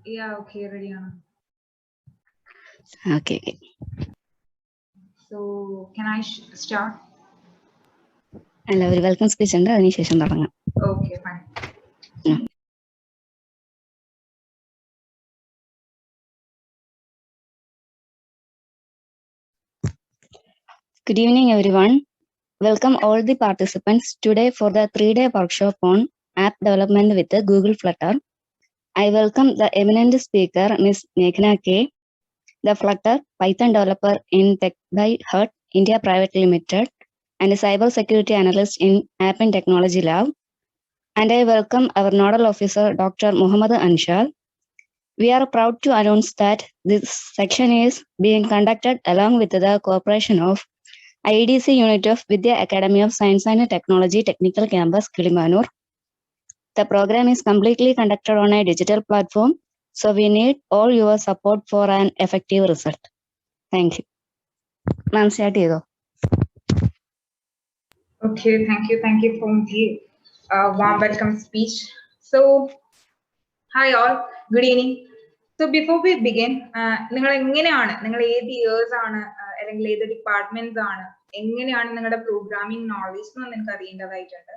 Yeah, okay, ready. Okay. So, can I start? എല്ലാവരും welcome speech ഉണ്ട്, അതിനുശേഷം തുടങ്ങാം. Okay, fine. Good evening, everyone. Welcome all the participants today for the 3-day workshop on app development with Google Flutter. I welcome the eminent speaker, Ms. Meghna K, the Flutter Python developer in Tech by Heart India Private Limited, and a cybersecurity analyst in App and Technology Lab. And I welcome our nodal officer, Dr. Muhammad Anshal. We are proud to announce that this section is being conducted along with the cooperation of IEDC unit of Vidya Academy of Science and Technology Technical Campus, Kilimanur. The program is completely conducted on a digital platform, so we need all your support for an effective result. Thank you. Ma'am, start ചെയ്തോ. Okay, thank you for the warm welcome speech. So, hi all, good evening. So before we begin, നിങ്ങൾ എങ്ങനെയാണ്, നിങ്ങൾ ഏത് years ആണ് അല്ലെങ്കിൽ ഏത് departments ആണ്, എങ്ങനെയാണ് നിങ്ങളുടെ പ്രോഗ്രാമിംഗ് നോളജ് എന്ന് നിങ്ങൾക്ക് അറിയേണ്ടതായിട്ടുണ്ട്.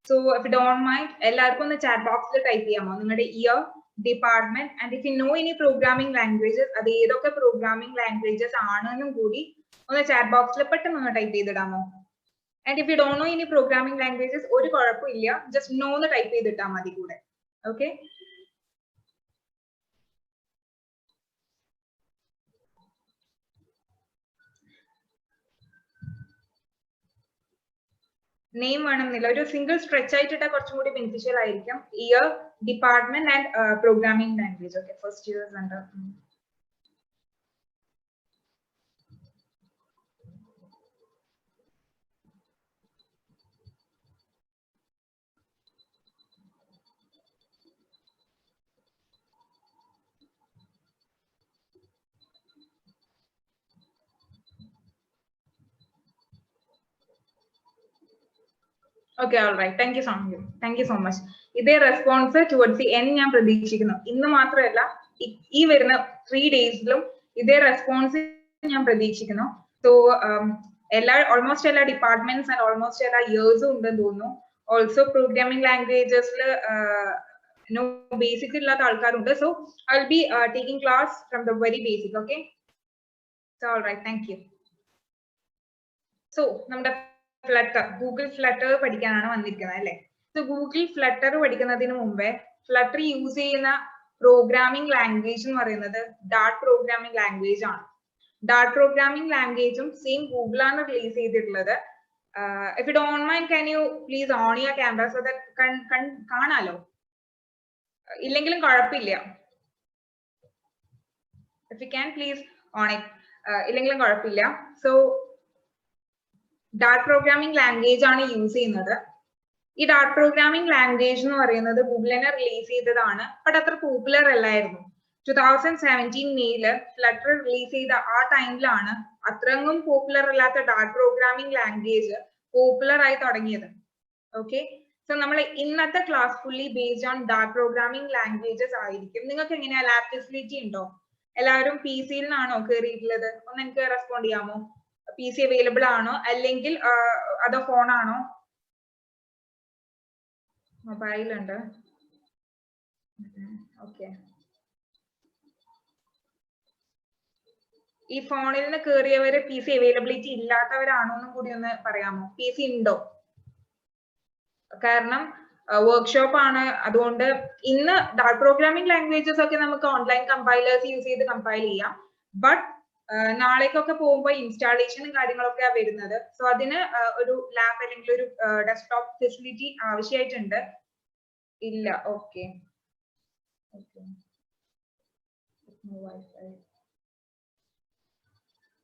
സോ ഇഫ് ഡോണ്ട് മൈൻഡ് എല്ലാവർക്കും ഒന്ന് ചാറ്റ് ബോക്സിൽ ടൈപ്പ് ചെയ്യാമോ നിങ്ങളുടെ year, department, and if you know any programming languages, അത് ഏതൊക്കെ പ്രോഗ്രാമിംഗ് ലാംഗ്വേജസ് ആണെന്നും കൂടി ഒന്ന് ചാറ്റ് ബോക്സിൽ പെട്ടെന്ന് ഒന്ന് type ചെയ്തിടാമോ? And if you don't know any programming languages, ഒരു കുഴപ്പമില്ല, just know എന്ന് ടൈപ്പ് ചെയ്തിട്ടാ മതി കൂടെ. Okay? നെയിം വേണമെന്നില്ല, ഒരു സിംഗിൾ സ്ട്രെച്ച് ആയിട്ടിട്ടാ കുറച്ചും കൂടി ബെനിഫിഷ്യൽ ആയിരിക്കും. Year, department and programming language. Okay, first years ഉണ്ട്. Okay, all right, thank you so much. ഇതേ റെസ്പോൺസ് ടുവേർഡ്സ് ദി എൻഡ് ഞാൻ പ്രതീക്ഷിക്കുന്നു. ഇന്ന് മാത്രമല്ല, ഈ വരുന്ന 3 ഡേയ്സിലും ഇതേ റെസ്പോൺസ് ഞാൻ പ്രതീക്ഷിക്കുന്നു. സോ ഓൾമോസ്റ്റ് എല്ലാ ഡിപ്പാർട്ട്മെന്റ്സ് ആൻഡ് ഓൾമോസ്റ്റ് എല്ലാ ഇയേഴ്സും ഉണ്ടെന്ന് തോന്നുന്നു. ഓൾസോ പ്രോഗ്രാമിംഗ് ലാംഗ്വേജസിൽ നോ ബേസിക് ഇല്ലാത്ത ആൾക്കാരുണ്ട്. So I will be taking class from the very basic. Okay, so all right, thank you. So നമ്മുടെ ഫ്ലട്ടർ, ഗൂഗിൾ ഫ്ലട്ടർ പഠിക്കാനാണ് വന്നിരിക്കുന്നത് അല്ലേ? സോ ഗൂഗിൾ ഫ്ലട്ടർ പഠിക്കുന്നതിന് മുമ്പേ ഫ്ലട്ടർ യൂസ് ചെയ്യുന്ന പ്രോഗ്രാമിംഗ് ലാംഗ്വേജ് എന്ന് പറയുന്നത് ഡാർട്ട് പ്രോഗ്രാമിംഗ് ലാംഗ്വേജ് ആണ്. ഡാർട്ട് പ്രോഗ്രാമിംഗ് ലാംഗ്വേജും സെയിം ഗൂഗിൾ ആണ് റിലീസ് ചെയ്തിട്ടുള്ളത്. If you don't mind, can you please on your camera so that കാണാലോ? ഇല്ലെങ്കിലും കുഴപ്പമില്ല. If you can please on it, ഇല്ലെങ്കിലും കുഴപ്പമില്ല. സോ ഡാർട്ട് പ്രോഗ്രാമിംഗ് ലാംഗ്വേജ് ആണ് യൂസ് ചെയ്യുന്നത്. ഈ ഡാർട്ട് പ്രോഗ്രാമിംഗ് ലാംഗ്വേജ് എന്ന് പറയുന്നത് ഗൂഗിൾ തന്നെ റിലീസ് ചെയ്തതാണ്, ബട്ട് അത്ര പോപ്പുലർ അല്ലായിരുന്നു. 2017 മെയില് ഫ്ലട്ടർ റിലീസ് ചെയ്ത ആ ടൈമിലാണ് അത്രങ്ങും പോപ്പുലർ അല്ലാത്ത ഡാർട്ട് പ്രോഗ്രാമിംഗ് ലാംഗ്വേജ് പോപ്പുലർ ആയി തുടങ്ങിയത്. ഓക്കെ, സോ നമ്മൾ ഇന്നത്തെ class fully based on Dart programming languages ആയിരിക്കും. നിങ്ങൾക്ക് എങ്ങനെയാ ലാബ് ഫെസിലിറ്റി ഉണ്ടോ? എല്ലാവരും പി സിയിൽ നിന്നാണോ കയറിയിട്ടുള്ളത്? ഒന്ന് എനിക്ക് റെസ്പോണ്ട് ചെയ്യാമോ? പി സി അവൈലബിൾ ആണോ, അല്ലെങ്കിൽ അതോ ഫോൺ ആണോ? മൊബൈൽ ഉണ്ട്. ഓക്കെ, ഈ ഫോണിൽ നിന്ന് കയറിയവര് പി സി അവൈലബിലിറ്റി ഇല്ലാത്തവരാണോ എന്നും കൂടി ഒന്ന് പറയാമോ? പി സി ഉണ്ടോ? കാരണം വർക്ക്ഷോപ്പ് ആണ്, അതുകൊണ്ട് ഇന്ന് ഡാർട്ട് പ്രോഗ്രാമിംഗ് ലാംഗ്വേജസ് ഒക്കെ നമുക്ക് ഓൺലൈൻ കമ്പൈലേഴ്സ് യൂസ് ചെയ്ത് കമ്പൈൽ ചെയ്യാം. ബട്ട് നാളേക്കൊക്കെ പോകുമ്പോൾ ഇൻസ്റ്റാളേഷനും കാര്യങ്ങളൊക്കെ വരുന്നത്. സോ അതിന് ഒരു ലാപ്പ് അല്ലെങ്കിൽ ഒരു ഡെസ്ക്ടോപ്പ് ഫെസിലിറ്റി ആവശ്യമായിട്ടുണ്ട്. ഇല്ല, okay.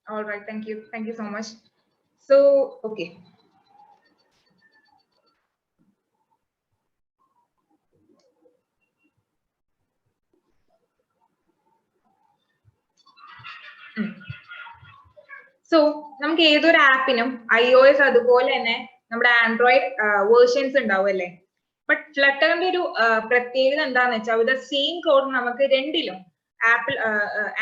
All right, thank you so much. So okay, so നമുക്ക് ഏതൊരു ആപ്പിനും iOS അതുപോലെ തന്നെ നമ്മുടെ ആൻഡ്രോയിഡ് വേർഷൻസ് ഉണ്ടാവും അല്ലേ? ബട്ട് ഫ്ലട്ടറിന്റെ ഒരു പ്രത്യേകത എന്താന്ന് വെച്ചാൽ വിത്ത് സെയിം കോഡ് നമുക്ക് രണ്ടിലും ആപ്പിൾ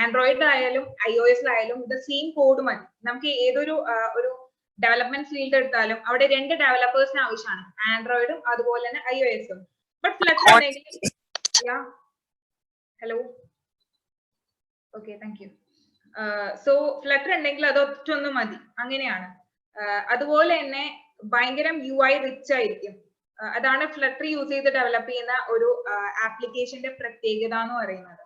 ആൻഡ്രോയിഡ് ആയാലും iOS ആയാലും ഇത് സെയിം കോഡ് മതി. നമുക്ക് ഏതൊരു ഒരു ഡെവലപ്മെന്റ് ഫീൽഡ് എടുത്താലും അവിടെ രണ്ട് ഡെവലപ്പേഴ്സിന് ആവശ്യമാണ്, ആൻഡ്രോയിഡും അതുപോലെ തന്നെ iOS-ഉം. ബട്ട് ഫ്ലട്ടർ ഉണ്ടെങ്കിൽ hello okay thank you. So flutter ഉണ്ടെങ്കിൽ അത് ഒറ്റൊന്ന് മതി, അങ്ങനെയാണ്. അതുപോലെ തന്നെ ഭയങ്കര UI റിച്ച് ആയിരിക്കും. അതാണ് ഫ്ലട്ടർ യൂസ് ചെയ്ത് ഡെവലപ്പ് ചെയ്യുന്ന ഒരു ആപ്ലിക്കേഷന്റെ പ്രത്യേകത എന്ന് പറയുന്നത്.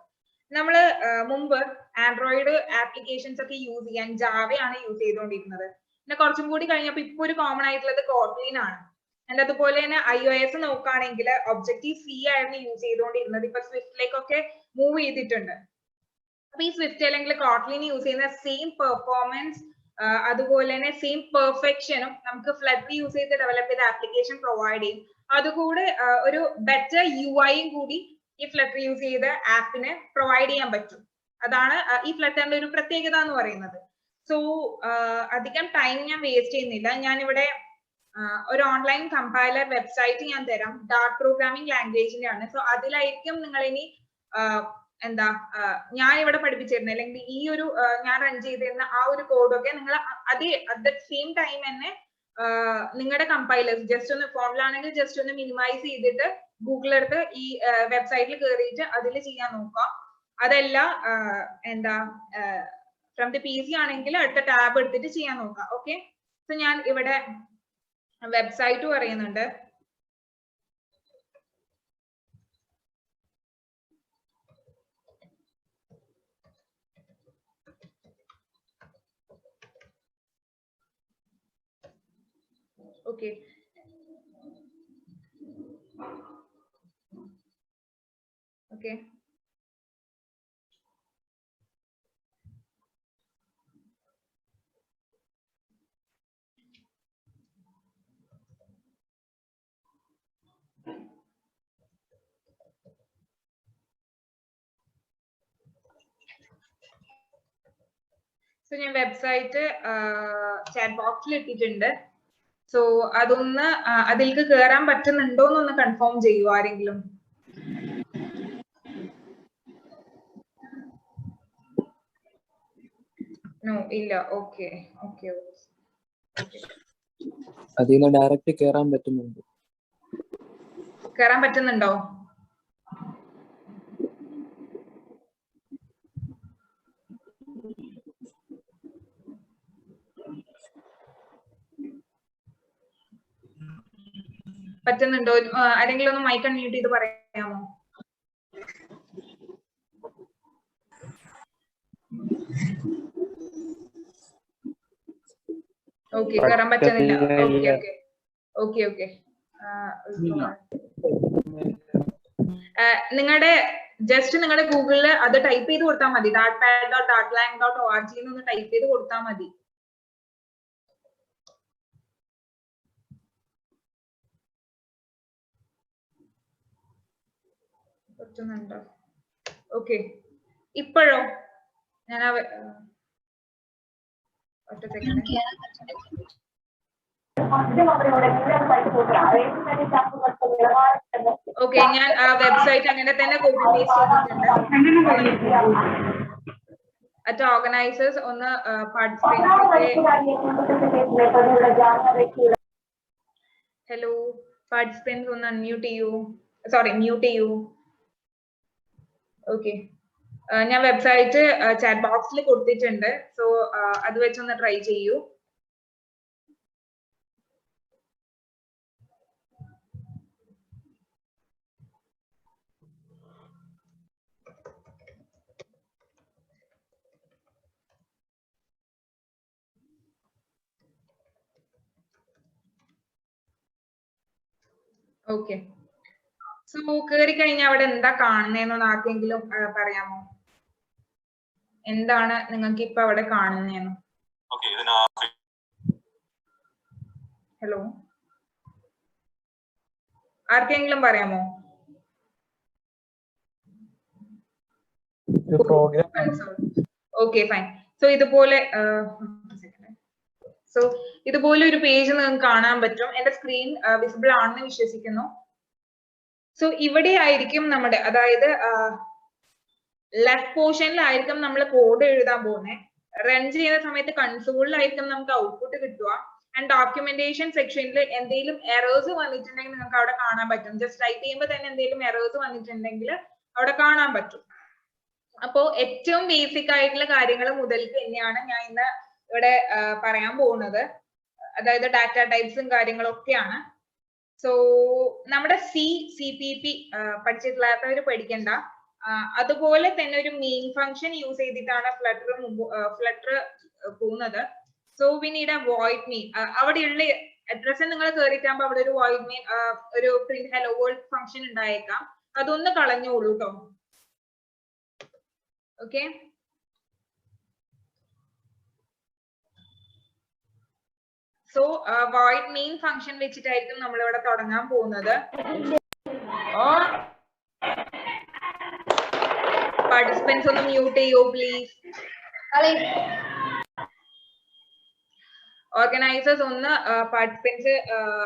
നമ്മള് മുമ്പ് ആൻഡ്രോയിഡ് ആപ്ലിക്കേഷൻസ് ഒക്കെ യൂസ് ചെയ്യാൻ ജാവയാണ് യൂസ് ചെയ്തുകൊണ്ടിരുന്നത്. പിന്നെ കുറച്ചും കൂടി കഴിഞ്ഞപ്പോൾ ഇപ്പൊ ഒരു കോമൺ ആയിട്ടുള്ളത് കോട്ട്ലിൻ ആണ്. ആൻഡ് അതുപോലെ തന്നെ iOS നോക്കുകയാണെങ്കിൽ ഒബ്ജക്റ്റീവ് C ആയിരുന്നു യൂസ് ചെയ്തുകൊണ്ടിരുന്നത്. ഇപ്പൊ സ്വിഫ്റ്റിലേക്കൊക്കെ മൂവ് ചെയ്തിട്ടുണ്ട്. അപ്പൊ ഈ സ്വിഫ്റ്റ് അല്ലെങ്കിൽ കോട്ട്ലിൻ യൂസ് ചെയ്യുന്ന സെയിം പെർഫോമൻസ് അതുപോലെ തന്നെ സെയിം പെർഫെക്ഷനും നമുക്ക് ഫ്ലട്ടർ യൂസ് ചെയ്ത് ഡെവലപ്പ് ചെയ്ത ആപ്ലിക്കേഷൻ പ്രൊവൈഡ് ചെയ്യും. അതുകൂടെ ഒരു ബെറ്റർ UIയും കൂടി ഈ ഫ്ലട്ടർ യൂസ് ചെയ്ത ആപ്പിന് പ്രൊവൈഡ് ചെയ്യാൻ പറ്റും. അതാണ് ഈ ഫ്ലട്ടറിന്റെ ഒരു പ്രത്യേകത എന്ന് പറയുന്നത്. സോ അധികം ടൈം ഞാൻ വേസ്റ്റ് ചെയ്യുന്നില്ല. ഞാനിവിടെ ഒരു ഓൺലൈൻ കമ്പൈലർ വെബ്സൈറ്റ് ഞാൻ തരാം, ഡാർട്ട് പ്രോഗ്രാമിംഗ് ലാംഗ്വേജിന്റെ ആണ്. സോ അതിലായിരിക്കും നിങ്ങൾ ഇനി എന്താ ഞാൻ ഇവിടെ പഠിപ്പിച്ചിരുന്നത് അല്ലെങ്കിൽ ഈ ഒരു ഞാൻ റൺ ചെയ്തിരുന്ന ആ ഒരു കോഡൊക്കെ നിങ്ങൾ അതേ അറ്റ് ദ സെയിം ടൈം തന്നെ നിങ്ങളുടെ കമ്പൈലേഴ്സ് ജസ്റ്റ് ഒന്ന് ഫോണിലാണെങ്കിൽ ജസ്റ്റ് ഒന്ന് മിനിമൈസ് ചെയ്തിട്ട് ഗൂഗിൾ എടുത്ത് ഈ വെബ്സൈറ്റിൽ കയറിയിട്ട് അതിൽ ചെയ്യാൻ നോക്കാം. അതല്ല എന്താ ഫ്രം ദി PC ആണെങ്കിൽ അടുത്ത ടാബ് എടുത്തിട്ട് ചെയ്യാൻ നോക്കാം. ഓക്കെ, സോ ഞാൻ ഇവിടെ വെബ്സൈറ്റ് പറയുന്നുണ്ട്. Okay. Okay. So ഞാൻ വെബ്സൈറ്റ് ചാറ്റ് ബോക്സിൽ ഇട്ടിട്ടുണ്ട്. സോ അതൊന്ന് അതിലേക്ക് കയറാൻ പറ്റുന്നുണ്ടോ എന്നൊന്ന് കൺഫേം ചെയ്യുമോ ആരെങ്കിലും? നോ ഇല്ല. ഓക്കെ ഓക്കെ അതിന് ഡയറക്റ്റ് കയറാൻ പറ്റുന്നുണ്ട്. കയറാൻ പറ്റുന്നുണ്ടോ? പറ്റുന്നുണ്ടോ? ആരെങ്കിലും ഒന്ന് മൈക്ക് അൺമ്യൂട്ട് ചെയ്ത് പറയാമോ? ഓക്കെ, കയറാൻ പറ്റുന്നില്ല. Okay okay okay okay. നിങ്ങളുടെ ജസ്റ്റ് നിങ്ങളുടെ ഗൂഗിളിൽ അത് ടൈപ്പ് ചെയ്ത് കൊടുത്താൽ മതി. dartpad.dartlang.org എന്നൊന്ന് ടൈപ്പ് ചെയ്ത് കൊടുത്താൽ മതി. പറ്റുന്നുണ്ടോ? ഓക്കെ, ഇപ്പോഴോ? ഞാൻ ഒറ്റ സെക്കൻഡ്. ഓക്കെ, ഞാൻ വെബ്സൈറ്റ് അങ്ങനെ തന്നെ കോപ്പി പേസ്റ്റ് ചെയ്തിട്ടുണ്ട്. അറ്റ് ഓർഗനൈസേഴ്സ് ഒന്ന് ഹലോ പാർട്ടിസിപ്പൻസ് ഒന്ന് അൺമ്യൂട്ട് ചെയ്യൂ, സോറി മ്യൂട്ട് ചെയ്യൂ. ഓക്കെ, ഞാൻ വെബ്സൈറ്റ് ചാറ്റ് ബോക്സിൽ കൊടുത്തിട്ടുണ്ട്. സോ അത് വെച്ചൊന്ന് ട്രൈ ചെയ്യൂ. ഓക്കെ, സോ കേറി കഴിഞ്ഞാൽ അവിടെ എന്താ കാണുന്നതെന്ന് ആർക്കെങ്കിലും പറയാമോ? എന്താണ് നിങ്ങൾക്ക് ഇപ്പൊ അവിടെ കാണുന്നതെന്ന്? ഹലോ, ആർക്കെങ്കിലും പറയാമോ? Okay fine. സോ ഇതുപോലെ ഒരു പേജ് നിങ്ങൾക്ക് കാണാൻ പറ്റും. എന്റെ സ്ക്രീൻ വിസിബിൾ ആണെന്ന് വിശ്വസിക്കുന്നു. സോ ഇവിടെ ആയിരിക്കും നമ്മുടെ, അതായത് ലെഫ്റ്റ് പോർഷനിലായിരിക്കും നമ്മൾ കോഡ് എഴുതാൻ പോകുന്നത്. റൺ ചെയ്യുന്ന സമയത്ത് കൺസോളിലായിരിക്കും നമുക്ക് ഔട്ട്പുട്ട് കിട്ടുക. ആൻഡ് ഡോക്യുമെന്റേഷൻ സെക്ഷനിൽ എന്തെങ്കിലും എറേഴ്സ് വന്നിട്ടുണ്ടെങ്കിൽ നിങ്ങൾക്ക് അവിടെ കാണാൻ പറ്റും. ജസ്റ്റ് ടൈപ്പ് ചെയ്യുമ്പോൾ തന്നെ എന്തെങ്കിലും എറേഴ്സ് വന്നിട്ടുണ്ടെങ്കിൽ അവിടെ കാണാൻ പറ്റും. അപ്പോ ഏറ്റവും ബേസിക് ആയിട്ടുള്ള കാര്യങ്ങൾ മുതൽക്ക് തന്നെയാണ് ഞാൻ ഇന്ന് ഇവിടെ പറയാൻ പോകുന്നത്. അതായത് ഡാറ്റ ടൈപ്സും കാര്യങ്ങളൊക്കെയാണ്. സോ നമ്മുടെ CPP പഠിച്ചിട്ടില്ലാത്തവർ പഠിക്കണ്ട. അതുപോലെ തന്നെ ഒരു മെയിൻ ഫംഗ്ഷൻ യൂസ് ചെയ്തിട്ടാണ് ഫ്ലട്ടർ പോകുന്നത്. So we need a void main. അവിടെയുള്ള അഡ്രസ് നിങ്ങൾ കയറിയിട്ടാകുമ്പോൾ അവിടെ ഒരു വോയിഡ് മെയിൻ, ഒരു പ്രിന്റ് ഹെലോ വേൾഡ് ഫംഗ്ഷൻ ഉണ്ടായേക്കാം. അതൊന്ന് കളഞ്ഞോളൂ കേട്ടോ. Okay, so void main function വെച്ചിട്ടായിരിക്കും നമ്മൾ ഇവിടെ തുടങ്ങാൻ പോകുന്നത്. പാർട്ടിസിപ്പൻസ് ഒന്ന് മ്യൂട്ട് ചെയ്യോ പ്ലീസ്. ഓർഗനൈസേഴ്സ് ഒന്ന് പാർട്ടിസിപ്പൻസ്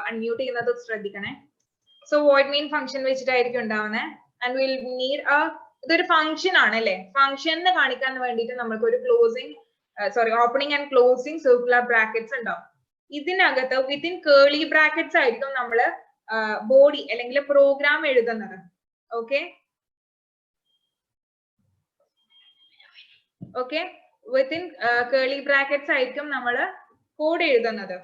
അൺമ്യൂട്ട് ചെയ്യുന്നത് ശ്രദ്ധിക്കണേ. സോ വോയിഡ് മെയിൻ ഫംഗ്ഷൻ വെച്ചിട്ടായിരിക്കും ഉണ്ടാവുന്നത്. ആൻഡ് വിൽ നീഡ് ഇതൊരു ഫംഗ്ഷൻ ആണ് അല്ലെ. ഫംഗ്ഷൻ എന്ന് കാണിക്കാൻ വേണ്ടിയിട്ട് നമുക്ക് ഒരു opening and closing circular brackets ഉണ്ടാവും. ഇതിനകത്ത് വിത്തിൻ കേളി ബ്രാക്കറ്റ്സ് ആയിരിക്കും നമ്മൾ ബോഡി അല്ലെങ്കിൽ പ്രോഗ്രാം എഴുതുന്നത്. ഓക്കെ, വിത്തിൻ കേളി ബ്രാക്കറ്റ്സ് ആയിരിക്കും നമ്മൾ കോഡ് എഴുതുന്നത്.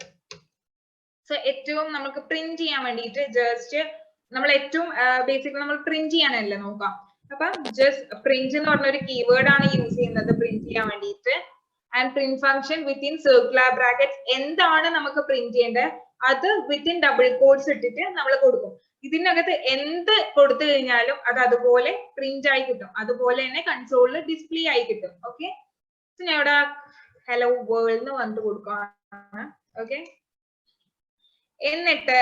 സോ ഏറ്റവും നമുക്ക് പ്രിന്റ് ചെയ്യാൻ വേണ്ടിയിട്ട് ജസ്റ്റ് നമ്മൾ ഏറ്റവും ബേസിക് നമ്മൾ പ്രിന്റ് ചെയ്യാനല്ലേ നോക്കാം. അപ്പൊ ജസ്റ്റ് പ്രിന്റ് എന്ന് പറഞ്ഞ ഒരു കീവേഡ് ആണ് യൂസ് ചെയ്യുന്നത് പ്രിന്റ് ചെയ്യാൻ വേണ്ടിയിട്ട്. And print function within circular brackets എന്താണ് നമുക്ക് പ്രിന്റ് ചെയ്യേണ്ടത് അത് വിത്തിൻ ഡബിൾ കോഡ്സ് ഇട്ടിട്ട് നമ്മൾ കൊടുക്കും. ഇതിനകത്ത് എന്ത് കൊടുത്തു കഴിഞ്ഞാലും അത് അതുപോലെ പ്രിന്റ് ആയി കിട്ടും, അതുപോലെ തന്നെ കൺസോളിൽ ഡിസ്പ്ലേ ആയി കിട്ടും. ഓക്കെ, ഞാൻ ഇവിടെ ഹലോ വേൾഡ് എന്ന് പറഞ്ഞിട്ട് കൊടുക്കുകയാണ്. ഓക്കെ, എന്നിട്ട്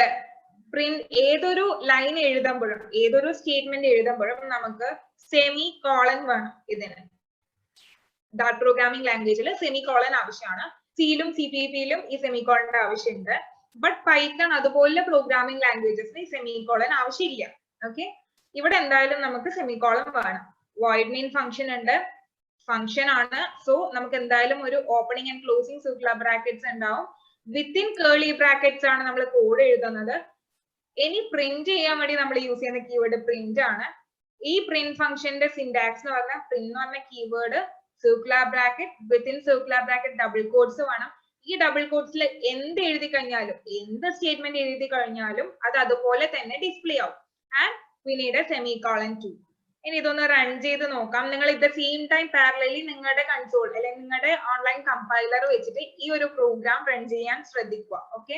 പ്രിന്റ് ഏതൊരു ലൈൻ എഴുതുമ്പോഴും ഏതൊരു സ്റ്റേറ്റ്മെന്റ് എഴുതുമ്പോഴും നമുക്ക് സെമി കോളൻ വേണം. ഇതിന് ഡാറ്റ് പ്രോഗ്രാമിംഗ് ലാംഗ്വേജിൽ സെമി കോളൻ ആവശ്യമാണ്. സിയിലും CPP-യിലും ഈ സെമി കോളന്റെ ആവശ്യമുണ്ട്. ബട്ട് പൈത്തൺ അതുപോലെ പ്രോഗ്രാമിംഗ് ലാംഗ്വേജസിന് ഈ സെമി കോളൻ ആവശ്യമില്ല. ഓക്കെ, ഇവിടെ എന്തായാലും നമുക്ക് സെമി കോളൻ വേണം. വോയിഡ് മെയിൻ ഫംഗ്ഷൻ ഉണ്ട്, ഫംഗ്ഷൻ ആണ്. സോ നമുക്ക് എന്തായാലും ഒരു opening and closing circular brackets ഉണ്ടാവും. വിത്തിൻ കേളി ബ്രാക്കറ്റ്സ് ആണ് നമ്മൾ കോഡ് എഴുതുന്നത്. ഇനി പ്രിന്റ് ചെയ്യാൻ വേണ്ടി നമ്മൾ യൂസ് ചെയ്യുന്ന കീവേഡ് പ്രിന്റ് ആണ്. ഈ പ്രിന്റ് ഫംഗ്ഷന്റെ സിന്റാക്സ് എന്ന് പറഞ്ഞാൽ പ്രിന്റ് എന്ന് പറഞ്ഞ keyword circular bracket within circular bracket double quotes വേണം. ഈ ഡബിൾ കോഡ്സിൽ എന്ത് എഴുതി കഴിഞ്ഞാലും എന്ത് സ്റ്റേറ്റ്മെന്റ് എഴുതി കഴിഞ്ഞാലും അത് അതുപോലെ തന്നെ ഡിസ്പ്ലേ ആവും. And we need a semi colon too. ഇനി ഇതൊന്ന് റൺ ചെയ്ത് നോക്കാം. നിങ്ങൾ ഇത് സെയിം ടൈം പാരലലി നിങ്ങളുടെ കൺസോൾ അല്ലെങ്കിൽ നിങ്ങളുടെ ഓൺലൈൻ കമ്പൈലർ വെച്ചിട്ട് ഈ ഒരു പ്രോഗ്രാം റൺ ചെയ്യാൻ ശ്രദ്ധിക്കുക. ഓക്കെ,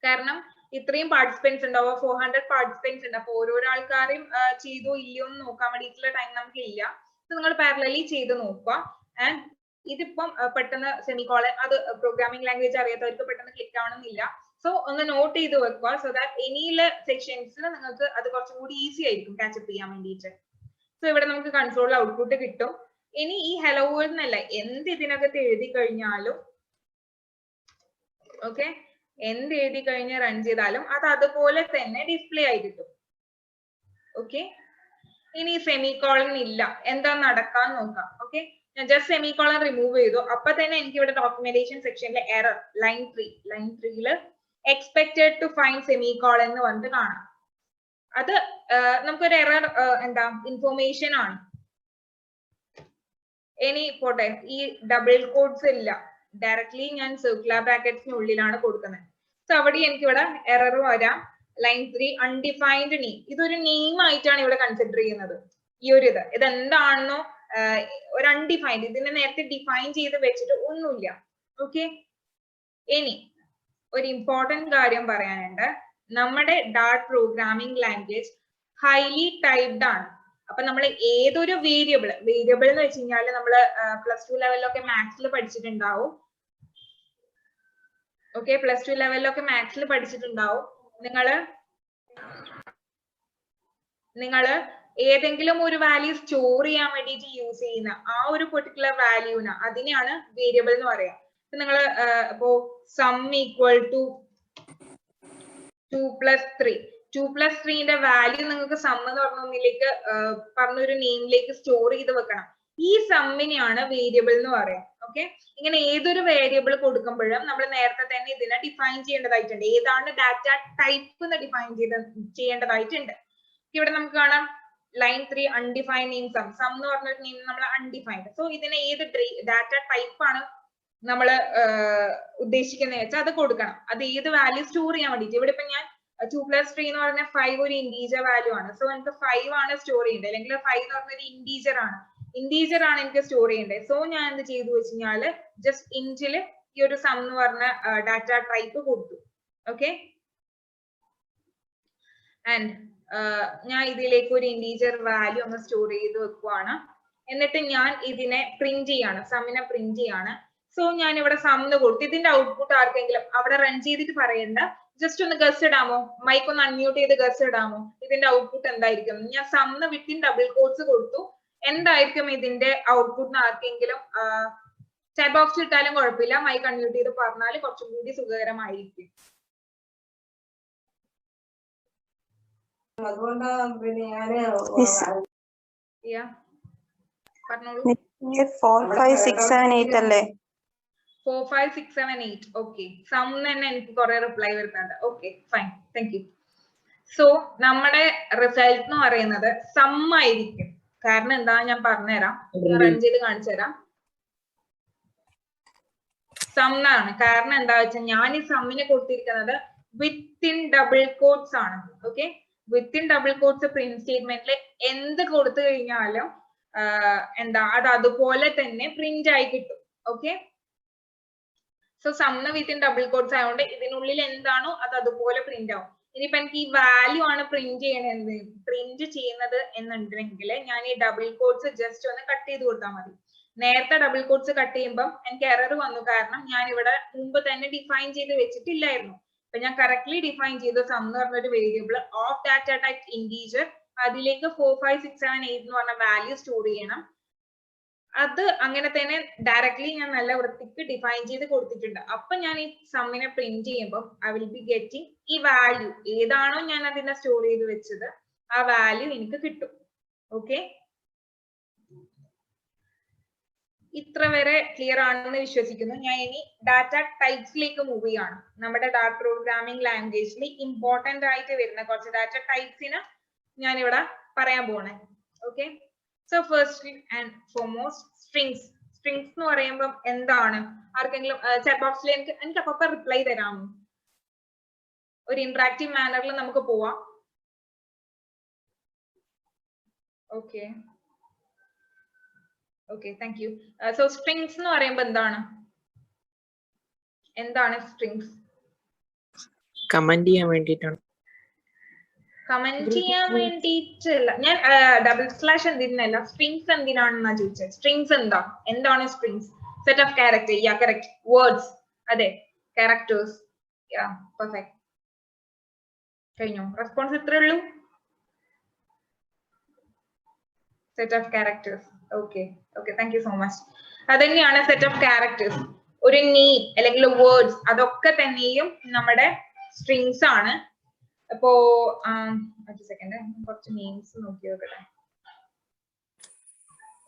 കാരണം ഇത്രയും പാർട്ടിസിപ്പൻസ് ഉണ്ടാവുക, 400 പാർട്ടിസിപ്പൻസ് ഉണ്ട്. അപ്പൊ ഓരോരോ ആൾക്കാരും ചെയ്തോ ഇല്ലയോ എന്ന് നോക്കാൻ വേണ്ടിയിട്ടുള്ള ടൈം നമുക്ക് ഇല്ല. നിങ്ങൾ പാരലലി ചെയ്ത് നോക്കുക. ആൻഡ് ഇതിപ്പം പെട്ടെന്ന് സെമികോളൻ അത് പ്രോഗ്രാമിംഗ് ലാംഗ്വേജ് അറിയാത്തവർക്ക് പെട്ടെന്ന് ക്ലിക്ക് ആവണമെന്നില്ല. സോ ഒന്ന് നോട്ട് ചെയ്ത് വെക്കുക. സോ ദാറ്റ് ഇനിയുള്ള സെക്ഷൻസിൽ നിങ്ങൾക്ക് അത് കുറച്ചും കൂടി ഈസി ആയിരിക്കും കാച്ചപ്പ് ചെയ്യാൻ വേണ്ടിയിട്ട്. സോ ഇവിടെ നമുക്ക് കൺസോളിൽ ഔട്ട്പുട്ട് കിട്ടും. ഇനി ഈ ഹലോ വേൾഡ് എന്നല്ല എന്ത് ഇതിനകത്ത് എഴുതി കഴിഞ്ഞാലും ഓക്കെ, എന്ത് എഴുതി കഴിഞ്ഞ് റൺ ചെയ്താലും അത് അതുപോലെ തന്നെ ഡിസ്പ്ലേ ആയി കിട്ടും. ഓക്കെ, ഇനി സെമികോളൻ ഇല്ല, എന്താ നടക്കാൻ നോക്കാം. ഓക്കെ, ഞാൻ ജസ്റ്റ് സെമികോളൻ റിമൂവ് ചെയ്തു. അപ്പൊ തന്നെ എനിക്ക് ഇവിടെ ഡോക്യുമെന്റേഷൻ സെക്ഷനിലെ error line 3 expected to find semicolon എന്ന് പറഞ്ഞിട്ട് കാണാം. അത് നമുക്കൊരു എറർ എന്താ ഇൻഫോർമേഷൻ ആണ്. ഇനി പോട്ടെ, ഈ ഡബിൾ കോഡ്സ് ഇല്ല, ഡയറക്ട്ലി ഞാൻ സർക്കുലർ ബ്രാക്കറ്റ്സിനുള്ളിലാണ് കൊടുക്കുന്നത്. സോ അവിടെ എനിക്ക് ഇവിടെ എറർ വരാം. Line 3 undefined name. ഇതൊരു നെയിം ആയിട്ടാണ് ഇവിടെ കൺസിഡർ ചെയ്യുന്നത്. ഈ ഒരു ഇതെന്താണെന്നോ ഒരു അൺഡിഫൈൻഡ്, ഇതിനെ നേരത്തെ ഡിഫൈൻ ചെയ്ത് വെച്ചിട്ട് ഒന്നുമില്ല. ഓക്കെ, ഇനി ഒരു ഇമ്പോർട്ടന്റ് കാര്യം പറയാനുണ്ട്. നമ്മുടെ ഡാറ്റ് പ്രോഗ്രാമിംഗ് ലാംഗ്വേജ് ഹൈലി ടൈപ്ഡ് ആണ്. അപ്പൊ നമ്മൾ ഏതൊരു വേരിയബിൾ എന്ന് വെച്ച് കഴിഞ്ഞാൽ നമ്മൾ +2 ലെവലിലൊക്കെ മാത്സിൽ പഠിച്ചിട്ടുണ്ടാവും. ഓക്കെ, +2 ലെവലിലൊക്കെ മാത്സിൽ പഠിച്ചിട്ടുണ്ടാവും. നിങ്ങള് ഏതെങ്കിലും ഒരു വാല്യൂ സ്റ്റോർ ചെയ്യാൻ വേണ്ടിയിട്ട് യൂസ് ചെയ്യുന്ന ആ ഒരു പെർട്ടിക്കുലർ വാല്യൂന അതിനെയാണ് വേരിയബിൾ എന്ന് പറയാം. നിങ്ങൾ ഇപ്പോ സം ഈക്വൽ ടു 2 + 3 2+3ന്റെ വാല്യൂ നിങ്ങൾക്ക് സം എന്ന് പറഞ്ഞ ഒന്നിലേക്ക് പറഞ്ഞൊരു നെയിമിലേക്ക് സ്റ്റോർ ചെയ്ത് വെക്കണം. ഈ സമ്മിനെയാണ് വേരിയബിൾ എന്ന് പറയാം. ഓക്കെ, ഇങ്ങനെ ഏതൊരു വേരിയബിൾ കൊടുക്കുമ്പോഴും നമ്മൾ നേരത്തെ തന്നെ ഇതിനെ ഡിഫൈൻ ചെയ്യേണ്ടതായിട്ടുണ്ട്. ഏതാണ് ഡാറ്റ ടൈപ്പ് എന്ന് ഡിഫൈൻ ചെയ്യേണ്ടതായിട്ടുണ്ട്. ഇവിടെ നമുക്ക് കാണാം line 3 undefined name sum. Sum എന്ന് പറഞ്ഞൊരു നെയിം നമ്മൾ അൺഡിഫൈൻഡ്. സോ ഇതിനെ ഏത് ഡാറ്റ ടൈപ്പ് ആണ് നമ്മൾ ഉദ്ദേശിക്കുന്നത് വെച്ചാൽ അത് കൊടുക്കണം. അത് ഏത് വാല്യൂ സ്റ്റോർ ചെയ്യാൻ വേണ്ടിയിട്ട്. ഇവിടെ ഇപ്പൊ ഞാൻ 2+3 എന്ന് പറഞ്ഞ 5 ഒരു ഇന്റീജർ വാല്യൂ ആണ്. സോ എനിക്ക് 5 ആണ് സ്റ്റോർ ചെയ്യേണ്ടത്, അല്ലെങ്കിൽ 5 എന്ന് പറഞ്ഞ ഒരു ഇന്റീജർ ആണ് എനിക്ക് സ്റ്റോർ ചെയ്യേണ്ടത്. സോ ഞാൻ എന്ത് ചെയ്തു വെച്ച് കഴിഞ്ഞാല് ജസ്റ്റ് ഇൻറ്റില് ഈ ഒരു സം എന്ന് പറഞ്ഞ ഡാറ്റ ടൈപ്പ് കൊടുത്തു. ഓക്കെ, ആൻഡ് ഞാൻ ഇതിലേക്ക് ഒരു ഇന്റീജർ വാല്യൂ ഒന്ന് സ്റ്റോർ ചെയ്ത് വെക്കുവാണ്. എന്നിട്ട് ഞാൻ ഇതിനെ പ്രിന്റ് ചെയ്യാണ്, സമ്മിനെ പ്രിന്റ് ചെയ്യാണ്. സോ ഞാൻ ഇവിടെ സം എന്ന് കൊടുത്തു. ഇതിന്റെ ഔട്ട്പുട്ട് ആർക്കെങ്കിലും അവിടെ റൺ ചെയ്തിട്ട് പറയണ്ട, ജസ്റ്റ് ഒന്ന് ഗസ് ഇടാമോ? മൈക്ക് ഒന്ന് അൺമ്യൂട്ട് ചെയ്ത് ഗസ് ഇടാമോ? ഇതിന്റെ ഔട്ട്പുട്ട് എന്തായിരിക്കും? ഞാൻ സം വിത്തിൻ ഡബിൾ കോട്ട്സ് കൊടുത്തു. എന്തായിരിക്കും ഇതിന്റെ ഔട്ട്പുട്ട്? ആർക്കെങ്കിലും ചാറ്റ് ബോക്സിൽ ഇട്ടാലും കുഴപ്പമില്ല, മൈക്ക് അൺമ്യൂട്ട് ചെയ്ത് പറഞ്ഞാൽ കുറച്ചും കൂടി സുഖകരമായിരിക്കും. അതുകൊണ്ടാണ് പിന്നെ ഞാന് പറഞ്ഞോളൂ. 4 5 6 7 8 അല്ലേ? 4 5 6 7 8. ഓക്കെ, സം തന്നെ എനിക്ക് കുറെ റിപ്ലൈ വരുന്നുണ്ട്. Okay, fine, thank you. So നമ്മുടെ റിസൾട്ട് എന്ന് പറയുന്നത് സം ആയിരിക്കും. കാരണം എന്താ ഞാൻ പറഞ്ഞുതരാം, റൺ ചെയ്ത് കാണിച്ചു തരാം. സം ആണ്. കാരണം എന്താ വെച്ചാൽ ഞാൻ ഈ സമ്മിനെ കൊടുത്തിരിക്കുന്നത് വിത്തിൻ ഡബിൾ കോട്ട്സ് ആണ്. Okay, within double quotes print സ്റ്റേറ്റ്മെന്റിൽ എന്ത് കൊടുത്തു കഴിഞ്ഞാലും എന്താ അത് അതുപോലെ തന്നെ പ്രിന്റ് ആയി കിട്ടും. ഓക്കെ, സോ സമ്മ വിത്തിൻ ഡബിൾ കോട്ട്സ് ആയതുകൊണ്ട് ഇതിനുള്ളിൽ എന്താണോ അത് അതുപോലെ പ്രിന്റ് ആവും. ഇനിയിപ്പോ എനിക്ക് ഈ വാല്യൂ ആണ് പ്രിന്റ് ചെയ്യുന്നത് എന്നുണ്ടെങ്കിൽ ഞാൻ ഈ ഡബിൾ കോട്ട്സ് ജസ്റ്റ് ഒന്ന് കട്ട് ചെയ്ത് കൊടുത്താൽ മതി. നേരത്തെ ഡബിൾ കോട്ട്സ് കട്ട് ചെയ്യുമ്പോൾ എനിക്ക് എറർ വന്നു, കാരണം ഞാൻ ഇവിടെ മുമ്പ് തന്നെ ഡിഫൈൻ ചെയ്ത് വെച്ചിട്ടില്ലായിരുന്നു. അപ്പൊ ഞാൻ കറക്റ്റ്ലി ഡിഫൈൻ ചെയ്ത സം എന്ന് പറഞ്ഞൊരു variable of data type integer, അതിലേക്ക് 4 5 6 7 8 എന്ന് പറഞ്ഞ വാല്യൂ സ്റ്റോർ ചെയ്യണം. അത് അങ്ങനെ തന്നെ ഡയറക്ട്ലി ഞാൻ നല്ല വൃത്തിക്ക് ഡിഫൈൻ ചെയ്ത് കൊടുത്തിട്ടുണ്ട്. അപ്പൊ ഞാൻ ഈ സമ്മിനെ പ്രിന്റ് ചെയ്യുമ്പോൾ ഐ വിൽ ബി ഗെറ്റിംഗ് ഈ വാല്യൂ ഏതാണോ ഞാൻ അതിനെ സ്റ്റോർ ചെയ്ത് വെച്ചത് ആ വാല്യൂ എനിക്ക് കിട്ടും. ഓക്കെ, ഇത്ര വരെ ക്ലിയർ ആണെന്ന് വിശ്വസിക്കുന്നു. ഞാൻ ഇനി ഡാറ്റ ടൈപ്സിലേക്ക് മൂവ് ചെയ്യാണ്. നമ്മുടെ ഡാറ്റ പ്രോഗ്രാമിംഗ് ലാംഗ്വേജിൽ ഇമ്പോർട്ടന്റ് ആയിട്ട് വരുന്ന കുറച്ച് ഡാറ്റ ടൈപ്സിന് ഞാൻ ഇവിടെ പറയാൻ പോണേ. Okay, so first and foremost strings. Strings എന്ന് പറയുമ്പോൾ എന്താണ്? ആർക്കെങ്കിലും ചാറ്റ് ബോക്സിൽ എനിക്ക് അപ്പൊ റിപ്ലൈ തരാമോ? ഒരു ഇന്ററാക്റ്റീവ് മാനറിൽ നമുക്ക് പോവാം. Okay okay, thank you. So strings എന്ന് പറയുമ്പോൾ എന്താണ് സ്ട്രിങ്സ്? കമന്റ് ചെയ്യാൻ വേണ്ടിയിട്ടാണ്. കമന്റ് ചെയ്യാൻ വേണ്ടിയിട്ടല്ല, ഞാൻ ഡബിൾ സ്ലാഷ് എന്തിനല്ല, സ്ട്രിങ്സ് എന്തിനാണെന്നാ ചോദിച്ചത്. സ്ട്രിങ്സ് എന്താണ് strings? Set of character. Yeah correct. Words. അതെ, ക്യാരക്ടേഴ്സ്. യാ പെർഫെക്റ്റ്. കഴിഞ്ഞു. റെസ്പോൺസ് ഇത്രേ ഉള്ളൂ. Set of characters. Okay okay, thank you so much. അതന്നെയാണ് സെറ്റ് ഓഫ് ക്യാരക്ടേഴ്സ്. ഒരു നെയിം അല്ലെങ്കിൽ വേർഡ്സ് അതൊക്കെ തന്നെയും നമ്മുടെ സ്ട്രിങ്സ് ആണ്. അപ്പോ സെക്കൻഡ് കുറച്ച് നെയിംസ് നോക്കി നോക്കട്ടെ.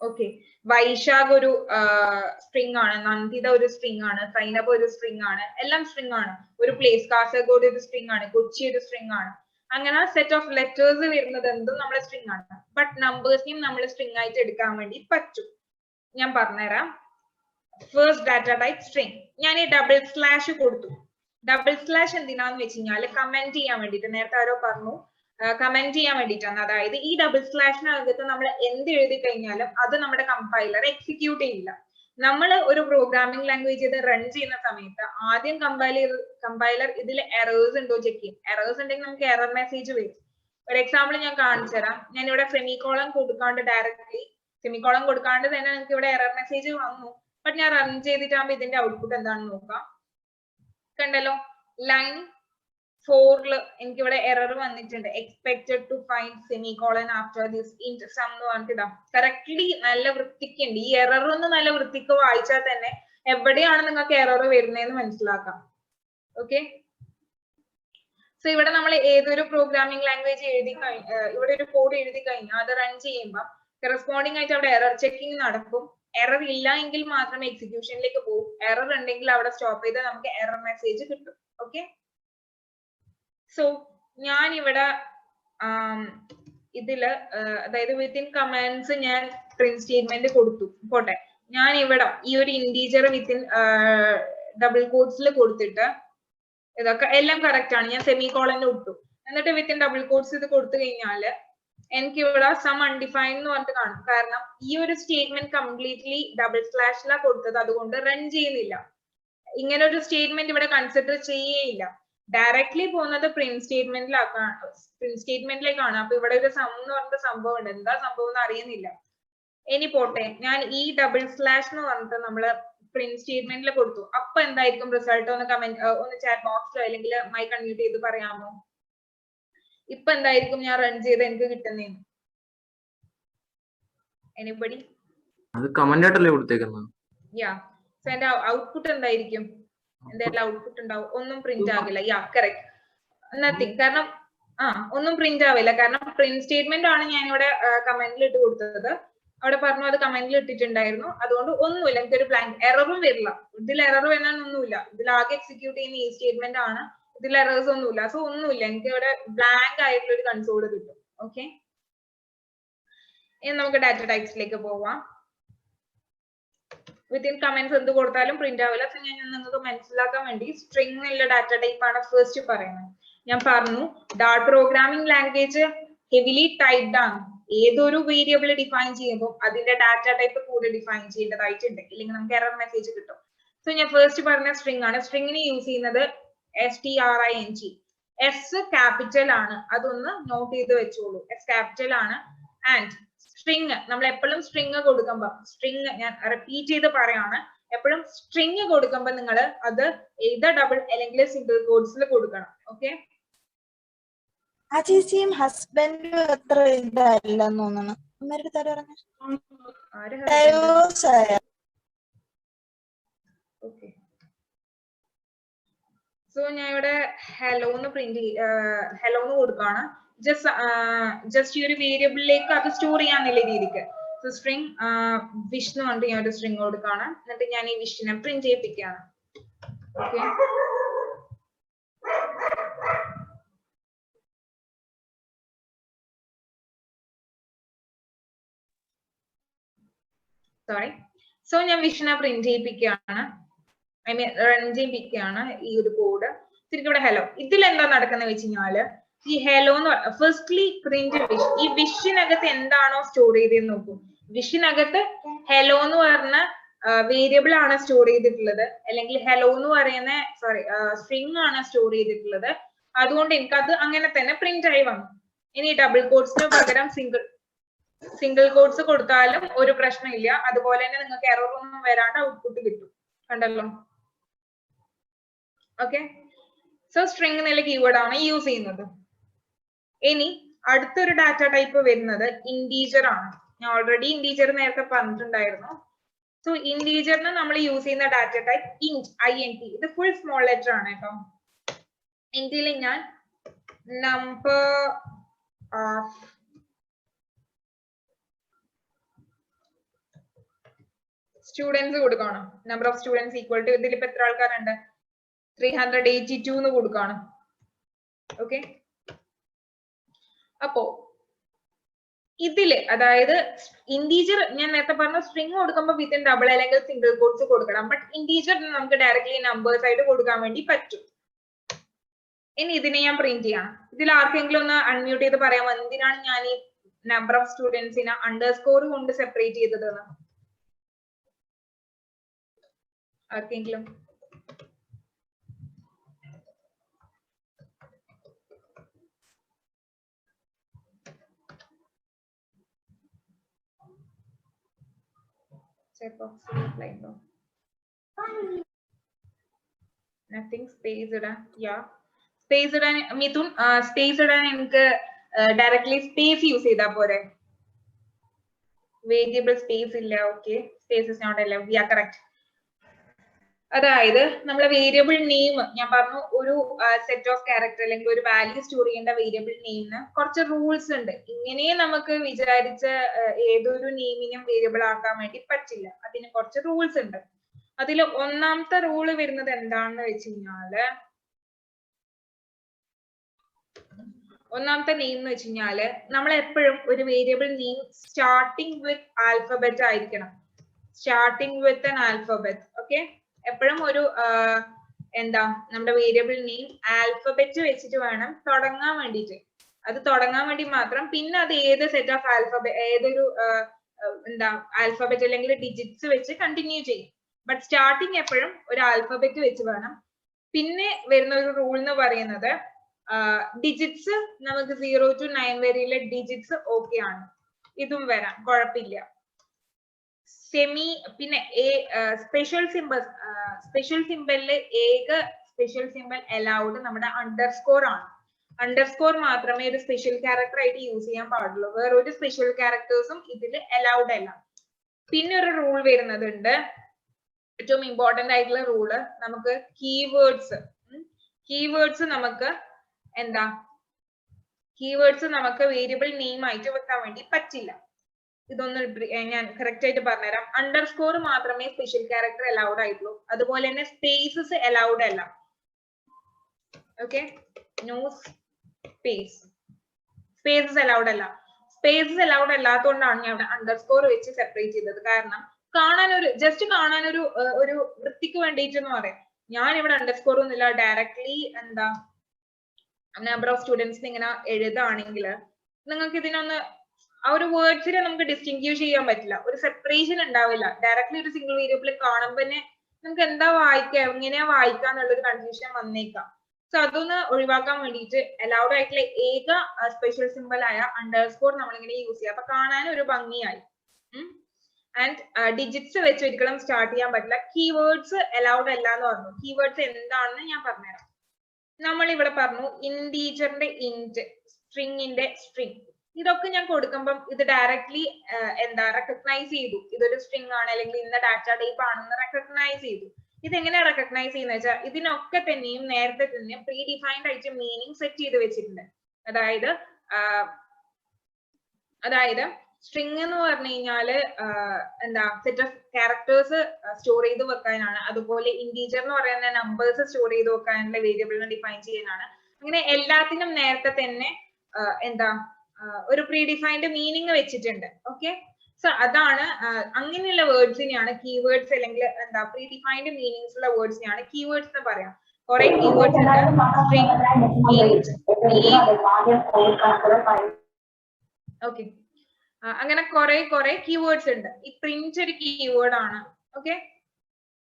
ഓക്കെ, വൈശാഖ് ഒരു സ്ട്രിങ് ആണ്, നന്ദിത ഒരു സ്ട്രിങ് ആണ്, സൈനബ് ഒരു സ്ട്രിങ് ആണ്, എല്ലാം സ്ട്രിങ് ആണ്. ഒരു പ്ലേസ് കാസർഗോഡ് ഒരു സ്ട്രിങ് ആണ്, കൊച്ചി ഒരു സ്ട്രിങ് ആണ്. അങ്ങനെ സെറ്റ് ഓഫ് ലെറ്റേഴ്സ് വരുന്നത് എന്തും നമ്മുടെ സ്ട്രിങ് ആണ്. ബട്ട് നമ്പേഴ്സിനെയും നമ്മൾ സ്ട്രിങ് ആയിട്ട് എടുക്കാൻ വേണ്ടി പറ്റും. ഞാൻ പറഞ്ഞുതരാം. First data type string. ഞാൻ ഈ ഡബിൾ സ്ലാഷ് കൊടുത്തു. ഡബിൾ സ്ലാഷ് എന്തിനാന്ന് വെച്ച് കഴിഞ്ഞാൽ കമന്റ് ചെയ്യാൻ വേണ്ടിട്ട്. നേരത്തെ ആരോ പറഞ്ഞു കമന്റ് ചെയ്യാൻ വേണ്ടിയിട്ടാണ്. അതായത് ഈ ഡബിൾ സ്ലാഷിനകത്ത് നമ്മൾ എന്ത് എഴുതി കഴിഞ്ഞാലും അത് നമ്മുടെ കമ്പൈലർ എക്സിക്യൂട്ട് ചെയ്യില്ല. നമ്മൾ ഒരു പ്രോഗ്രാമിംഗ് ലാംഗ്വേജ് ഇത് റൺ ചെയ്യുന്ന സമയത്ത് ആദ്യം കമ്പൈലർ ഇതിൽ എറേഴ്സ് ഉണ്ടോ ചെക്ക് ചെയ്യും. എറേഴ്സ് ഉണ്ടെങ്കിൽ നമുക്ക് എറർ മെസ്സേജ് വരും. ഒരു എക്സാമ്പിൾ ഞാൻ കാണിച്ചു തരാം. ഞാൻ ഇവിടെ സെമിക്കോളം കൊടുക്കാണ്ട് ഡയറക്ട്ലി സെമിക്കോളം കൊടുക്കാണ്ട് തന്നെ നിങ്ങൾക്ക് ഇവിടെ എറർ മെസ്സേജ് വന്നു. ബട്ട് ഞാൻ റൺ ചെയ്തിട്ടാകുമ്പോൾ ഇതിന്റെ ഔട്ട്പുട്ട് എന്താണെന്ന് നോക്കാം. കണ്ടല്ലോ, ലൈൻ 4 എനിക്ക് ഇവിടെ എറർ വന്നിട്ടുണ്ട്. Expected to find semicolon after this int sum എന്ന് പറഞ്ഞിട്ട് കറക്റ്റ്ലി നല്ല വൃത്തിക്കുണ്ട്. ഈ എറർ ഒന്ന് നല്ല വൃത്തിക്ക് വായിച്ചാൽ തന്നെ എവിടെയാണ് നിങ്ങൾക്ക് എറർ വരുന്നതെന്ന് മനസ്സിലാക്കാം. ഓക്കെ, സോ ഇവിടെ നമ്മൾ ഏതൊരു പ്രോഗ്രാമിംഗ് ലാംഗ്വേജ് എഴുതി ഇവിടെ ഒരു കോഡ് എഴുതി കഴിഞ്ഞാൽ അത് റൺ ചെയ്യുമ്പോൾ കറസ്പോണ്ടിങ് ആയിട്ട് അവിടെ എറർ ചെക്കിംഗ് നടക്കും. എറർ ഇല്ല എങ്കിൽ മാത്രമേ എക്സിക്യൂഷനിലേക്ക് പോകും. എറർ ഉണ്ടെങ്കിൽ അവിടെ സ്റ്റോപ്പ് ചെയ്ത് നമുക്ക് എറർ മെസ്സേജ് കിട്ടും. ഓക്കെ, സോ ഞാൻ ഇവിടെ ഇതില് അതായത് വിത്തിൻ കമാൻഡ്സ് ഞാൻ പ്രിന്റ് സ്റ്റേറ്റ്മെന്റ് കൊടുത്തു. പോട്ടെ, ഞാൻ ഇവിടെ ഈ ഒരു ഇന്റീജർ വിത്തിൻ ഡബിൾ കോട്ട്സിൽ കൊടുത്തിട്ട് ഇതൊക്കെ എല്ലാം കറക്റ്റ് ആണ്. ഞാൻ സെമി കോളൻ ഇട്ടു. എന്നിട്ട് വിത്തിൻ ഡബിൾ കോട്ട്സ് ഇത് കൊടുത്തു കഴിഞ്ഞാല് എനിക്ക് ഇവിടെ സം അൺഡിഫൈൻഡ് എന്ന് പറഞ്ഞിട്ട് കാണും. കാരണം ഈ ഒരു സ്റ്റേറ്റ്മെന്റ് കംപ്ലീറ്റ്ലി ഡബിൾ സ്ലാഷിലാണ് കൊടുത്തത്, അതുകൊണ്ട് റൺ ചെയ്യുന്നില്ല. ഇങ്ങനെ ഒരു സ്റ്റേറ്റ്മെന്റ് ഇവിടെ കൺസിഡർ ചെയ്യേയില്ല. ഡയറക്ട്ലി പോകുന്നത് പ്രിന്റ് സ്റ്റേറ്റ്മെന്റിലേക്കാണ്. അപ്പൊ ഇവിടെ ഒരു സം എന്ന് പറഞ്ഞിട്ട് സംഭവം ഉണ്ട്. എന്താ സംഭവം എന്ന് അറിയുന്നില്ല. ഇനി പോട്ടെ, ഞാൻ ഈ ഡബിൾ സ്ലാഷ് എന്ന് പറഞ്ഞിട്ട് നമ്മള് പ്രിന്റ് സ്റ്റേറ്റ്മെന്റിൽ കൊടുത്തു. അപ്പൊ എന്തായിരിക്കും റിസൾട്ട്? ഒന്ന് കമന്റ്, ഒന്ന് ചാറ്റ് ബോക്സിലോ അല്ലെങ്കിൽ മൈക്ക് അൺമ്യൂട്ട് ചെയ്ത് പറയാമോ? ഇപ്പൊ എന്തായിരിക്കും ഞാൻ റൺ ചെയ്ത് എനിക്ക് കിട്ടുന്നേന്ന്? എനിബഡി? അത് കമന്റ് ആയിട്ടല്ലേ കൊടുത്തേക്കുന്നത്? യാ, സോ എന്റെ ഔട്ട്പുട്ട് എന്തായിരിക്കും? എന്തെല്ലാം ഔട്ട്പുട്ട് ഉണ്ടാവും? ഒന്നും പ്രിന്റ് ആകില്ല. യാ, കറക്റ്റ്, നത്തിങ്. കാരണം ഒന്നും പ്രിന്റ് ആവില്ല. കാരണം പ്രിന്റ് സ്റ്റേറ്റ്മെന്റ് ആണ് ഞാൻ ഇവിടെ കമന്റിൽ ഇട്ട് കൊടുത്തത്. അവിടെ പറഞ്ഞു അത് കമന്റിൽ ഇട്ടിട്ടുണ്ടായിരുന്നു. അതുകൊണ്ട് ഒന്നുമില്ല, എനിക്കൊരു ബ്ലാങ്ക് എററും വരില്ല. ഇതിൽ എറർ വരാനൊന്നുമില്ല. ഇതിൽ ആകെ എക്സിക്യൂട്ട് ചെയ്യുന്ന ഈ സ്റ്റേറ്റ്മെന്റ് ആണ്. ഇതിൽ എറേഴ്സ് ഒന്നുമില്ല. സോ ഒന്നുമില്ല, എനിക്ക് ഇവിടെ ബ്ലാങ്ക് ആയിട്ടുള്ള ഒരു കൺസോൾ കിട്ടും. ഓക്കെ, ഇനി നമുക്ക് ഡാറ്റ ടൈപ്സിലേക്ക് പോവാം. വിത്തിൻ കമന്റ്സ് എന്ത് കൊടുത്താലും പ്രിന്റ് ആവില്ല. സോ ഞാൻ നിങ്ങൾക്ക് മനസ്സിലാക്കാൻ വേണ്ടി സ്ട്രിംഗ് ഉള്ള ഡാറ്റ ടൈപ്പ് ആണ് ഫസ്റ്റ് പറയുന്നത്. ഞാൻ പറഞ്ഞു Dart programming language heavily typed ആണ്. ഏതൊരു വേരിയബിൾ ഡിഫൈൻ ചെയ്യുമ്പോൾ അതിന്റെ ഡാറ്റ ടൈപ്പ് കൂടെ ഡിഫൈൻ ചെയ്യേണ്ടതായിട്ടുണ്ട്, ഇല്ലെങ്കിൽ നമുക്ക് എറർ മെസ്സേജ് കിട്ടും. സോ ഞാൻ ഫസ്റ്റ് പറഞ്ഞ സ്ട്രിംഗ് ആണ്. സ്ട്രിംഗിന് യൂസ് ചെയ്യുന്നത് string. എസ് ക്യാപിറ്റൽ ആണ്, അതൊന്ന് നോട്ട് ചെയ്ത് വെച്ചോളൂ. എസ് ക്യാപിറ്റൽ ആണ്. ആൻഡ് സ്ട്രിംഗ് നമ്മൾ എപ്പോഴും സ്ട്രിംഗ് കൊടുക്കുമ്പോൾ, സ്ട്രിംഗ് ഞാൻ റിപ്പീറ്റ് ചെയ്ത് പറയാണ്, എപ്പോഴും സ്ട്രിംഗ് കൊടുക്കുമ്പോൾ നിങ്ങൾ അത് ഏത് ഡബിൾ അല്ലെങ്കിൽ സിംഗിൾ കോട്ട്സിൽ കൊടുക്കണം. ഓക്കെ, ആ ചേച്ചിയും ഹസ്ബൻഡും അത്ര ഇതല്ലെന്ന് തോന്നുന്നു. അമ്മയുടെ തര പറഞ്ഞു. ഓക്കെ, സോ ഞാൻ ഇവിടെ ഹലോ എന്ന് ഹലോ എന്ന് കൊടുക്കുകയാണ്. ജസ്റ്റ് ഈ ഒരു വേരിയബിളിലേക്ക് അത് സ്റ്റോർ ചെയ്യാന്നുള്ള രീതിക്ക്. സോ സ്ട്രിംഗ് വിഷ് എന്ന് പറഞ്ഞിട്ട് ഞാൻ ഒരു സ്ട്രിംഗ് കൊടുക്കുകയാണ്. എന്നിട്ട് ഞാൻ ഈ വിഷിനെ പ്രിന്റ് ചെയ്യിപ്പിക്കുകയാണ്. Okay, sorry. സോ ഞാൻ വിഷിനെ പ്രിന്റ് ചെയ്യിപ്പിക്കുകയാണ്, ഐ മീൻ റൺ ചെയ്യിപ്പിക്കുകയാണ് ഈ ഒരു കോഡ്. ശരിക്കും ഇവിടെ ഹലോ. ഇതിൽ എന്താ നടക്കുന്നത് വെച്ച് കഴിഞ്ഞാല് ഈ ഹലോ എന്ന് ഫസ്റ്റ്ലി പ്രിന്റ് വിഷ്. ഈ വിഷിനകത്ത് എന്താണോ സ്റ്റോർ ചെയ്തെന്ന് നോക്കും. വിഷിനകത്ത് ഹലോ എന്ന് പറഞ്ഞ വേരിയബിൾ ആണ് സ്റ്റോർ ചെയ്തിട്ടുള്ളത്, അല്ലെങ്കിൽ ഹലോ എന്ന് പറയുന്ന സ്ട്രിംഗ് ആണ് സ്റ്റോർ ചെയ്തിട്ടുള്ളത്. അതുകൊണ്ട് എനിക്കത് അങ്ങനെ തന്നെ പ്രിന്റ് ആയി വന്നു. ഇനി ഡബിൾ കോട്ട്സിന് പകരം സിംഗിൾ കോട്ട്സ് കൊടുത്താലും ഒരു പ്രശ്നമില്ല. അതുപോലെ തന്നെ നിങ്ങൾക്ക് എറർ ഒന്നും വരാണ്ട് ഔട്ട്പുട്ട് കിട്ടും. കണ്ടല്ലോ? ഓക്കെ, സോ സ്ട്രിംഗ് എന്നുള്ള കീവേഡ് ആണ് യൂസ് ചെയ്യുന്നത്. ഇനി അടുത്തൊരു ഡാറ്റ ടൈപ്പ് വരുന്നത് ഇന്റീജർ ആണ്. ഞാൻ ഓൾറെഡി ഇന്റീജർ നേരത്തെ പറഞ്ഞിട്ടുണ്ടായിരുന്നു. സോ ഇന്റീജറിന് നമ്മൾ യൂസ് ചെയ്യുന്ന ഡാറ്റ ടൈപ്പ് ഇന്റ്, INT. ഇത് ഫുൾ സ്മോൾ ലെറ്റർ ആണ് കേട്ടോ. ഇന്റിൽ ഞാൻ നമ്പർ ഓഫ് സ്റ്റുഡൻസ് കൊടുക്കണം. Number of students equal to ഇതിൽ ഇപ്പൊ എത്ര ആൾക്കാരുണ്ട്? 382 എന്ന് കൊടുക്കാണ്. ഓക്കെ, അപ്പോ ഇതില് അതായത് ഇന്റീജർ ഞാൻ നേരത്തെ പറഞ്ഞ സ്ട്രിംഗ് കൊടുക്കുമ്പോൾ വിത്തിൻ ഡബിൾ അല്ലെങ്കിൽ സിംഗിൾ കോട്ട്സ് കൊടുക്കണം. ബട്ട് ഇന്റീജർ നമുക്ക് ഡയറക്ട്ലി നമ്പേഴ്സ് ആയിട്ട് കൊടുക്കാൻ വേണ്ടി പറ്റും. ഇനി ഇതിനെ ഞാൻ പ്രിന്റ് ചെയ്യണം. ഇതിൽ ആർക്കെങ്കിലും ഒന്ന് അൺമ്യൂട്ട് ചെയ്ത് പറയാമോ എന്തിനാണ് ഞാൻ ഈ നമ്പർ ഓഫ് സ്റ്റുഡൻസിനെ അണ്ടർസ്കോർ കൊണ്ട് സെപ്പറേറ്റ് ചെയ്തത്? ആർക്കെങ്കിലും? Nothing space ഇടാൻ. Yeah, space ഇടാൻ മിഥുൻ, space ഇടാൻ എനിക്ക് ഡയറക്ട്ലി സ്പേസ് യൂസ് ചെയ്താൽ പോരെ? വേരിയബിൾ സ്പേസ് ഇല്ല. Okay, space is not allowed. Yeah, correct. അതായത് നമ്മളെ വേരിയബിൾ നെയിം ഞാൻ പറഞ്ഞു ഒരു സെറ്റ് ഓഫ് ക്യാരക്ടർ അല്ലെങ്കിൽ ഒരു വാല്യൂ സ്റ്റോർ ചെയ്യേണ്ട വേരിയബിൾ നെയിമിന് കുറച്ച് റൂൾസ് ഉണ്ട്. ഇങ്ങനെ നമുക്ക് വിചാരിച്ച ഏതൊരു നെയിമിനും വേരിയബിൾ ആക്കാൻ വേണ്ടി പറ്റില്ല. അതിന് കുറച്ച് റൂൾസ് ഉണ്ട്. അതിൽ ഒന്നാമത്തെ റൂള് വരുന്നത് എന്താണെന്ന് വെച്ച് കഴിഞ്ഞാല് ഒന്നാമത്തെ നെയിം എന്ന് വെച്ച് കഴിഞ്ഞാല് നമ്മൾ എപ്പോഴും ഒരു variable name starting with alphabet ആയിരിക്കണം. Starting with an alphabet. Okay, എപ്പോഴും ഒരു എന്താ നമ്മുടെ വേരിയബിൾ നെയിം ആൽഫബറ്റ് വെച്ചിട്ട് വേണം തുടങ്ങാൻ വേണ്ടിയിട്ട്. അത് തുടങ്ങാൻ വേണ്ടി മാത്രം. പിന്നെ അത് ഏത് സെറ്റ് ഓഫ് ആൽഫബറ്റ് ഏതൊരു എന്താ ആൽഫബറ്റ് അല്ലെങ്കിൽ ഡിജിറ്റ്സ് വെച്ച് കണ്ടിന്യൂ ചെയ്യും. ബട്ട് സ്റ്റാർട്ടിങ് എപ്പോഴും ഒരു ആൽഫബറ്റ് വെച്ച് വേണം. പിന്നെ വരുന്ന ഒരു റൂൾ എന്ന് പറയുന്നത് ഡിജിറ്റ്സ് നമുക്ക് 0 to 9 വരെയുള്ള ഡിജിറ്റ്സ് ഓക്കെ ആണ്. ഇതും വരാം, കുഴപ്പമില്ല. സെമി പിന്നെ സ്പെഷ്യൽ സിമ്പലില് ഏക സ്പെഷ്യൽ സിമ്പൽ അലൗഡ് നമ്മുടെ അണ്ടർസ്കോർ ആണ്. അണ്ടർസ്കോർ മാത്രമേ ഒരു സ്പെഷ്യൽ ക്യാരക്ടർ ആയിട്ട് യൂസ് ചെയ്യാൻ പാടുള്ളൂ. വേറൊരു സ്പെഷ്യൽ ക്യാരക്ടേഴ്സും ഇതിൽ അലൗഡ് അല്ല. പിന്നെ ഒരു റൂൾ വരുന്നതുണ്ട്, ഏറ്റവും ഇമ്പോർട്ടന്റ് ആയിട്ടുള്ള റൂള്, നമുക്ക് കീവേഡ്സ് നമുക്ക് എന്താ കീവേഡ്സ് നമുക്ക് വേരിയബിൾ നെയിം ആയിട്ട് വെക്കാൻ വേണ്ടി പറ്റില്ല. ഇതൊന്ന് ഞാൻ കറക്റ്റ് ആയിട്ട് പറഞ്ഞുതരാം. അണ്ടർസ്കോർ മാത്രമേ സ്പെഷ്യൽ ക്യാരക്ടർ അലൗഡ് ആയിട്ടുള്ളൂ. അതുപോലെ തന്നെ സ്പേസസ് അലൗഡ് അല്ല. ഓക്കെ, നോ സ്പേസസ് അലൗഡ് അല്ല. സ്പേസസ് അലൗഡ് അല്ലാത്തതുകൊണ്ടാണ് ഞാൻ ഇവിടെ അണ്ടർസ്കോർ വെച്ച് സെപ്പറേറ്റ് ചെയ്തത്. കാരണം കാണാനൊരു ഒരു വൃത്തിക്ക് വേണ്ടിയിട്ടെന്ന് പറയാം. ഞാൻ ഇവിടെ അണ്ടർസ്കോർ ഒന്നുമില്ല, ഡയറക്ട്ലി എന്താ നമ്പർ ഓഫ് സ്റ്റുഡൻസ് ഇങ്ങനെ എഴുതാണെങ്കിൽ നിങ്ങൾക്ക് ഇതിനൊന്ന് ആ ഒരു വേർഡ്സിനെ നമുക്ക് ഡിസ്റ്റിങ്ക്യൂഷ് ചെയ്യാൻ പറ്റില്ല. ഒരു സെപ്പറേഷൻ ഉണ്ടാവില്ല. ഡയറക്ട്ലി ഒരു സിംഗിൾ വേരിയബിൾ കാണുമ്പോൾ തന്നെ നമുക്ക് എന്താ വായിക്കുക, എങ്ങനെയാ വായിക്കുക എന്നുള്ളൊരു കൺഫ്യൂഷൻ വന്നേക്കാം. സോ അതൊന്ന് ഒഴിവാക്കാൻ വേണ്ടിയിട്ട് അലൗഡ് ആയിട്ടുള്ള ഏക സ്പെഷ്യൽ സിമ്പൽ ആയ അണ്ടർസ്കോർ നമ്മളിങ്ങനെ യൂസ് ചെയ്യാം. അപ്പൊ കാണാൻ ഒരു ഭംഗിയായി. ആൻഡ് ഡിജിറ്റ്സ് വെച്ച് ഒരിക്കലും സ്റ്റാർട്ട് ചെയ്യാൻ പറ്റില്ല. കീവേഡ്സ് അലൗഡ് അല്ല എന്ന് പറഞ്ഞു. കീവേഡ്സ് എന്താണെന്ന് ഞാൻ പറഞ്ഞുതരാം. നമ്മൾ ഇവിടെ പറഞ്ഞു ഇന്റീജറിന്റെ ഇന്റ്, സ്ട്രിങ്ങിന്റെ സ്ട്രിങ്. ഇതൊക്കെ ഞാൻ കൊടുക്കുമ്പം ഇത് ഡയറക്ട്ലി എന്താ റെക്കഗ്നൈസ് ചെയ്തു, ഇതൊരു സ്ട്രിങ് ആണ് അല്ലെങ്കിൽ ഇന്ന ഡാറ്റ ടൈപ്പ് ആണെന്ന് റെക്കഗ്നൈസ് ചെയ്തു. ഇതെങ്ങനെയാ റെക്കഗ്നൈസ് ചെയ്യുന്ന വെച്ചാൽ ഇതിനൊക്കെ തന്നെയും നേരത്തെ തന്നെ പ്രീ ഡിഫൈൻഡ് ആയിട്ട് മീനിങ് സെറ്റ് ചെയ്ത് വെച്ചിട്ടുണ്ട്. അതായത് സ്ട്രിങ് എന്ന് പറഞ്ഞു കഴിഞ്ഞാല് എന്താ സെറ്റ് ഓഫ് ക്യാരക്ടേഴ്സ് സ്റ്റോർ ചെയ്ത് വെക്കാനാണ്. അതുപോലെ ഇന്റീജർ എന്ന് പറയുന്ന നമ്പേഴ്സ് സ്റ്റോർ ചെയ്ത് വെക്കാനുള്ള വേരിയബിളിനെ ഡിഫൈൻ ചെയ്യാനാണ്. അങ്ങനെ എല്ലാത്തിനും നേരത്തെ തന്നെ എന്താ ഒരു പ്രീ ഡിഫൈൻഡ് മീനിങ് വെച്ചിട്ടുണ്ട്. ഓക്കെ, സോ അതാണ് അങ്ങനെയുള്ള വേർഡ്സിനെയാണ് കീവേഡ്സ് അല്ലെങ്കിൽ എന്താ പ്രീ ഡിഫൈൻഡ് മീനിങ്സ് ഉള്ള വേർഡ്സിനെയാണ് കീവേഡ്സ് എന്ന് പറയാം. കുറെ കീവേഡ്സ് ഉണ്ട്. ഓക്കെ, അങ്ങനെ കുറെ കീവേഡ്സ് ഉണ്ട്. ഈ പ്രിന്റ് ഒരു കീവേഡ് ആണ്. ഓക്കെ,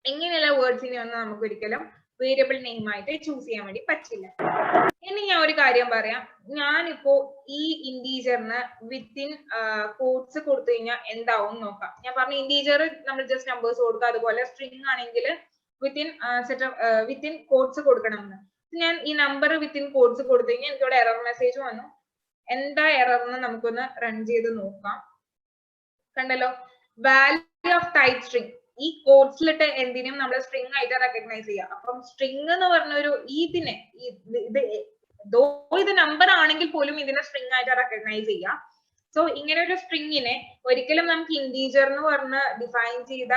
ഇങ്ങനെയുള്ള വേർഡ്സിനെ ഒന്നും നമുക്ക് ഒരിക്കലും വേരിയബിൾ നെയിം ആയിട്ട് ചൂസ് ചെയ്യാൻ വേണ്ടി പറ്റില്ല. ഇനി ഞാൻ ഒരു കാര്യം പറയാം. ഞാനിപ്പോ ഈ ഇന്റീജറിന് വിത്തിൻ കോഡ്സ് കൊടുത്തു കഴിഞ്ഞാൽ എന്താവും നോക്കാം. ഞാൻ പറഞ്ഞു ഇന്റീജർ നമ്മൾ ജസ്റ്റ് നമ്പേഴ്സ് കൊടുക്കുക. അതുപോലെ സ്ട്രിങ് ആണെങ്കിൽ വിത്തിൻ കോഡ്സ് കൊടുക്കണം എന്ന്. ഞാൻ ഈ നമ്പർ വിത്തിൻ കോഡ്സ് കൊടുത്തു കഴിഞ്ഞാൽ എനിക്കിവിടെ എറർ മെസ്സേജ് വന്നു. എന്താ എറർ എന്ന് നമുക്കൊന്ന് റൺ ചെയ്ത് നോക്കാം. കണ്ടല്ലോ, വാല്യൂ ഓഫ് ടൈപ്പ് സ്ട്രിങ്. ഈ കോഡ്സിലിട്ട് എന്തിനും നമ്മൾ സ്ട്രിങ് ആയിട്ട് റെക്കഗ്നൈസ് ചെയ്യാം. അപ്പം സ്ട്രിങ് എന്ന് പറഞ്ഞൊരു ഇത് നമ്പർ ആണെങ്കിൽ പോലും ഇതിനെ സ്ട്രിങ് ആയിട്ട് റെക്കഗ്നൈസ് ചെയ്യാം. സോ ഇങ്ങനെ ഒരു സ്ട്രിങ്ങിനെ ഒരിക്കലും നമുക്ക് ഇന്റീജർ എന്ന് പറഞ്ഞ് ഡിഫൈൻ ചെയ്ത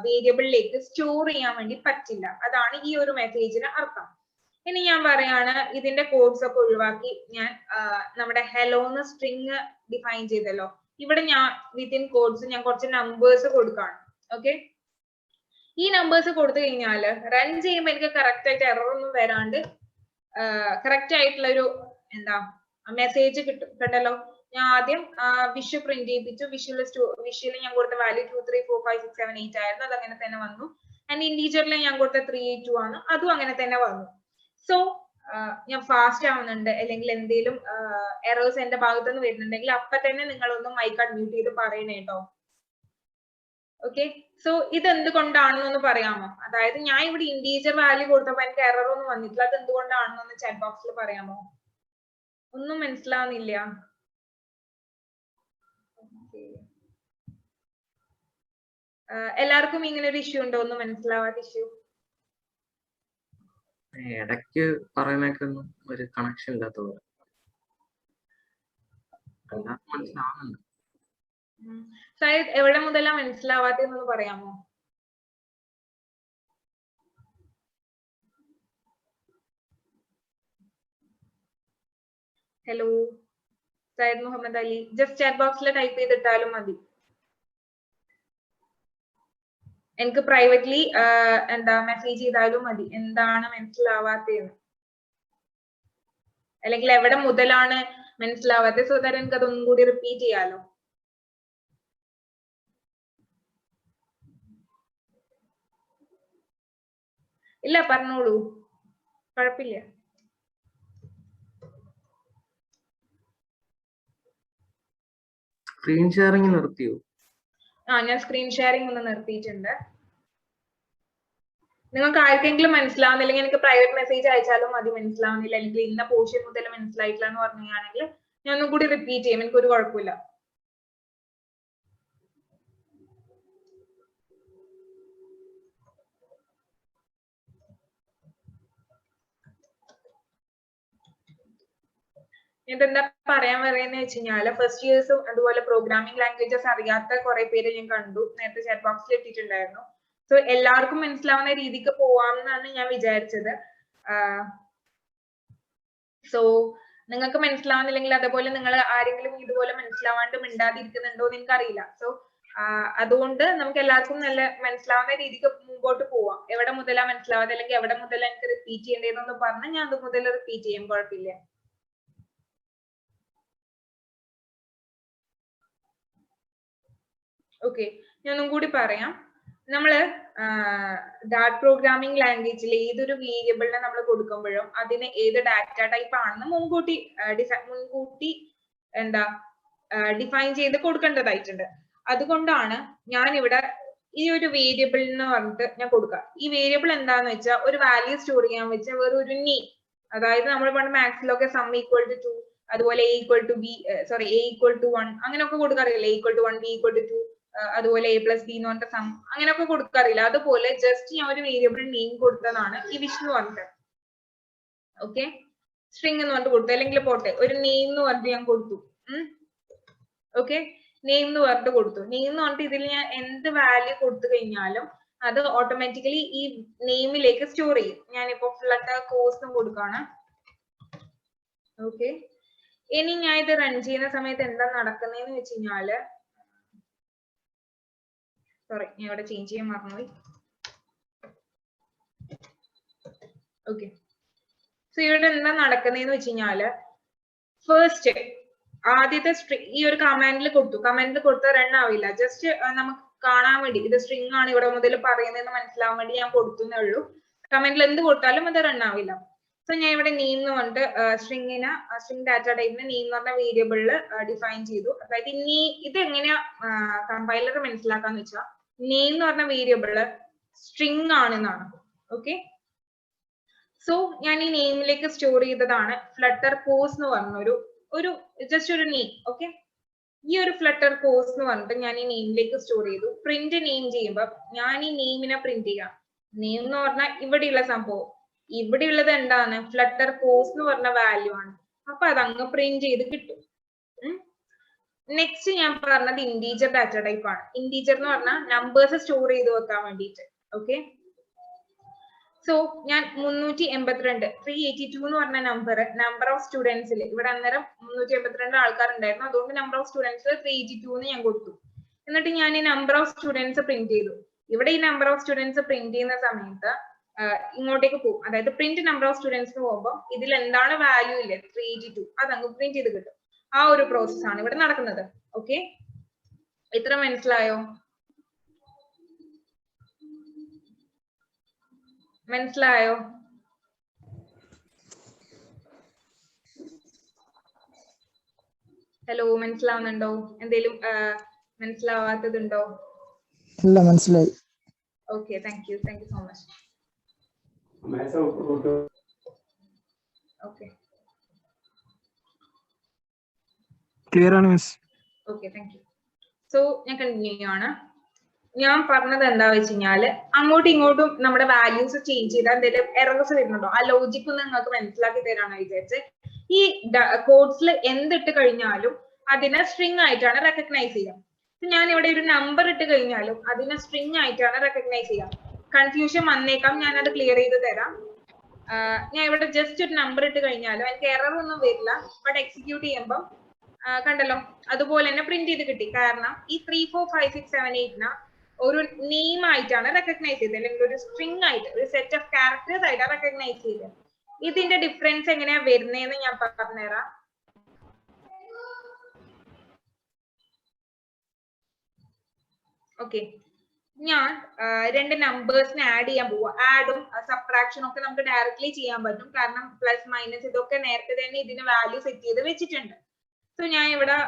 വേരിയബിളിലേക്ക് സ്റ്റോർ ചെയ്യാൻ വേണ്ടി പറ്റില്ല. അതാണ് ഈ ഒരു മെസ്സേജിന് അർത്ഥം. ഇനി ഞാൻ പറയാണ് ഇതിന്റെ കോഡ്സ് ഒക്കെ ഒഴിവാക്കി ഞാൻ നമ്മുടെ ഹെലോന്ന് സ്ട്രിങ് ഡിഫൈൻ ചെയ്തല്ലോ, ഇവിടെ ഞാൻ വിത്തിൻ കോഡ്സ് ഞാൻ കുറച്ച് നമ്പേഴ്സ് കൊടുക്കാണ്. ഓക്കെ, ഈ നമ്പേഴ്സ് കൊടുത്തു കഴിഞ്ഞാല് റൺ ചെയ്യുമ്പോൾ എനിക്ക് കറക്റ്റ് ആയിട്ട് എറർ ഒന്നും വരാണ്ട് കറക്റ്റ് ആയിട്ടുള്ള ഒരു എന്താ മെസ്സേജ് കിട്ടും. കണ്ടല്ലോ, ഞാൻ ആദ്യം വിഷ് പ്രിന്റ് ചെയ്യിപ്പിച്ചു. വിഷ്വൽ ഞാൻ കൊടുത്ത വാല്യൂ 2 3 4 5 6 7 8 ആയിരുന്നു. അത് അങ്ങനെ തന്നെ വന്നു. ആൻഡ് ഇന്റീജറിൽ ഞാൻ കൊടുത്ത 3 8 2 ആണ്. അതും അങ്ങനെ തന്നെ വന്നു. സോ ഞാൻ ഫാസ്റ്റ് ആവുന്നുണ്ട് അല്ലെങ്കിൽ എന്തെങ്കിലും എറേഴ്സ് എന്റെ ഭാഗത്ത് നിന്ന് വരുന്നുണ്ടെങ്കിൽ അപ്പൊ തന്നെ നിങ്ങളൊന്ന് മൈക്ക് അൺമ്യൂട്ട് ചെയ്ത് പറയണേ കേട്ടോ. ഓക്കെ, സോ ഇത് എന്തുകൊണ്ടാണെന്നൊന്ന് പറയാമോ? അതായത് ഞാൻ ഇവിടെ ഇന്റീജർ വാല്യൂ കൊടുത്തപ്പോ എനിക്ക് എറർ ഒന്നും വന്നിട്ടില്ല. അത് എന്തുകൊണ്ടാണെന്നൊന്ന് ചാറ്റ് ബോക്സിൽ പറയാമോ? ഒന്നും മനസ്സിലാവുന്നില്ല. എല്ലാവർക്കും ഇങ്ങനെ ഒരു ഇഷ്യൂ ഉണ്ടോ? ഒന്നും മനസ്സിലാവാത്ത ഇഷ്യൂ? ഇടയ്ക്ക് പറയുന്നേക്കൊന്നും ഒരു കണക്ഷൻ ഇല്ലാത്ത പോലെ. എല്ലാവർക്കും മനസ്സിലാവുന്നുണ്ട്. സയ്യിദ്, എവിടെ മുതലാ മനസ്സിലാവാത്തെന്നൊന്ന് പറയാമോ? Hello Syed Muhammad Ali, just chat ബോക്സിൽ ടൈപ്പ് ചെയ്തിട്ടാലും മതി. എനിക്ക് പ്രൈവറ്റ്ലി എന്താ മെസ്സേജ് ചെയ്താലും മതി എന്താണ് മനസ്സിലാവാത്തതെന്ന്, അല്ലെങ്കിൽ എവിടെ മുതലാണ് മനസ്സിലാവാത്തത്, സോ ദാറ്റ് എനിക്ക് അതൊന്നും കൂടി റിപ്പീറ്റ് ചെയ്യാലോ. ഇല്ല, പറഞ്ഞോളൂ, കുഴപ്പമില്ല. സ്ക്രീൻ ഷെയറിംഗ് നിർത്തിയോ? ഞാൻ സ്ക്രീൻ ഷെയറിംഗ് ഒന്ന് നിർത്തിയിട്ടുണ്ട്. നിങ്ങൾക്ക് ആർക്കെങ്കിലും മനസ്സിലാവുന്നില്ലെങ്കിൽ എനിക്ക് പ്രൈവറ്റ് മെസ്സേജ് അയച്ചാലും മതി. മനസ്സിലാവുന്നില്ല അല്ലെങ്കിൽ ഇന്ന പോർഷൻ മുതൽ മനസ്സിലായിട്ടില്ല എന്ന് പറഞ്ഞാണെങ്കിൽ ഞാൻ ഒന്നും കൂടി റിപ്പീറ്റ് ചെയ്യും, എനിക്കൊരു കുഴപ്പമില്ല. ഇതെന്താ പറയാൻ പറയുന്നത് വെച്ച് കഴിഞ്ഞാല് ഫസ്റ്റ് ഇയേഴ്സും അതുപോലെ പ്രോഗ്രാമിംഗ് ലാംഗ്വേജസ് അറിയാത്ത കുറെ പേര് ഞാൻ കണ്ടു, നേരത്തെ ചാറ്റ് ബോക്സിൽ എത്തിയിട്ടുണ്ടായിരുന്നു. സോ എല്ലാവർക്കും മനസ്സിലാവുന്ന രീതിക്ക് പോവാമെന്നാണ് ഞാൻ വിചാരിച്ചത്. സോ നിങ്ങൾക്ക് മനസ്സിലാവുന്നില്ലെങ്കിൽ അതേപോലെ നിങ്ങൾ ആരെങ്കിലും ഇതുപോലെ മനസ്സിലാവാണ്ട് മിണ്ടാതിരിക്കുന്നുണ്ടോ എന്ന് എനിക്കറിയില്ല. സോ അതുകൊണ്ട് നമുക്ക് എല്ലാവർക്കും നല്ല മനസ്സിലാവുന്ന രീതിക്ക് മുമ്പോട്ട് പോവാം. എവിടെ മുതലാ മനസ്സിലാവാതെ അല്ലെങ്കിൽ എവിടെ മുതൽ എനിക്ക് റിപ്പീറ്റ് ചെയ്യേണ്ടതെന്നൊന്ന് പറഞ്ഞാൽ ഞാൻ അത് മുതൽ റിപ്പീറ്റ് ചെയ്യും, കുഴപ്പമില്ല. ഓക്കെ, ഞാൻ ഒന്നും കൂടി പറയാം. നമ്മള് ഡാറ്റ് പ്രോഗ്രാമിംഗ് ലാംഗ്വേജിൽ ഏതൊരു വേരിയബിളിനെ നമ്മൾ കൊടുക്കുമ്പോഴും അതിന് ഏത് ഡാറ്റ ടൈപ്പ് ആണെന്ന് മുൻകൂട്ടി എന്താ ഡിഫൈൻ ചെയ്ത് കൊടുക്കേണ്ടതായിട്ടുണ്ട്. അതുകൊണ്ടാണ് ഞാൻ ഇവിടെ ഈ ഒരു വേരിയബിൾ എന്ന് പറഞ്ഞിട്ട് ഞാൻ കൊടുക്കുക. ഈ വേരിയബിൾ എന്താന്ന് വെച്ചാൽ ഒരു വാല്യൂ സ്റ്റോർ ചെയ്യാൻ വെച്ചാൽ വേറെ ഒരു നെയിം, അതായത് നമ്മൾ പണ്ട് മാത്സിലൊക്കെ സം ഈക്വൽ ടു 2 അതുപോലെ a equal to b a equal to 1 അങ്ങനെയൊക്കെ കൊടുക്കാറില്ല. a equal to 1 b equal to 2 അതുപോലെ a പ്ലസ് ബി എന്ന് പറഞ്ഞിട്ട് സം അങ്ങനെയൊക്കെ കൊടുക്കാറില്ല. അതുപോലെ ജസ്റ്റ് ഞാൻ ഒരു വേരിയബിൾ നെയിം കൊടുത്തതാണ് ഈ വിഷ്ണു പറഞ്ഞിട്ട്. ഓക്കെ, സ്ട്രിംഗ് എന്ന് പറഞ്ഞിട്ട് കൊടുത്തു, അല്ലെങ്കിൽ പോട്ടെ ഒരു നെയിം എന്ന് പറഞ്ഞിട്ട് ഞാൻ കൊടുത്തു. ഓക്കെ, നെയിം എന്ന് പറഞ്ഞിട്ട് കൊടുത്തു. നെയിം എന്ന് പറഞ്ഞിട്ട് ഇതിൽ ഞാൻ എന്ത് വാല്യൂ കൊടുത്തു കഴിഞ്ഞാലും അത് ഓട്ടോമാറ്റിക്കലി ഈ നെയിമിലേക്ക് സ്റ്റോർ ചെയ്യും. ഞാനിപ്പോ ഫ്ലട്ടർ കോഴ്സ് കൊടുക്കാണ്. ഓക്കെ, ഇനി ഞാൻ ഇത് റൺ ചെയ്യുന്ന സമയത്ത് എന്താ നടക്കുന്നതെന്ന് വെച്ച് കഴിഞ്ഞാല്, സോറി ഞാൻ ഇവിടെ ചേഞ്ച് ചെയ്യാൻ മറന്നുപോയി. ഓക്കെ, സോ ഇവിടെ എന്താ നടക്കുന്നതെന്ന് വെച്ച് കഴിഞ്ഞാല് ഫസ്റ്റ് ആദ്യത്തെ ഈ ഒരു കമാൻഡിൽ കൊടുത്താൽ റൺ ആവില്ല. ജസ്റ്റ് നമുക്ക് കാണാൻ വേണ്ടി ഇത് സ്ട്രിംഗ് ആണ് ഇവിടെ മുതൽ പറയുന്നതെന്ന് മനസ്സിലാവാൻ വേണ്ടി ഞാൻ കൊടുക്കുന്നേ ഉള്ളൂ. കമാൻഡിൽ എന്ത് കൊടുത്താലും അത് റൺ ആവില്ല. സോ ഞാൻ ഇവിടെ നെയിം എന്ന് പറഞ്ഞിട്ട് സ്ട്രിംഗ് ഡാറ്റ ടൈപ്പിന് നെയിം എന്ന് പറഞ്ഞ വേരിയബിളിൽ ഡിഫൈൻ ചെയ്തു. അതായത് ഇത് എങ്ങനെയാ കമ്പൈലർ മനസ്സിലാക്കാന്ന് വെച്ചാൽ നെയിം എന്ന് പറഞ്ഞ വേരിയബിള് സ്ട്രിംഗ് ആണെന്നാണ്. ഓക്കെ, സോ ഞാൻ ഈ നെയിമിലേക്ക് സ്റ്റോർ ചെയ്തതാണ് ഫ്ലട്ടർ കോഴ്സ് എന്ന് പറഞ്ഞ ഒരു ജസ്റ്റ് ഒരു നെയിം. ഓക്കെ, ഈ ഒരു ഫ്ലട്ടർ കോഴ്സ് എന്ന് പറഞ്ഞിട്ട് ഞാൻ ഈ നെയിമിലേക്ക് സ്റ്റോർ ചെയ്തു. പ്രിന്റ് നെയിം ചെയ്യുമ്പോൾ ഞാൻ ഈ നെയിമിനെ പ്രിന്റ് ചെയ്യാം. നെയിം എന്ന് പറഞ്ഞാൽ ഇവിടെയുള്ള സംഭവം, ഇവിടെയുള്ളത് എന്താണ്? ഫ്ലട്ടർ കോഴ്സ് എന്ന് പറഞ്ഞ വാല്യൂ ആണ്. അപ്പൊ അത് അങ്ങ് പ്രിന്റ് ചെയ്ത് കിട്ടും. നെക്സ്റ്റ് ഞാൻ പറഞ്ഞത് ഇന്റീജർ ഡാറ്റ ടൈപ്പ് ആണ്. ഇന്റീജർ എന്ന് പറഞ്ഞാൽ നമ്പേഴ്സ് സ്റ്റോർ ചെയ്ത് വെക്കാൻ വേണ്ടിയിട്ട്. ഓക്കെ, സോ ഞാൻ 382 എന്ന് പറഞ്ഞ നമ്പർ ഓഫ് സ്റ്റുഡൻസിൽ ഇവിടെ അന്നേരം 382 ആൾക്കാരുണ്ടായിരുന്നു. അതുകൊണ്ട് നമ്പർ ഓഫ് സ്റ്റുഡൻസിൽ 382 എന്ന് ഞാൻ കൊടുത്തു. എന്നിട്ട് ഞാൻ ഈ നമ്പർ ഓഫ് സ്റ്റുഡൻസ് പ്രിന്റ് ചെയ്തു. ഇവിടെ ഈ നമ്പർ ഓഫ് സ്റ്റുഡൻസ് പ്രിന്റ് ചെയ്യുന്ന സമയത്ത് ഇങ്ങോട്ടേക്ക് പോകും. അതായത് പ്രിന്റ് നമ്പർ ഓഫ് സ്റ്റുഡൻസ് പോകുമ്പോൾ ഇതിൽ എന്താണ് വാല്യൂ ഇല്ലേ 382 അത് അങ്ങ് പ്രിന്റ് ചെയ്ത് കിട്ടും. ആ ഒരു പ്രോസസ് ആണ് ഇവിടെ നടക്കുന്നത്. ഓക്കെ, ഇത്ര മനസ്സിലായോ? മനസ്സിലായോ? ഹലോ, മനസ്സിലാവുന്നുണ്ടോ? എന്തേലും മനസ്സിലാവാത്തതുണ്ടോ? ഇല്ല, മനസ്സിലായി. Okay, thank you so much. Okay, clear ആണ് miss. Okay, thank you. So ഞാൻ കണ്ടിന്യൂ ചെയ്യാണ്. ഞാൻ പറഞ്ഞത് എന്താ വെച്ച് കഴിഞ്ഞാല് അങ്ങോട്ടും ഇങ്ങോട്ടും നമ്മുടെ വാല്യൂസ് ചേഞ്ച് ചെയ്താൽ എന്തെങ്കിലും എറേഴ്സ് വരുന്നുണ്ടോ, ആ ലോജിക് ഒന്ന് നിങ്ങൾക്ക് മനസ്സിലാക്കി തരാണ് വിചാരിച്ച്. ഈ കോഡ്സിൽ എന്തിട്ട് കഴിഞ്ഞാലും അതിനെ സ്ട്രിങ് ആയിട്ടാണ് റെക്കഗ്നൈസ് ചെയ്യുക. ഞാൻ ഇവിടെ ഒരു നമ്പർ ഇട്ട് കഴിഞ്ഞാലും അതിനെ സ്ട്രിങ് ആയിട്ടാണ് റെക്കഗ്നൈസ് ചെയ്യുക. കൺഫ്യൂഷൻ വന്നേക്കാം, ഞാൻ അത് ക്ലിയർ ചെയ്ത് തരാം. ഞാൻ ഇവിടെ ജസ്റ്റ് ഒരു നമ്പർ ഇട്ട് കഴിഞ്ഞാലും എനിക്ക് എറർ ഒന്നും വരില്ല. ബട്ട് എക്സിക്യൂട്ട് ചെയ്യുമ്പോൾ കണ്ടല്ലോ അതുപോലെ തന്നെ പ്രിന്റ് ചെയ്ത് കിട്ടി. കാരണം ഈ 3 4 5 6 7 8 ഒരു നെയിം ആയിട്ടാണ് റെക്കഗ്നൈസ് ചെയ്തത്, അല്ലെങ്കിൽ ഒരു സ്ട്രിങ് ആയിട്ട് ഒരു സെറ്റ് ഓഫ് ക്യാരക്ടേഴ്സ് ആയിട്ടാണ് റെക്കഗ്നൈസ് ചെയ്തത്. ഇതിന്റെ ഡിഫറൻസ് എങ്ങനെയാ വരുന്നതെന്ന് ഞാൻ പറഞ്ഞുതരാം. ഓക്കെ, ഞാൻ രണ്ട് നമ്പേഴ്സിനെ ആഡ് ചെയ്യാൻ പോവാ. ആഡും സബ്ട്രാക്ഷനും ഒക്കെ നമുക്ക് ഡയറക്ട്ലി ചെയ്യാൻ പറ്റും, കാരണം പ്ലസ് മൈനസ് ഇതൊക്കെ നേരത്തെ തന്നെ ഇതിന് വാല്യൂ സെറ്റ് ചെയ്ത് വെച്ചിട്ടുണ്ട്. സോ ഞാൻ ഇവിടെ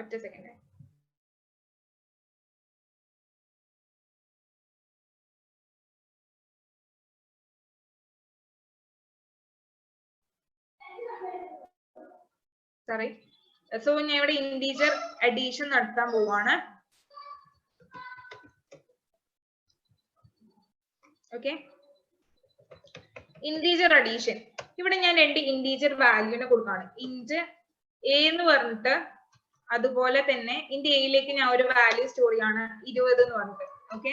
ഒറ്റ സെക്കൻഡ്. സോറി. സോ ഞാൻ ഇവിടെ ഇന്റീജർ അഡീഷൻ നടത്താൻ പോവാണ്. Okay, integer addition. ഇവിടെ ഞാൻ രണ്ട് ഇന്റീജർ വാല്യൂനെ കൊടുക്കാണ്. ഇന്റ് എ എന്ന് പറഞ്ഞിട്ട്, അതുപോലെ തന്നെ ഇന്റ് എയിലേക്ക് ഞാൻ ഒരു വാല്യൂ സ്റ്റോർ ചെയ്യാണ് 20 എന്ന് പറഞ്ഞിട്ട്. ഓക്കെ,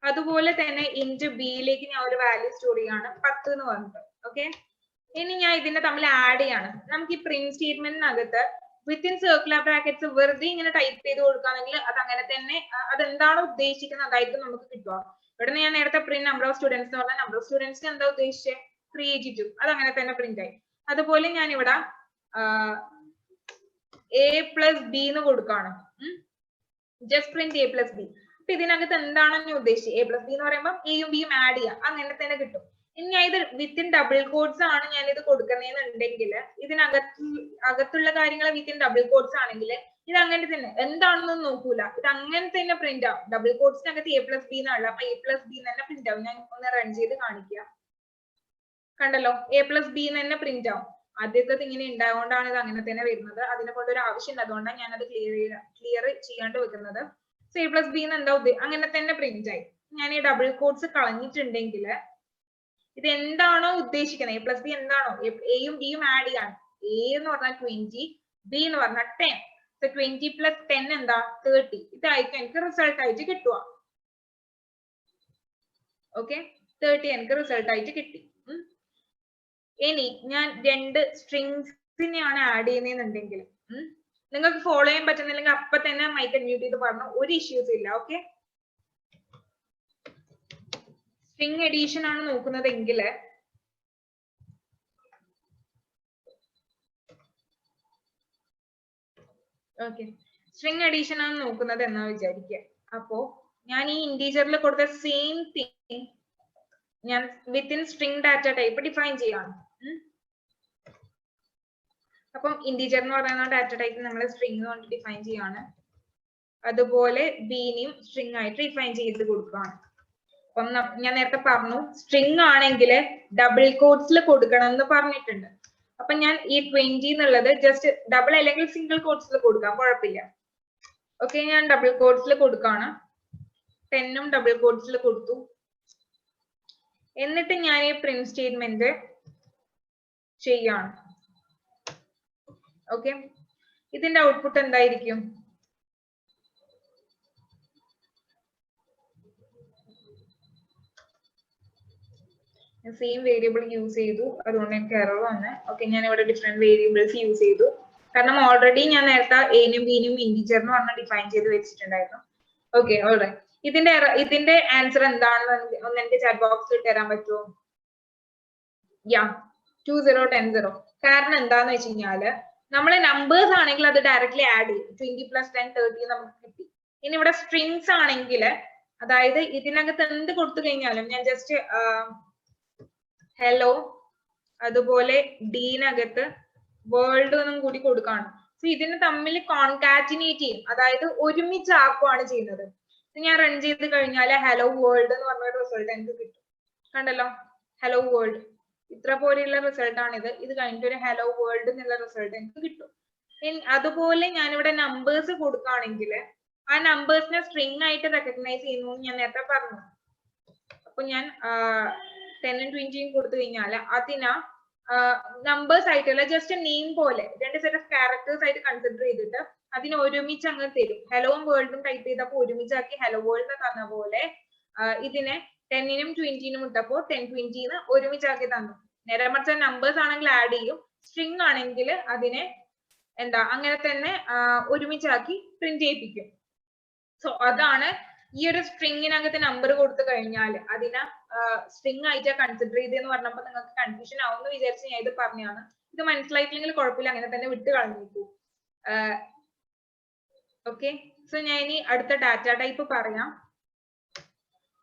അതുപോലെ തന്നെ ഇന്റ് ബിയിലേക്ക് ഞാൻ ഒരു വാല്യൂ സ്റ്റോർ ചെയ്യാണ് 10 എന്ന് പറഞ്ഞിട്ട്. ഓക്കെ, ഇനി ഞാൻ ഇതിനെ തമ്മിൽ ആഡ് ചെയ്യാണ്. നമുക്ക് ഈ പ്രിന്റ് സ്റ്റേറ്റ്മെന്റിനകത്ത് വിത്തിൻ സർക്കുലർ ബ്രാക്കറ്റ്സ് വെറുതെ ഇങ്ങനെ ടൈപ്പ് ചെയ്ത് കൊടുക്കുകയാണെങ്കിൽ അത് അങ്ങനെ തന്നെ അതെന്താണോ ഉദ്ദേശിക്കുന്നത് അതായിരിക്കും നമുക്ക് കിട്ടുക. ഇവിടെ ഞാൻ നേരത്തെ പ്രിന്റ് നമ്പർ ഓഫ് സ്റ്റുഡൻസ് എന്ന് പറഞ്ഞാൽ നമ്പർ ഓഫ് സ്റ്റുഡൻസിന് എന്താ ഉദ്ദേശിച്ചത് 382, അത് അങ്ങനെ തന്നെ പ്രിന്റ് ആയി. അതുപോലെ ഞാൻ ഇവിടെ a പ്ലസ് ബി എന്ന് കൊടുക്കാണ്. Just print a plus B. അപ്പൊ ഇതിനകത്ത് എന്താണോ ഞാൻ ഉദ്ദേശിച്ചത്, a പ്ലസ് ബി എന്ന് പറയുമ്പോൾ എയും ബിയും ആഡ് ചെയ്യാം, അങ്ങനെ തന്നെ കിട്ടും. ഇനി ഞാൻ ഇത് വിത്തിൻ ഡബിൾ കോഡ്സ് ആണ് ഞാൻ ഇത് കൊടുക്കുന്നതെന്നുണ്ടെങ്കിൽ അകത്തുള്ള കാര്യങ്ങൾ വിത്തിൻ ഡബിൾ കോഡ്സ് ആണെങ്കിൽ ഇത് അങ്ങനെ തന്നെ എന്താണെന്നൊന്നും നോക്കൂല, ഇത് അങ്ങനെ തന്നെ പ്രിന്റ് ആവും. ഡബിൾ കോഡ്സിനകത്ത് a പ്ലസ് ബി എന്നുള്ള, അപ്പൊ a പ്ലസ് ബി തന്നെ പ്രിന്റ് ആവും. ഞാൻ ഒന്ന് റൺ ചെയ്ത് കാണിക്കാം. കണ്ടല്ലോ, a പ്ലസ് ബി തന്നെ പ്രിന്റ് ആവും. ആദ്യത്തെ ഇങ്ങനെ ഉണ്ടായതുകൊണ്ടാണ് ഇത് അങ്ങനെ തന്നെ വരുന്നത്. അതിനെ കൊണ്ട് ഒരു ആവശ്യമില്ല, അതുകൊണ്ടാണ് ഞാൻ അത് ക്ലിയർ ചെയ്യാണ്ട് വെക്കുന്നത്. സോ a പ്ലസ് ബി എന്താ അങ്ങനെ തന്നെ പ്രിന്റ് ആയി. ഞാൻ ഈ ഡബിൾ കോഡ്സ് കളഞ്ഞിട്ടുണ്ടെങ്കിൽ ഇത് എന്താണോ ഉദ്ദേശിക്കുന്നത്, എ പ്ലസ് ബി എന്താണോ, എയും ബിയും ആഡ് ചെയ്യാണ്. എ എന്ന് പറഞ്ഞാൽ 20, ബി എന്ന് പറഞ്ഞാൽ 10. സോ 20 പ്ലസ് 10 എന്താ 30. ഇതായിരിക്കും എനിക്ക് റിസൾട്ട് ആയിട്ട് കിട്ടുക. ഓക്കെ, 30 എനിക്ക് റിസൾട്ട് ആയിട്ട് കിട്ടി. ഇനി ഞാൻ രണ്ട് സ്ട്രിങ്സിനെയാണ് ആഡ് ചെയ്യുന്നതെന്നുണ്ടെങ്കിൽ നിങ്ങൾക്ക് ഫോളോ ചെയ്യാൻ പറ്റുന്നില്ലെങ്കിൽ അപ്പൊ തന്നെ മൈക്ക് അൺമ്യൂട്ട് ചെയ്ത് പറഞ്ഞു, ഒരു ഇഷ്യൂസ് ഇല്ല. ഓക്കെ, സ്ട്രിങ് എഡീഷൻ ആണ് നോക്കുന്നതെങ്കിൽ ഓക്കെ, സ്ട്രിങ് എഡീഷൻ ആണ് നോക്കുന്നത് എന്നാ വിചാരിക്കുക. അപ്പോ ഞാൻ ഈ ഇന്റീജറിൽ കൊടുത്ത സെയിം തിങ് ഞാൻ within string data type define ചെയ്യാണ്. അപ്പം ഇന്റീജർ എന്ന് പറയുന്ന ഡാറ്റ ടൈപ്പ് നമ്മൾ സ്ട്രിങ് കൊണ്ട് ഡിഫൈൻ ചെയ്യാണ്. അതുപോലെ ബിനെയും സ്ട്രിങ് ആയിട്ട് ഡിഫൈൻ ചെയ്ത് കൊടുക്കുകയാണ്. അപ്പം ഞാൻ നേരത്തെ പറഞ്ഞു സ്ട്രിങ് ആണെങ്കിൽ ഡബിൾ കോട്ട്സിൽ കൊടുക്കണം എന്ന് പറഞ്ഞിട്ടുണ്ട്. അപ്പൊ ഞാൻ ഈ 20 എന്നുള്ളത് ജസ്റ്റ് ഡബിൾ അല്ലെങ്കിൽ സിംഗിൾ കോട്ട്സിൽ കൊടുക്കാം, കുഴപ്പമില്ല. ഓക്കെ, ഞാൻ ഡബിൾ കോട്ട്സിൽ കൊടുക്കാണ്. 10ഉം ഡബിൾ കോട്ട്സിൽ കൊടുത്തു. എന്നിട്ട് ഞാൻ ഈ പ്രിന്റ് സ്റ്റേറ്റ്മെന്റ് ചെയ്യാണ്. ഓക്കെ, ഇതിന്റെ ഔട്ട്പുട്ട് എന്തായിരിക്കും? സെയിം വേരിയബിൾ യൂസ് ചെയ്തു, അതുകൊണ്ട് എനിക്ക് എറർ വന്നെ. ഓക്കെ, ഞാൻ ഇവിടെ ഡിഫറെന്റ് വേരിയബിൾസ് യൂസ് ചെയ്തു, കാരണം ഓൾറെഡി ഞാൻ നേരത്തെ എനും ബിനും ഇന്റീജർ എന്ന് പറഞ്ഞ ഡിഫൈൻ ചെയ്ത് വെച്ചിട്ടുണ്ടായിരുന്നു. Okay, alright. ഇതിന്റെ ആൻസർ എന്താണെന്ന് ഒന്ന് എനിക്ക് ചാറ്റ് ബോക്സിൽ തരാൻ പറ്റുമോ? യാ, 2010. കാരണം എന്താന്ന് വെച്ച് കഴിഞ്ഞാല് നമ്മളെ നമ്പേഴ്സ് ആണെങ്കിൽ അത് ഡയറക്ട്ലി ആഡ് ചെയ്യും. 20 + 10 30 നമുക്ക് കിട്ടി. ഇനി ഇവിടെ സ്ട്രിങ്സ് ആണെങ്കിൽ, അതായത് ഇതിനകത്ത് എന്ത് കൊടുത്തു കഴിഞ്ഞാലും ഞാൻ ജസ്റ്റ് ഹലോ അതുപോലെ ഡീനകത്ത് വേൾഡ് എന്നും കൂടി കൊടുക്കാണ്. സോ ഇതിന് തമ്മിൽ കോൺകാറ്റിനേറ്റ് ചെയ്യും, അതായത് ഒരുമിച്ച് ആക്കുവാണ് ചെയ്യുന്നത്. ഞാൻ റൺ ചെയ്ത് കഴിഞ്ഞാൽ ഹലോ വേൾഡ് എന്ന് പറഞ്ഞ റിസൾട്ട് എനിക്ക് കിട്ടും. കണ്ടല്ലോ, ഹലോ വേൾഡ്. ഇത്ര പോലെയുള്ള റിസൾട്ട് ആണ് ഇത്. ഇത് കഴിഞ്ഞിട്ട് ഒരു ഹലോ വേൾഡ് എന്നുള്ള റിസൾട്ട് എനിക്ക് കിട്ടും. അതുപോലെ ഞാനിവിടെ നമ്പേഴ്സ് കൊടുക്കുകയാണെങ്കിൽ ആ നമ്പേഴ്സിനെ സ്ട്രിങ് ആയിട്ട് റെക്കഗ്നൈസ് ചെയ്യുന്നു ഞാൻ നേരത്തെ പറഞ്ഞു. അപ്പൊ ഞാൻ 10 ഉം 20 കൊടുത്തു കഴിഞ്ഞാൽ അതിനാ നമ്പേഴ്സ് ആയിട്ടുള്ള ജസ്റ്റ് നെയിം പോലെ 2 സെറ്റ് ഓഫ് ക്യാരക്ടേഴ്സ് ആയിട്ട് കൺസിഡർ ചെയ്തിട്ട് അതിനെ ഒരുമിച്ച് അങ്ങ് തരും. ഹലോവും വേൾഡും ടൈപ്പ് ചെയ്തപ്പോൾ ഒരുമിച്ചാക്കി ഹലോ വേൾഡ് തന്ന പോലെ ഇതിനെ 10 നും 20 നും ഇട്ടപ്പോൾ 10 20 ഒരുമിച്ചാക്കി തന്നു. നേരെ മറിച്ച് നമ്പേഴ്സ് ആണെങ്കിൽ ആഡ് ചെയ്യും, സ്ട്രിങ് ആണെങ്കിൽ അതിനെ അങ്ങനെ തന്നെ ഒരുമിച്ചാക്കി പ്രിന്റ് ചെയ്യിപ്പിക്കും. സോ അതാണ് ഈ ഒരു സ്ട്രിങ്ങിനകത്ത് നമ്പർ കൊടുത്തു കഴിഞ്ഞാൽ അതിനെ സ്ട്രിങ് ആയിട്ട് കൺസിഡർ ചെയ്തെന്ന് പറഞ്ഞപ്പോൾ നിങ്ങൾക്ക് കൺഫ്യൂഷൻ ആവുമെന്ന് വിചാരിച്ച് ഞാൻ ഇത് പറഞ്ഞതാണ്. ഇത് മനസ്സിലായിട്ടില്ലെങ്കിൽ കുഴപ്പമില്ല, അങ്ങനെ തന്നെ വിട്ട് കളഞ്ഞിട്ടു. ഓക്കെ, സോ ഞാൻ ഇനി അടുത്ത ഡാറ്റ ടൈപ്പ് പറയാം.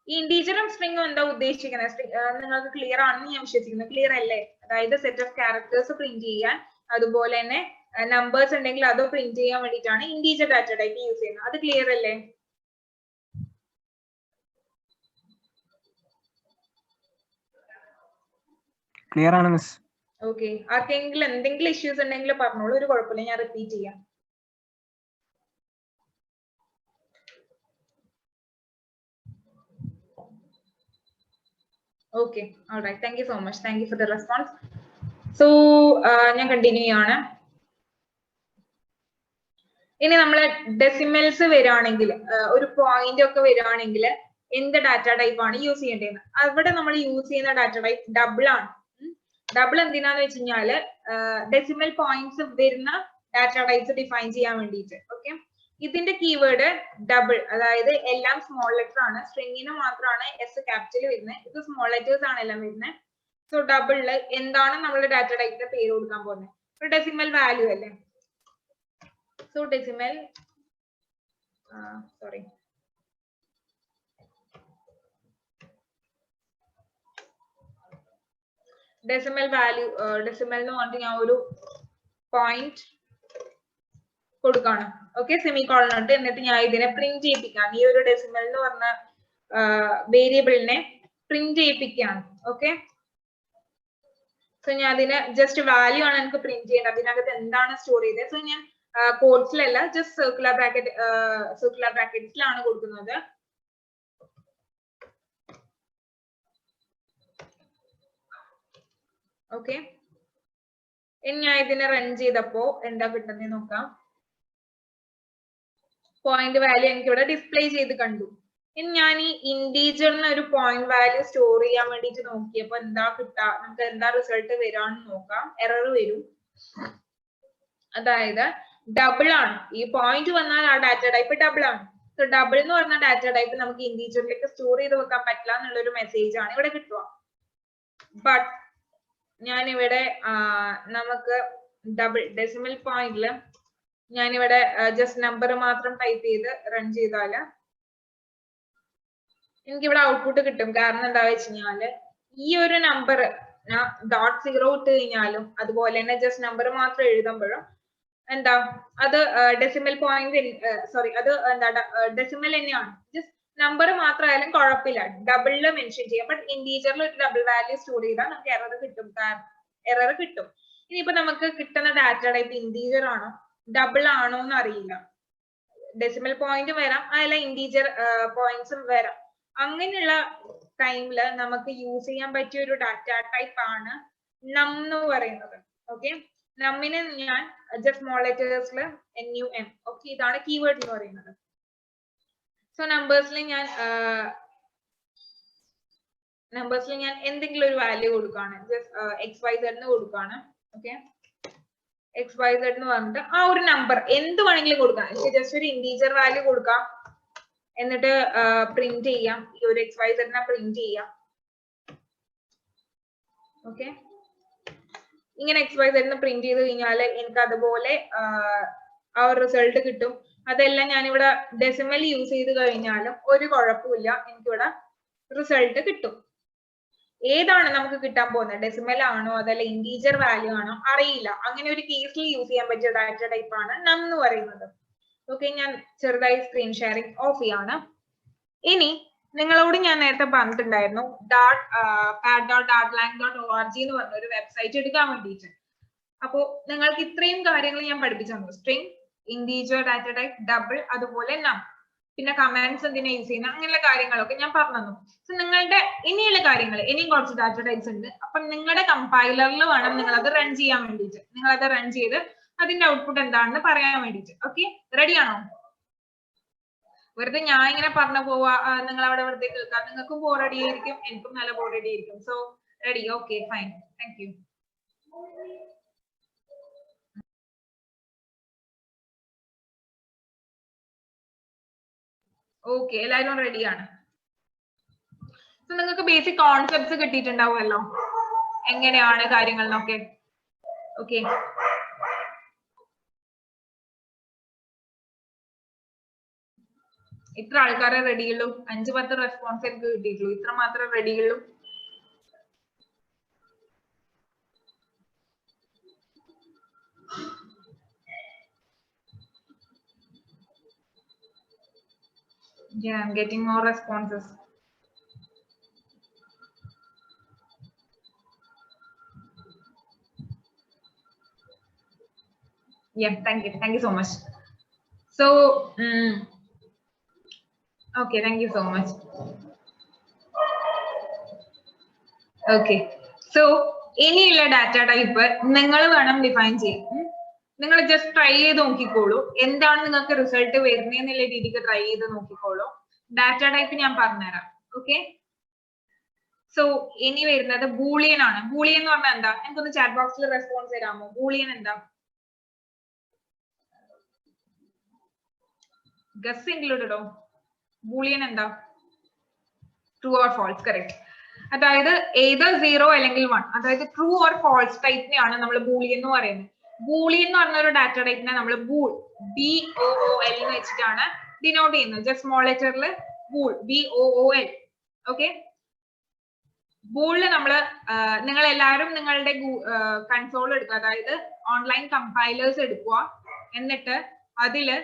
ഈ ഇന്റീജറും സ്ട്രിങ്ങും എന്താ ഉദ്ദേശിക്കുന്നത് നിങ്ങൾക്ക് ക്ലിയർ ആണെന്ന് ഞാൻ വിശ്വസിക്കുന്നു. ക്ലിയർ അല്ലേ? അതായത് സെറ്റ് ഓഫ് ക്യാരക്ടേഴ്സ് പ്രിന്റ് ചെയ്യാൻ, അതുപോലെ തന്നെ നമ്പേഴ്സ് ഉണ്ടെങ്കിൽ അത് പ്രിന്റ് ചെയ്യാൻ വേണ്ടിയിട്ടാണ് ഇന്റീജർ ഡാറ്റ ടൈപ്പ് യൂസ് ചെയ്യുന്നത്. അത് ക്ലിയർ അല്ലേ? ക്ലിയർ ആണ് മിസ്. ഓക്കെ, ആർക്കെങ്കിലും എന്തെങ്കിലും ഇഷ്യൂസ് ഉണ്ടെങ്കിൽ പറഞ്ഞോളൂ, ഒരു കുഴപ്പമില്ല, ഞാൻ റിപ്പീറ്റ് ചെയ്യാം. Okay, alright, thank you so much, thank you for the response. So ഞാൻ കണ്ടിന്യൂ ചെയ്യാണ്. ഇനി നമ്മള് ഡെസിമൽസ് വരികയാണെങ്കിൽ, ഒരു പോയിന്റ് ഒക്കെ വരികയാണെങ്കിൽ എന്ത് ഡാറ്റ ടൈപ്പ് ആണ് യൂസ് ചെയ്യേണ്ടത്? അവിടെ നമ്മൾ യൂസ് ചെയ്യുന്ന ഡാറ്റ ടൈപ്പ് ഡബിൾ ആണ്. ഡബിൾ എന്തിനാന്ന് വെച്ച് കഴിഞ്ഞാല് ഡെസിമൽ പോയിന്റ്സ് വരുന്ന ഡാറ്റ ടൈപ്സ് ഡിഫൈൻ ചെയ്യാൻ വേണ്ടിയിട്ട്. ഓക്കെ, ഇതിന്റെ കീവേഡ് ഡബിൾ, അതായത് എല്ലാം സ്മോൾ ലെറ്റർ ആണ്. സ്ട്രിങ്ങിന് മാത്രമാണ് എസ് ക്യാപിറ്റൽ വരുന്നത്, ഇത് സ്മോൾ ലെറ്റേഴ്സ് ആണ് എല്ലാം വരുന്നത്. സോ ഡബിളില് എന്താണ് നമ്മുടെ ഡാറ്റ ടൈപ്പിന്റെ പേര് കൊടുക്കാൻ പോകുന്നത്? ഒരു ഡെസിമൽ വാല്യൂ അല്ലേ? So decimal decimal value, decimal എന്ന് പറഞ്ഞിട്ട് ഞാൻ ഒരു പോയിന്റ് കൊടുക്കാണ്. ഓക്കെ, സെമിക്കോളൻ ഇട്ട് എന്നിട്ട് ഞാൻ ഇതിനെ പ്രിന്റ് ചെയ്യിപ്പിക്കാണ്. ഈ ഒരു ഡെസിമൽ എന്ന് പറഞ്ഞ വേരിയബിളിനെ പ്രിന്റ് ചെയ്യിപ്പിക്കുകയാണ്. ഓക്കെ, സോ ഞാൻ അതിന് ജസ്റ്റ് വാല്യൂ ആണ് എനിക്ക് പ്രിന്റ് ചെയ്യുന്നത്. അതിനകത്ത് എന്താണ് സ്റ്റോർ ചെയ്തത്? സോ ഞാൻ കോഡ്സിലല്ല, ജസ്റ്റ് സർക്കുലർ ബ്രാക്കറ്റ്സിലാണ് കൊടുക്കുന്നത്. ഓക്കെ, ഇനി ഞാൻ ഇതിനെ റൺ ചെയ്തപ്പോ എന്താ കിട്ടുന്നത് നോക്കാം. പോയിന്റ് വാല്യൂ എനിക്ക് ഇവിടെ ഡിസ്പ്ലേ ചെയ്ത് കണ്ടു. ഇനി ഞാൻ ഈ ഇന്റീജറിന് ഒരു പോയിന്റ് വാല്യൂ സ്റ്റോർ ചെയ്യാൻ വേണ്ടിട്ട് നോക്കിയപ്പോ എന്താ കിട്ടാ, നമുക്ക് എന്താ റിസൾട്ട് വരാന്ന് നോക്കാം. എറർ വരും, അതായത് ഡബിൾ ആണ്. ഈ പോയിന്റ് വന്നാൽ ആ ഡാറ്റ ടൈപ്പ് ഡബിൾ ആണ്. സോ ഡബിൾ എന്ന് പറഞ്ഞ ഡാറ്റ ടൈപ്പ് നമുക്ക് ഇന്റീജറിലേക്ക് സ്റ്റോർ ചെയ്ത് വെക്കാൻ പറ്റില്ല എന്നുള്ളൊരു മെസ്സേജ് ആണ് ഇവിടെ കിട്ടുക. ബട്ട് ഞാനിവിടെ നമുക്ക് ഡബിൾ ഡെസിമൽ പോയിന്റില് ഞാനിവിടെ ജസ്റ്റ് നമ്പർ മാത്രം ടൈപ്പ് ചെയ്ത് റൺ ചെയ്താല് എനിക്കിവിടെ ഔട്ട്പുട്ട് കിട്ടും. കാരണം എന്താ വെച്ച് കഴിഞ്ഞാല് ഈ ഒരു നമ്പർ ഞാൻ .0 ഇട്ട് കഴിഞ്ഞാലും അതുപോലെ തന്നെ ജസ്റ്റ് നമ്പർ മാത്രം എഴുതുമ്പോഴും എന്താ അത് ഡെസിമൽ പോയിന്റ് അത് എന്താ ഡെസിമൽ തന്നെയാണ്. ജസ്റ്റ് നമ്പർ മാത്രമായാലും കുഴപ്പമില്ല, ഡബിളില് മെൻഷൻ ചെയ്യാം. ബട്ട് ഇന്റീജറിൽ ഒരു ഡബിൾ വാല്യൂ സ്റ്റോർ ചെയ്താൽ നമുക്ക് എറർ കിട്ടും. ഇനിയിപ്പോ നമുക്ക് കിട്ടുന്ന ഡാറ്റ ടൈപ്പ് ഇന്റീജർ ആണോ ഡബിൾ ആണോ എന്ന് അറിയില്ല. ഡെസിമൽ പോയിന്റ് വരാം, അതല്ല ഇന്റീജർ പോയിന്റ്സും വരാം. അങ്ങനെയുള്ള ടൈമില് നമുക്ക് യൂസ് ചെയ്യാൻ പറ്റിയ ഒരു ഡാറ്റ ടൈപ്പ് ആണ് നം എന്ന് പറയുന്നത്. ഓക്കെ, നമ്മിന് ഞാൻ ജസ്റ്റ് സ്മോൾ ലെറ്റേഴ്സില് NUM. ഓക്കെ, ഇതാണ് കീവേഡ് എന്ന് പറയുന്നത്. സോ നമ്പേഴ്സിൽ ഞാൻ എന്തെങ്കിലും ഒരു വാല്യൂ കൊടുക്കുകയാണ്, ജസ്റ്റ് XYZ എന്ന് കൊടുക്കുകയാണ്. ഓക്കെ, XYZ എന്ന് പറഞ്ഞിട്ട് ആ ഒരു നമ്പർ എന്ത് വേണമെങ്കിലും കൊടുക്കാം. ജസ്റ്റ് ഒരു ഇന്റീജർ വാല്യൂ കൊടുക്കാം, എന്നിട്ട് പ്രിന്റ് ചെയ്യാം. ഈ ഒരു XYZ പ്രിന്റ് ചെയ്യാം. ഓക്കെ, ഇങ്ങനെ XYZ പ്രിന്റ് ചെയ്ത് കഴിഞ്ഞാൽ എനിക്ക് അതുപോലെ ആ ഒരു റിസൾട്ട് കിട്ടും. അതെല്ലാം ഞാനിവിടെ ഡെസിമൽ യൂസ് ചെയ്ത് കഴിഞ്ഞാലും ഒരു കുഴപ്പമില്ല, എനിക്കിവിടെ റിസൾട്ട് കിട്ടും. ഏതാണ് നമുക്ക് കിട്ടാൻ പോകുന്നത്, ഡെസിമൽ ആണോ അതല്ല ഇന്റീജർ വാല്യൂ ആണോ അറിയില്ല. അങ്ങനെ ഒരു കേസിൽ യൂസ് ചെയ്യാൻ പറ്റിയ ഡാറ്റ ടൈപ്പ് ആണ് നം എന്ന് പറയുന്നത്. ഓക്കെ, ഞാൻ ചെറുതായി സ്ക്രീൻ ഷെയറിംഗ് ഓഫ് ചെയ്യാണ്. ഇനി നിങ്ങളോട് ഞാൻ നേരത്തെ പറഞ്ഞിട്ടുണ്ടായിരുന്നു pad.dartlang.org എന്ന് പറഞ്ഞ ഒരു വെബ്സൈറ്റ് എടുക്കാൻ വേണ്ടിയിട്ട്. അപ്പോ നിങ്ങൾക്ക് ഇത്രയും കാര്യങ്ങൾ ഞാൻ പഠിപ്പിച്ചു തന്നു. String, integer, data type, double, അതുപോലെ നം, പിന്നെ കമാൻഡ്സ് എന്തിനാ യൂസ് ചെയ്യുന്നത്, അങ്ങനെയുള്ള കാര്യങ്ങളൊക്കെ ഞാൻ പറഞ്ഞു തന്നു. സോ നിങ്ങളുടെ ഇനിയുള്ള കാര്യങ്ങൾ, ഇനിയും കുറച്ച് ഡാറ്റ ടൈപ്സ് ഉണ്ട്. അപ്പൊ നിങ്ങളുടെ കമ്പൈലറിൽ വേണം നിങ്ങൾ അത് റൺ ചെയ്യാൻ വേണ്ടിയിട്ട്. നിങ്ങൾ അത് റൺ ചെയ്ത് അതിന്റെ ഔട്ട്പുട്ട് എന്താണെന്ന് പറയാൻ വേണ്ടിയിട്ട്. ഓക്കെ, റെഡി ആണോ? വെറുതെ ഞാൻ ഇങ്ങനെ പറഞ്ഞു പോവാ, നിങ്ങൾ അവിടെ വെറുതെ കേൾക്കാം, നിങ്ങൾക്കും ബോറടി ആയിരിക്കും, എനിക്കും നല്ല ബോറടി ആയിരിക്കും. So ready? Okay, fine, thank you. Okay, എല്ലാവരും റെഡിയാണ്. സോ നിങ്ങൾക്ക് ബേസിക് കോൺസെപ്റ്റ്സ് കിട്ടിയിട്ടുണ്ടാവുമല്ലോ, എങ്ങനെയാണ് കാര്യങ്ങൾ എന്നൊക്കെ. ഓക്കെ, ഇത്ര ആൾക്കാരെ റെഡിയുള്ളൂ, 5-10 റെസ്പോൺസ് എനിക്ക് കിട്ടിയിട്ടുള്ളൂ, ഇത്ര മാത്രമേ റെഡിയുള്ളൂ. Yeah, I'm getting more responses. Yeah, thank you so much. So okay, thank you so much. Okay, so ഇനിയുള്ള ഡാറ്റ ടൈപ്പ് നിങ്ങൾ വേണം ഡിഫൈൻ ചെയ്യാൻ. നിങ്ങൾ ജസ്റ്റ് ട്രൈ ചെയ്ത് നോക്കിക്കോളൂ, എന്താണ് നിങ്ങൾക്ക് റിസൾട്ട് വരുന്നത് എന്നുള്ള രീതിക്ക് ട്രൈ ചെയ്ത് നോക്കിക്കോളൂ. ഡാറ്റ ടൈപ്പ് ഞാൻ പറഞ്ഞുതരാം. ഓക്കെ, സോ ഇനി വരുന്നത് ബൂളിയൻ ആണ്. ബൂളിയൻ എന്ന് പറഞ്ഞാൽ എന്താ? എനിക്കൊന്ന് ചാറ്റ് ബോക്സിൽ റെസ്പോൺസ് തരാമോ? ബൂളിയൻ എന്താ? ഗസ് ഇൻക്ലൂഡഡോ? ബൂളിയൻ എന്താ? True or false? കറക്റ്റ്. അതായത് ഏതർ 0 അല്ലെങ്കിൽ 1, അതായത് ട്രൂ ഓർ ഫോൾസ് ടൈപ്പിനെയാണ് നമ്മൾ ബൂളിയൻ എന്ന് പറയുന്നത്. ബൂളിയൻ എന്ന് പറഞ്ഞ ഒരു ഡാറ്റ ടൈപ്പിനെ നമ്മൾ ബൂൾ, BOOL എന്ന് വെച്ചിട്ടാണ് ഡിനോട്ട് ചെയ്യുന്നത്. ജസ്റ്റ് സ്മോൾ ലെറ്ററിൽ ബൂൾ, BOOL. ഓക്കെ, ബൂളില് നമ്മള് നിങ്ങൾ എല്ലാവരും നിങ്ങളുടെ കൺസോൾ എടുക്കുക, അതായത് ഓൺലൈൻ കമ്പൈലേഴ്സ് എടുക്കുക. എന്നിട്ട് അതില്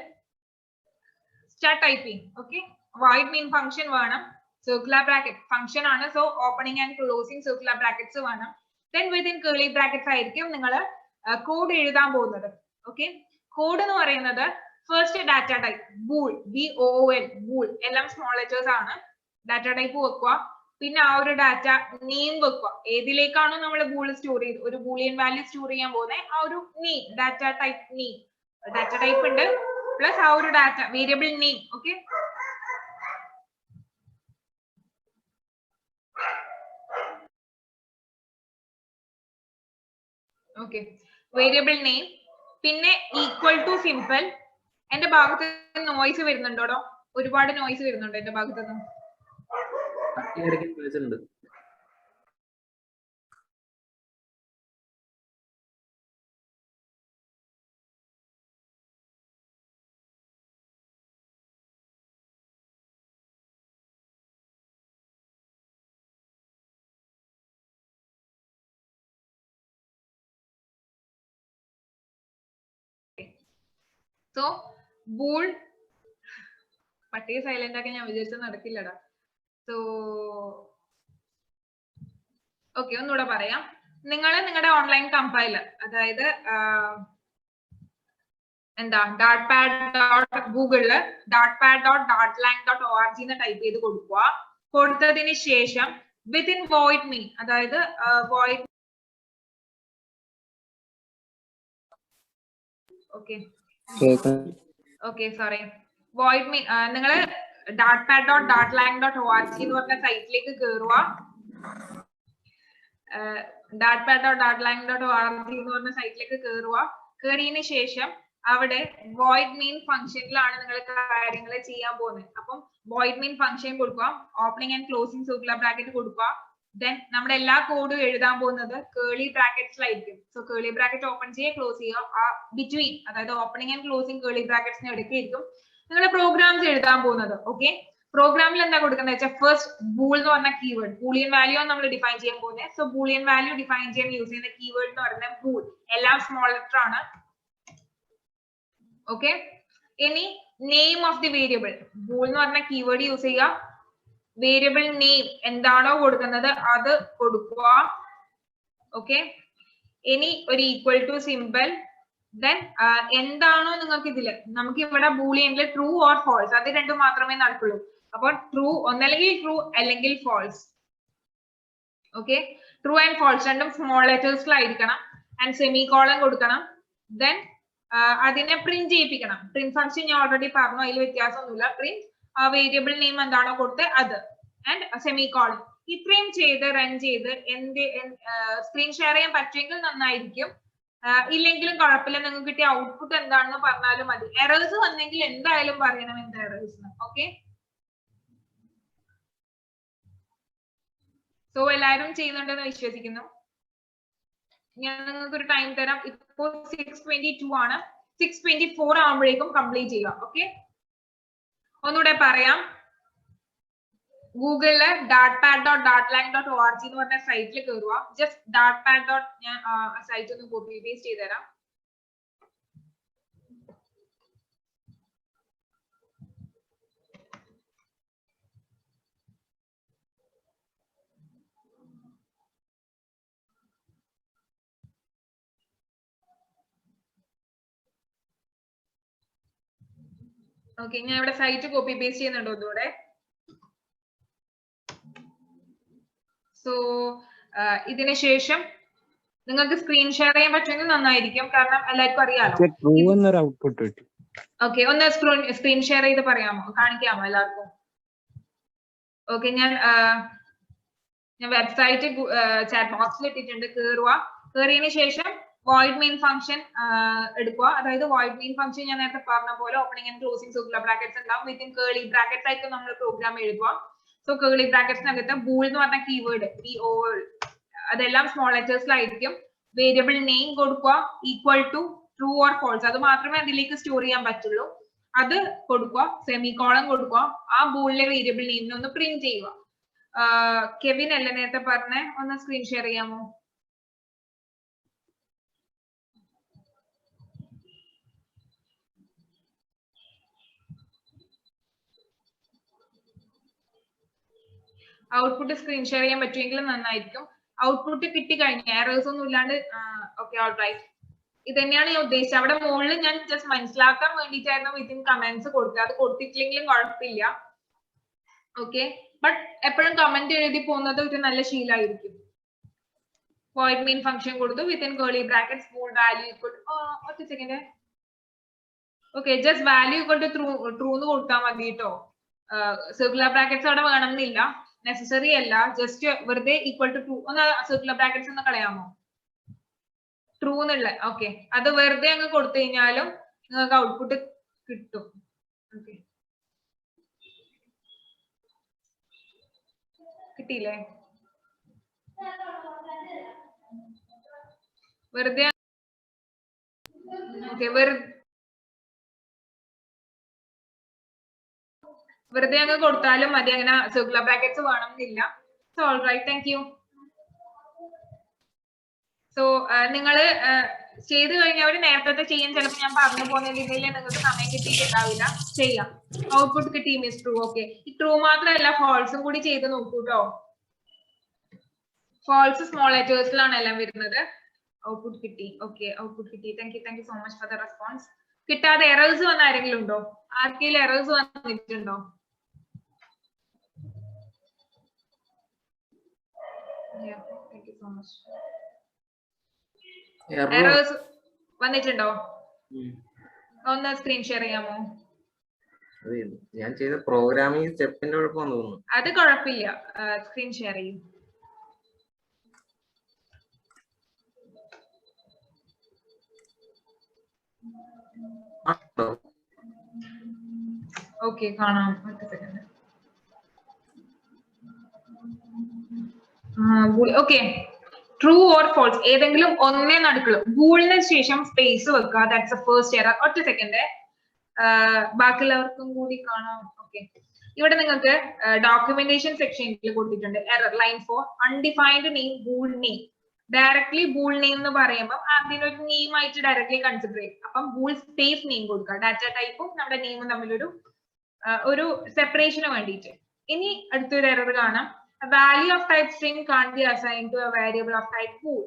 start typing. Okay, void main function വേണം, സർക്കുലർ ബ്രാക്കറ്റ് ഫംഗ്ഷൻ ആണ്, so opening and closing circular brackets വേണം. ദെൻ വിത്തിൻ കേർലി ബ്രാക്കറ്റ്സ് ആയിരിക്കും നിങ്ങൾ കോഡ് എഴുതാൻ പോകുന്നത്. ഓക്കെ, കോഡ് എന്ന് പറയുന്നത് first data type bool, BOOL, bool, എല്ലാം സ്മോൾ ലെറ്റേഴ്സ് ആണ്. ഡാറ്റ ടൈപ്പ് വെക്കുക, പിന്നെ ആ ഒരു ഡാറ്റ നെയിം വെക്കുക. ഏതിലേക്കാണോ നമ്മൾ ബൂൾ സ്റ്റോർ ചെയ്ത് ഒരു ബൂളിയൻ വാല്യൂ സ്റ്റോർ ചെയ്യാൻ പോകുന്നത്, ആ ഒരു name, data type name, data type ഉണ്ട് പ്ലസ് ആ ഒരു data variable name. Okay, okay, variable name, പിന്നെ ഈക്വൽ ടു സിമ്പിൾ. എന്റെ ഭാഗത്ത് നോയ്സ് വരുന്നുണ്ടോ? ഒരുപാട് നോയ്സ് വരുന്നുണ്ടോ എന്റെ ഭാഗത്ത് നിന്ന്? സോ ബൂൾ, പട്ടിക സൈലന്റ് ആക്കി ഞാൻ വിചാരിച്ചത് നടക്കില്ലടാ. സോ ഓക്കെ, ഒന്നുകൂടെ പറയാം. നിങ്ങൾ നിങ്ങളുടെ ഓൺലൈൻ കമ്പൈലർ, അതായത് എന്താ ഗൂഗിളില് dartpad.dartlang.org എന്ന് ടൈപ്പ് ചെയ്ത് കൊടുക്കുക. കൊടുത്തതിന് ശേഷം വിത്തിൻ വോയിഡ് മീൻ, അതായത് വോയിഡ്, ഓക്കെ സോറി, വോയിഡ് മീൻ, നിങ്ങൾ dartpad.dartlang.org എന്ന് പറഞ്ഞ സൈറ്റിലേക്ക് കയറുക. dartpad.dartlang.org എന്ന് പറഞ്ഞ സൈറ്റിലേക്ക് കയറുക. കയറിയതിന് ശേഷം അവിടെ വോയിഡ് മീൻ ഫംഗ്ഷനിലാണ് നിങ്ങൾ കാര്യങ്ങൾ ചെയ്യാൻ പോകുന്നത്. അപ്പം വോയിഡ് മീൻ ഫംഗ്ഷൻ കൊടുക്കുക, opening and closing circular bracket കൊടുക്കുക. ദെൻ നമ്മുടെ എല്ലാ കോഡും എഴുതാൻ പോകുന്നത് കേർലി ബ്രാക്കറ്റ്സിലായിരിക്കും. സോ കേർലി ബ്രാക്കറ്റ് ഓപ്പൺ ചെയ്യുക, ക്ലോസ് ചെയ്യുക. ആ ബിറ്റ്വീൻ, അതായത് ഓപ്പണിംഗ് ആൻഡ് ക്ലോസിംഗ് കേർലി ബ്രാക്കറ്റ്സിന് ഇടയ്ക്കായിരിക്കും നിങ്ങളുടെ പ്രോഗ്രാംസ് എഴുതാൻ പോകുന്നത്. ഓക്കെ, പ്രോഗ്രാമിൽ എന്താ കൊടുക്കുന്നത് വെച്ചാൽ ഫസ്റ്റ് ബൂൾ എന്ന് പറഞ്ഞ കീവേഡ്, ബൂളിയൻ വാല്യൂ ആണ് നമ്മൾ ഡിഫൈൻ ചെയ്യാൻ പോകുന്നത്. സോ ബൂളിയൻ വാല്യൂ ഡിഫൈൻ ചെയ്യാൻ യൂസ് ചെയ്യുന്ന കീവേഡ് എന്ന് പറയുന്നത് ബൂൾ, എല്ലാം സ്മോൾ ലെറ്റർ ആണ്. ഓക്കെ, ഇനി name of the variable, bool എന്ന് പറഞ്ഞ കീവേഡ് യൂസ് ചെയ്യുക. വേരിയബിൾ നെയിം എന്താണോ കൊടുക്കുന്നത് അത് കൊടുക്കുക. ഓക്കെ, ഇനി ഒരു ഈക്വൽ ടു സിമ്പിൾ, ദെൻ എന്താണോ നിങ്ങൾക്ക് ഇതില്, നമുക്ക് ഇവിടെ ബൂളിയനിൽ ട്രൂ ഓർ ഫോൾസ് അത് രണ്ടും മാത്രമേ നടക്കുള്ളൂ. അപ്പോൾ ട്രൂ ഒന്നല്ലെങ്കിൽ ട്രൂ അല്ലെങ്കിൽ false. Okay, true and false രണ്ടും സ്മോൾ ലെറ്റേഴ്സിലായിരിക്കണം ആൻഡ് സെമി കോളൻ കൊടുക്കണം. ദെൻ അതിനെ പ്രിന്റ് ചെയ്യിപ്പിക്കണം. പ്രിന്റ് ഫംഗ്ഷൻ ഞാൻ ഓൾറെഡി പറഞ്ഞു, അതിൽ വ്യത്യാസമൊന്നുമില്ല. പ്രിന്റ് വേരിയബിൾ നെയിം എന്താണോ കൊടുത്ത് അത് ആൻഡ് സെമി കോളൻ. ഇത്രയും ചെയ്ത് റൺ ചെയ്ത് സ്ക്രീൻ ഷെയർ ചെയ്യാൻ പറ്റുമെങ്കിൽ നന്നായിരിക്കും. ഇല്ലെങ്കിലും കുഴപ്പമില്ല, നിങ്ങൾക്ക് കിട്ടിയ ഔട്ട്പുട്ട് എന്താണെന്ന് പറഞ്ഞാലും മതി. എറേഴ്സ് വന്നെങ്കിൽ എന്തായാലും പറയണം എന്താ എറേഴ്സ്. ഓക്കെ, സോ എല്ലാവരും ചെയ്യുന്നുണ്ടെന്ന് വിശ്വസിക്കുന്നു. ഞാൻ നിങ്ങൾക്ക് ഒരു ടൈം തരാം. ഇപ്പോ 6:22 ആണ്. 6:24 ആവുമ്പോഴേക്കും കംപ്ലീറ്റ് ചെയ്യുക. ഓക്കെ, ഒന്നുകൂടെ പറയാം. ഗൂഗിളില് datapad.datlang.org എന്ന് പറഞ്ഞ സൈറ്റിൽ കയറുക. Just datapad. ഞാൻ സൈറ്റ് ഒന്ന് കോപ്പി പേസ്റ്റ് ചെയ്ത് തരാം. ഓക്കെ, ഞാൻ ഇവിടെ സൈറ്റ് കോപ്പി പേസ്റ്റ് ചെയ്യുന്നുണ്ടോ ഒന്നുകൂടെ. സോ ഇതിന് ശേഷം നിങ്ങൾക്ക് സ്ക്രീൻ ഷെയർ ചെയ്യാൻ പറ്റുമെങ്കിൽ നന്നായിരിക്കും, കാരണം എല്ലാവർക്കും അറിയാലോ. ഓക്കെ, ഒന്ന് സ്ക്രീൻ ഷെയർ ചെയ്ത് പറയാമോ, കാണിക്കാമോ എല്ലാവർക്കും? ഓക്കെ, ഞാൻ വെബ്സൈറ്റ് ചാറ്റ് ബോക്സിൽ ഇട്ടിട്ടുണ്ട്. കയറിയതിന് ശേഷം വോയിഡ് മെയിൻ ഫംഗ്ഷൻ എടുക്കുക. അതായത് വോയിഡ് മെയിൻ ഫംഗ്ഷൻ ഞാൻ നേരത്തെ പറഞ്ഞ പോലെ opening and closing circular brackets ഉണ്ടാവും. വിത്തിൻ കേളി ബ്രാക്കറ്റ്സ് ആയിരിക്കും നമ്മൾ പ്രോഗ്രാം എഴുതുക. സോ കേളി ബ്രാക്കറ്റ്സിനകത്ത് ബൂൾ എന്ന് പറഞ്ഞ കീവേഡ് അതെല്ലാം സ്മോൾ ലെറ്റേഴ്സിലായിരിക്കും. വേരിയബിൾ നെയിം കൊടുക്കുക, equal to true or false, അത് മാത്രമേ അതിലേക്ക് സ്റ്റോർ ചെയ്യാൻ പറ്റുള്ളൂ. അത് കൊടുക്കുക, സെമി കോളൻ കൊടുക്കുക. ആ ബൂളിലെ വേരിയബിൾ നെയിമിനെ ഒന്ന് പ്രിന്റ് ചെയ്യുക. കെവിൻ അല്ലേ നേരത്തെ പറഞ്ഞേ, ഒന്ന് സ്ക്രീൻ ഷെയർ ചെയ്യാമോ? ഔട്ട്പുട്ട് സ്ക്രീൻ ഷെയർ ചെയ്യാൻ പറ്റുമെങ്കിൽ നന്നായിരിക്കും. ഔട്ട്പുട്ട് കിട്ടിക്കഴിഞ്ഞാൽ എറേഴ്സ് ഒന്നും ഇല്ലാണ്ട് ഓക്കെ, ഓൾറൈറ്റ്. ഇത് തന്നെയാണ് ഞാൻ ഉദ്ദേശിച്ചത്. അവിടെ മുകളിൽ ഞാൻ ജസ്റ്റ് മനസ്സിലാക്കാൻ വേണ്ടിയിട്ടായിരുന്നു വിത്തിൻ കമന്റ്സ് കൊടുത്തത്. അത് കൊടുത്തിട്ടില്ലെങ്കിലും കുഴപ്പമില്ല. ഓക്കെ, ബട്ട് എപ്പോഴും കമന്റ് എഴുതി പോകുന്നത് ഒരു നല്ല ശീലമായിരിക്കും. void main function കൊടുത്തു, within curly brackets bool value equal to ഒറ്റ second. Okay, just value equal to true എന്ന് കൊടുത്താൽ മതി കേട്ടോ. സർക്കുലർ ബ്രാക്കറ്റ്സ് അവിടെ വേണമെന്നില്ല, നെസസറി അല്ല. ജസ്റ്റ് വെറുതെ ഈക്വൽ ടു ട്രൂ. ഒന്ന് സർക്കുലർ ബ്രാക്കറ്റ്സ് ഒന്ന് കളയാമോ? ട്രൂ എന്നുള്ള. ഓക്കെ, അത് വെറുതെ അങ്ങ് കൊടുത്തു കഴിഞ്ഞാലും നിങ്ങൾക്ക് ഔട്ട്പുട്ട് കിട്ടും. ഓക്കെ, കിട്ടിയില്ലേ? വെറുതെ ഓക്കെ, വെറുതെ അങ്ങ് കൊടുത്താലും മതി. അങ്ങനെ സർക്കുലർ ബ്രാക്കറ്റ്സ് വേണമെന്നില്ല. So all right, thank you. സോ നിങ്ങള് ചെയ്ത് കഴിഞ്ഞവർ നേരത്തെ ചെയ്യാൻ ചിലപ്പോൾ ഞാൻ പറഞ്ഞു പോകുന്നതിൽ നിങ്ങൾക്ക് സമയം കിട്ടിയിട്ടുണ്ടാവില്ല. ചെയ്യാം. ഔട്ട്പുട്ട് കിട്ടി മിസ് ട്രൂ. ഓക്കെ, ഈ ട്രൂ മാത്രമല്ല ഫോൾസും കൂടി ചെയ്ത് നോക്കൂ കേട്ടോ. ഫോൾസ് സ്മോൾ ലെറ്റേഴ്സിലാണ് എല്ലാം വരുന്നത്. ഔട്ട്പുട്ട് കിട്ടി. ഓക്കെ, ഔട്ട്പുട്ട് കിട്ടി. Thank you so much for the response. കിട്ടാതെ എറേഴ്സ് വന്ന ആരെങ്കിലും ഉണ്ടോ? ആർക്കെങ്കിലും എറേഴ്സ് വന്നിട്ടുണ്ടോ? Thank you so much. Errors വന്നിട്ടുണ്ടോ? ഒന്ന് സ്ക്രീൻ ഷെയർ ചെയ്യാമോ? ഞാൻ ചെയ്ത പ്രോഗ്രാമിംഗ് സ്റ്റെപ്പിന്റെ കുഴപ്പമാണെന്ന് തോന്നുന്നു. അത് കുഴപ്പമില്ല, സ്ക്രീൻ ഷെയർ ചെയ്യും. ഓക്കെ, കാണാം. ഓക്കെ, ട്രൂ ഓർ ഫോൾസ് ഏതെങ്കിലും ഒന്നേ നടക്കുള്ളൂ. ബൂളിന് ശേഷം സ്പേസ് വെക്കുക. That's A first error. ഒറ്റ സെക്കൻഡ്, ബാക്കിയുള്ളവർക്കും കൂടി കാണാം. ഓക്കെ, ഇവിടെ നിങ്ങൾക്ക് ഡോക്യുമെന്റേഷൻ സെക്ഷനിൽ കൊടുത്തിട്ടുണ്ട് error line 4 undefined name bool name. Directly bool name എന്ന് പറയുമ്പോൾ അതിനൊരു നെയിം ആയിട്ട് ഡയറക്ട്ലി കൺസിഡർ ചെയ്യും. അപ്പം ബൂൾ സ്പേസ് നെയിം കൊടുക്കുക. ഡാറ്റ ടൈപ്പും നമ്മുടെ നെയിമും തമ്മിലൊരു സെപ്പറേഷന് വേണ്ടിയിട്ട്. ഇനി അടുത്തൊരു എറർ കാണാം. Value of type string can't be assign to a variable of type bool.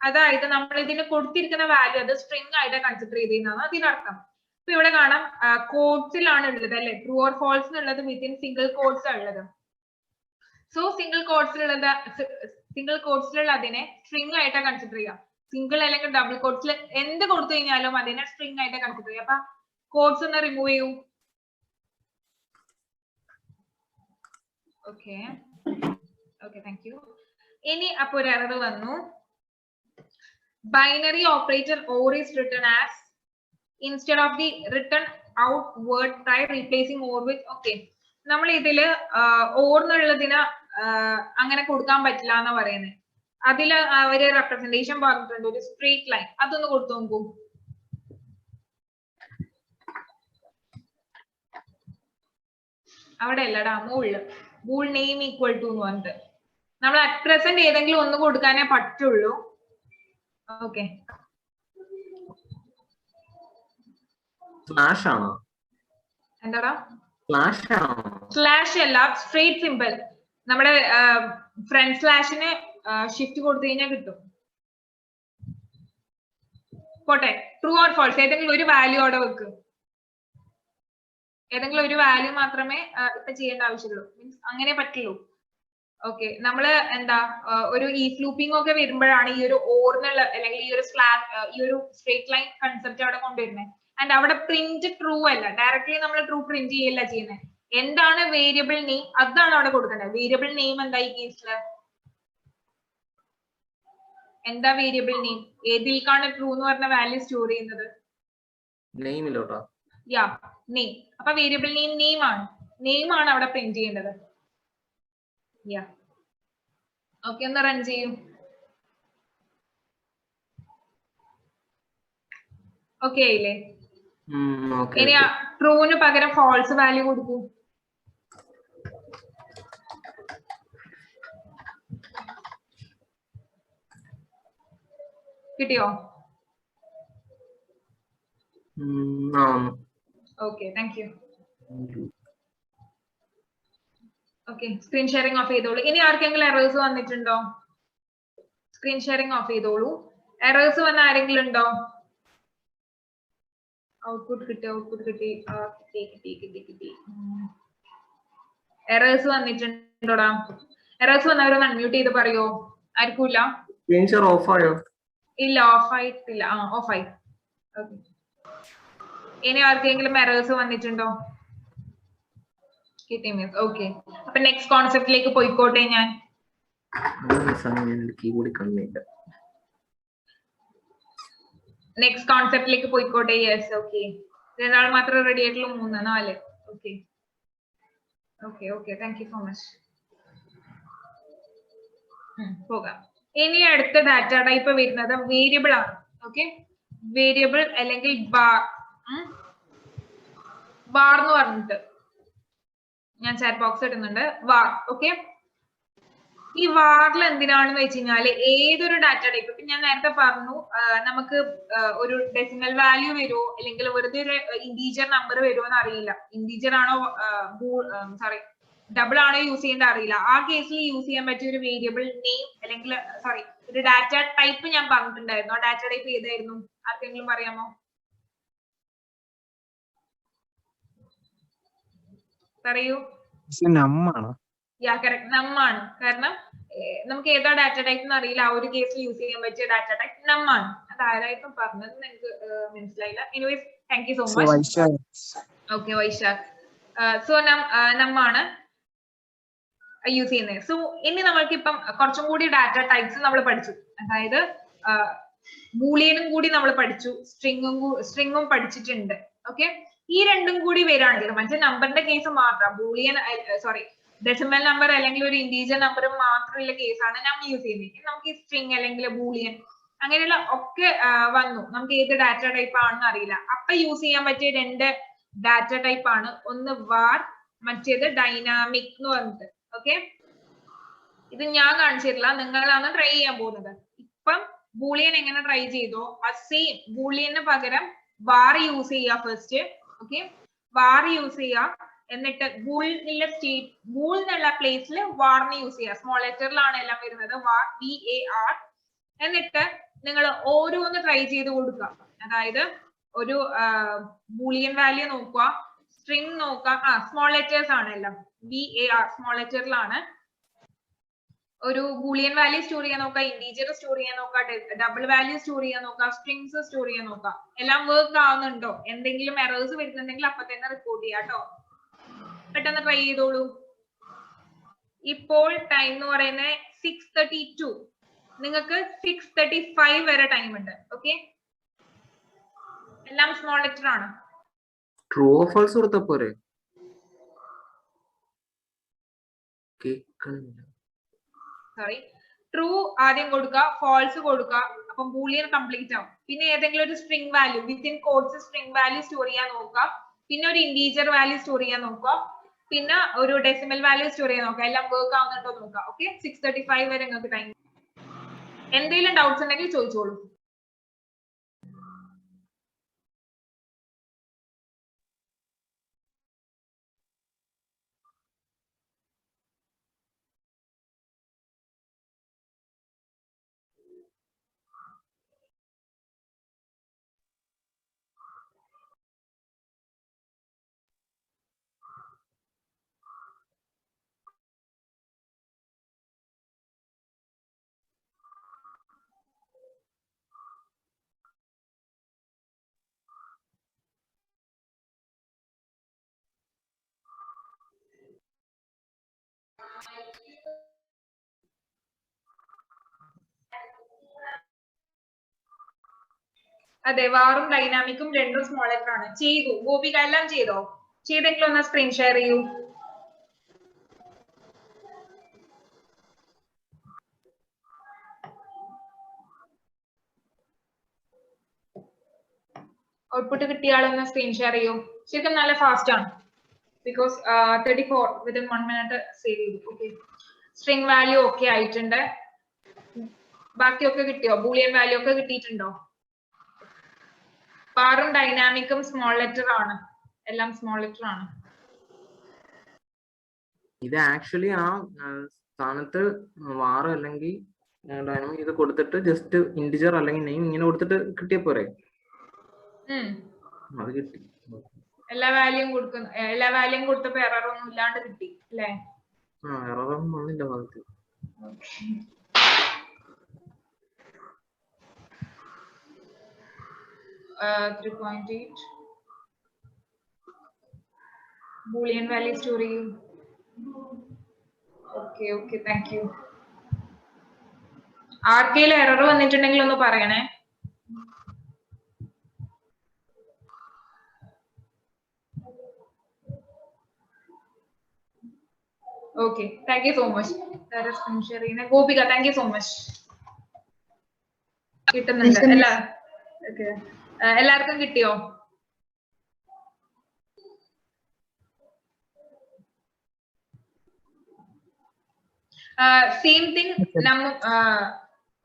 അതായത് നമ്മൾ ഇതിന് കൊടുത്തിരിക്കുന്ന വാല്യൂ അത് സ്ട്രിംഗ് ആയിട്ട് കൺസിഡർ ചെയ്തതാണ് അതിനർത്ഥം. ഇപ്പൊ ഇവിടെ കാണാം കോഡ്സിലാണ് ഉള്ളത് അല്ലെ, ട്രൂ ഓർ ഫോൾസ് എന്നുള്ളത് വിത്തിൻ സിംഗിൾ കോഡ്സ് ഉള്ളത്. സോ സിംഗിൾ കോഡ്സിലുള്ള അതിനെ സ്ട്രിംഗ് ആയിട്ട് കൺസിഡർ ചെയ്യാം. സിംഗിൾ അല്ലെങ്കിൽ ഡബിൾ കോഡ്സിൽ എന്ത് കൊടുത്തു കഴിഞ്ഞാലും അതിനെ സ്ട്രിംഗ് ആയിട്ട് കൺസിഡർ ചെയ്യാം. അപ്പൊ കോഡ്സ് ഒന്ന് റിമൂവ് ചെയ്യൂ. Okay okay, thank U. ഇനി അപ്പൊ ഒരു എറർ വന്നു. Binary operator or is written as instead of the written out word try replacing or with. Okay, നമ്മൾ ഇതില് ഓർ എന്നുള്ളതിന് അങ്ങനെ കൊടുക്കാൻ പറ്റില്ല എന്നാ പറയുന്നത്. അതില് അവര് റെപ്രസെന്റേഷൻ പറഞ്ഞിട്ടുണ്ട് ഒരു സ്ട്രേറ്റ് ലൈൻ, അതൊന്ന് കൊടുത്തു നോക്കൂ. അവിടെ അല്ലടാ മുകളില് ബൂൾ നെയിം ഈക്വൽ ടു എന്ന് പറഞ്ഞിട്ട് നമ്മൾ അറ്റ് പ്രസന്റ് ഏതെങ്കിലും ഒന്ന് കൊടുക്കാനേ പറ്റുള്ളൂ. ഓക്കെ, സ്ലാഷ് ആണോ? എന്താടാ സ്ലാഷ് ആണോ? സ്ലാഷ് അല്ല, സ്ട്രേറ്റ് സിമ്പിൾ. നമ്മുടെ ഫ്രണ്ട് സ്ലാഷിന് ഷിഫ്റ്റ് കൊടുത്തു കഴിഞ്ഞാൽ കിട്ടും. പോട്ടെ, ട്രൂ ഓർ ഫോൾസ് ഏതെങ്കിലും ഒരു വാല്യൂ അവിടെ വെക്കും. ഏതെങ്കിലും ഒരു വാല്യൂ മാത്രമേ ഇപ്പൊ ചെയ്യേണ്ട ആവശ്യമുള്ളൂ, മീൻസ് അങ്ങനെ പറ്റുള്ളൂ. ഓക്കെ, നമ്മള് എന്താ ഒരു ഈഫ് ലൂപ്പിംഗ് ഒക്കെ വരുമ്പോഴാണ് ഈ ഒരു ഓർന്നുള്ള അല്ലെങ്കിൽ ഈ ഒരു ഈ ഒരു സ്ട്രേറ്റ് ലൈൻ കൺസെപ്റ്റ് അവിടെ കൊണ്ടുവരുന്നത്. ആൻഡ് അവിടെ പ്രിന്റ് ട്രൂ അല്ല, ഡയറക്ട്ലി നമ്മൾ ട്രൂ പ്രിന്റ് ചെയ്യല്ല ചെയ്യുന്നത്. എന്താണ് വേരിയബിൾ നെയിം അതാണ് അവിടെ കൊടുക്കേണ്ടത്. വേരിയബിൾ നെയിം എന്താ ഈ കേസില്? എന്താ വേരിയബിൾ നെയിം? ഏതിലേക്കാണ് ട്രൂ എന്ന് പറഞ്ഞ വാല്യൂ സ്റ്റോർ ചെയ്യുന്നത്? നെയിമിലോട്ടോ? യാ, നെയിം. അപ്പൊ വേരിയബിൾ നെയിം ആണ് അവിടെ പ്രിന്റ് ചെയ്യേണ്ടത്. യാ, ഓക്കെ, ഒന്ന് റൺ ചെയ്യും. ഓക്കെ ആയില്ലേ? ഇനി ട്രൂന് പകരം ഫോൾസ് വാല്യൂ കൊടുക്കൂ. കിട്ടിയോ? Okay, thank U. Okay, screen sharing of ചെയ്തോളൂ. ഇനി ആർക്കെങ്കിലും എറേഴ്സ് വന്നിട്ടുണ്ടോ? സ്ക്രീൻ ഷെയറിംഗ് ഓഫ് ചെയ്തോളൂ. എറേഴ്സ് വന്ന ആരെങ്കിലും ഉണ്ടോ? ഔട്ട്പുട്ട് കിട്ടി. എറേഴ്സ് വന്നിട്ടുണ്ടോടാ? എറേഴ്സ് വന്നവരൊന്ന് അൺമ്യൂട്ട് ചെയ്ത് പറയോ? ആർക്കുമില്ല? ഓഫ് ആയോ? ഇല്ല, ഓഫ് ആയിട്ടില്ല. ഓഫ് ആയി. ഓക്കെ, ഇനി ആർക്കെങ്കിലും എറേഴ്സ് വന്നിട്ടുണ്ടോ? കിട്ടി മിസ്. ഓക്കെ, അപ്പൊ നെക്സ്റ്റ് കോൺസെപ്റ്റിലേക്ക് പോയിക്കോട്ടെ. ഞാൻ നെക്സ്റ്റ് കോൺസെപ്റ്റിലേക്ക് പോയിക്കോട്ടെ. Yes, okay. രണ്ടാൾ മാത്രമേ റെഡി ആയിട്ടുള്ളൂ, 3, 4. Okay okay okay, thank you so much. പോകാം. ഇനി അടുത്ത ഡാറ്റ ടൈപ്പ് വരുന്നത് വേരിയബിൾ ആണ്. ഓക്കെ, വേരിയബിൾ അല്ലെങ്കിൽ ബാർ എന്ന് പറഞ്ഞിട്ട് ഞാൻ ചാറ്റ് ബോക്സ് ഇടുന്നുണ്ട്. വാർ. ഓക്കെ, ഈ വാറിൽ എന്തിനാണെന്ന് വെച്ച് കഴിഞ്ഞാല് ഏതൊരു ഡാറ്റ ടൈപ്പ്, ഇപ്പൊ ഞാൻ നേരത്തെ പറഞ്ഞു നമുക്ക് ഒരു ഡെസിമൽ വാല്യൂ വരുമോ അല്ലെങ്കിൽ വെറുതെ ഒരു ഇന്റീജർ നമ്പർ വരുമോ എന്ന് അറിയില്ല. ഇന്റീജർ ആണോ ഡബിൾ ആണോ യൂസ് ചെയ്യേണ്ട അറിയില്ല. ആ കേസിൽ യൂസ് ചെയ്യാൻ പറ്റിയ ഒരു വേരിയബിൾ നെയിം അല്ലെങ്കിൽ ഒരു ഡാറ്റ ടൈപ്പ് ഞാൻ പറഞ്ഞിട്ടുണ്ടായിരുന്നു. ആ ഡാറ്റ ടൈപ്പ് ഏതായിരുന്നു? ആർക്കെങ്കിലും പറയാമോ? പറയൂ. യാ, കറക്റ്റ്, നമ്മാണ്. കാരണം നമുക്ക് ഏതാ ഡാറ്റ ടൈപ്പ് എന്ന് അറിയില്ല. ആ ഒരു കേസിൽ യൂസ് ചെയ്യാൻ പറ്റിയ ഡാറ്റ ടൈപ്പ് നമ്മാണ്. അത് ആരായിട്ടും പറഞ്ഞത് എനിക്ക് മനസ്സിലായില്ല. Anyways, thank you so much. Okay, Vaishakh. So നമ്മാണ് യൂസ് ചെയ്യുന്നത്. സോ ഇനി നമ്മൾക്ക് ഇപ്പം കുറച്ചും കൂടി ഡാറ്റ ടൈപ്സ് നമ്മൾ പഠിച്ചു. അതായത് ബൂളിയനും കൂടി നമ്മൾ പഠിച്ചു, സ്ട്രിങ്ങും പഠിച്ചിട്ടുണ്ട്. ഓക്കെ, ഈ രണ്ടും കൂടി വരാണെങ്കിൽ മറ്റേ നമ്പറിന്റെ കേസ് മാത്രം ബൂളിയൻ ഡെസിമൽ നമ്പർ അല്ലെങ്കിൽ ഒരു ഇന്റീജർ നമ്പർ മാത്രമുള്ള കേസാണ് നമ്മൾ യൂസ് ചെയ്യുന്നത്. നമുക്ക് ഈ സ്ട്രിങ് അല്ലെങ്കിൽ ബൂളിയൻ അങ്ങനെയുള്ള ഒക്കെ വന്നു. നമുക്ക് ഏത് ഡാറ്റ ടൈപ്പ് ആണെന്ന് അറിയില്ല. അപ്പൊ യൂസ് ചെയ്യാൻ പറ്റിയ 2 ഡാറ്റ ടൈപ്പ് ആണ്. ഒന്ന് വാർ, മറ്റേത് ഡൈനാമിക് എന്ന് പറഞ്ഞിട്ട്. ഓക്കെ, ഇത് ഞാൻ കാണിച്ചിട്ടില്ല, നിങ്ങളാണ് ട്രൈ ചെയ്യാൻ പോകുന്നത്. ഇപ്പം ബൂളിയൻ എങ്ങനെ ട്രൈ ചെയ്തോ ആ സെയിം ബൂളിയന് പകരം വാർ യൂസ് ചെയ്യുക ഫസ്റ്റ്. ഓക്കെ, വാർ യൂസ് ചെയ്യുക. എന്നിട്ട് ബൂൾ എന്നുള്ള പ്ലേസിൽ വാറിന് യൂസ് ചെയ്യുക. സ്മോൾ ലെറ്ററിലാണ് എല്ലാം വരുന്നത്, വാർ, VAR. എന്നിട്ട് നിങ്ങൾ ഓരോന്ന് ട്രൈ ചെയ്ത് കൊടുക്കുക. അതായത് ഒരു ബൂളിയൻ വാല്യൂ നോക്കുക, സ്ട്രിംഗ് നോക്കുക. സ്മോൾ ലെറ്റേഴ്സ് ആണ് എല്ലാം, VAR സ്മോൾ ലെറ്ററിലാണ്. ഒരു ബൂളിയൻ വാല്യൂ സ്റ്റോർ ചെയ്യാൻ നോക്കുക, ഇന്റീജർ സ്റ്റോർ ചെയ്യാൻ നോക്കുക, ഡബിൾ വാല്യൂ സ്റ്റോർ ചെയ്യാൻ നോക്കുക, സ്ട്രിങ്സ് സ്റ്റോർ ചെയ്യാൻ നോക്കുക. എല്ലാം വർക്ക് ആവുന്നുണ്ടോ? എന്തെങ്കിലും എറേഴ്സ് വരുന്നുണ്ടെങ്കിൽ അപ്പൊ തന്നെ റിപ്പോർട്ട് ചെയ്യാം കേട്ടോ. പെട്ടെന്ന് ട്രൈ ചെയ്തോളൂ. ഇപ്പോൾ ടൈം എന്ന് പറയുന്നത് 6:32. നിങ്ങൾക്ക് 6:35 വരെ ടൈം ഉണ്ട്. ഓക്കെ, എല്ലാം സ്മോൾ ലെറ്റർ ആണ്. ട്രൂ ഓർ ഫാൾസ് കൊടുത്താ പോരെ? കേൾക്കണില്ല. സോറി, ട്രൂ ആദ്യം കൊടുക്കുക, ഫാൾസ് കൊടുക്കുക, അപ്പം ബൂളിയൻ കംപ്ലീറ്റ് ആവും. പിന്നെ ഏതെങ്കിലും ഒരു string value within quotes string value store ചെയ്യാൻ നോക്കുക. പിന്നെ ഒരു ഇന്റീജർ വാല്യൂ സ്റ്റോർ ചെയ്യാൻ നോക്കുക. പിന്നെ ഒരു ഡെസിമൽ വാല്യൂ സ്റ്റോർ ചെയ്യാൻ നോക്കുക. എല്ലാം വർക്ക് ആവുന്നുണ്ടോ നോക്കുക. ഓക്കെ, 6:35 വരെ നിങ്ങൾക്ക് ടൈം. എന്തെങ്കിലും ഡൗട്ട്സ് ഉണ്ടെങ്കിൽ ചോദിച്ചോളൂ. അതെ, വാറും ഡൈനാമിക്കും രണ്ടും സ്മോൾ ലെറ്റർ ആണ്. ചെയ്തു ഗോപിക, എല്ലാം ചെയ്തോ? ചെയ്തെങ്കിലും ഒന്ന് സ്ക്രീൻ ഷെയർ ചെയ്യൂ. ഔട്ട്പുട്ട് കിട്ടിയ ആളൊന്ന് സ്ക്രീൻ ഷെയർ ചെയ്യൂ. ശരിക്കും നല്ല ഫാസ്റ്റ് ആണ്. ബിക്കോസ് 34 വിത്തിൻ 1 മിനിറ്റ് സേവ് ചെയ്തു. ഓക്കെ, സ്ട്രിംഗ് വാല്യൂ ഒക്കെ ആയിട്ടുണ്ട്. ബാക്കിയൊക്കെ കിട്ടിയോ? ബൂളിയൻ വാല്യൂ ഒക്കെ കിട്ടിയിട്ടുണ്ടോ? വാറും ഡൈനാമിക്കും സ്മോൾ ലെറ്റർ ആണ്, എല്ലാം സ്മോൾ ലെറ്റർ ആണ്. ഇത് ആക്ച്വലി ആ സ്ഥാനത്ത് വാർ അല്ലെങ്കിൽ ഡൈനാമിക് ഇത് കൊടുത്തിട്ട് ജസ്റ്റ് ഇന്റിജർ അല്ലെങ്കിൽ നെയിം ഇങ്ങനെ കൊടുത്തിട്ട് കിട്ടിയ പോരെ? അത് കിട്ടി. എല്ലാ വാല്യൂം കൊടുക്കുന്നു, എല്ലാ വാല്യൂം കൊടുത്തപ്പോ എറർ ഒന്നും ഇല്ലാണ്ട് കിട്ടി അല്ലേ? എററൊന്നും വന്നില്ല ഭാഗത്ത്. Uh, 3.8 boolean value store ചെയ്യും. Okay, thank you. ആർക്കെയിൽ എറർ വന്നിട്ടുണ്ടെങ്കിൽ ഒന്ന് പറയണേ. Okay, thank you so much. Gopika, thank you so much. കിട്ടുന്നുണ്ട് അല്ല? Okay. എല്ലാവർക്കും കിട്ടിയോ? സെയിം തിങ്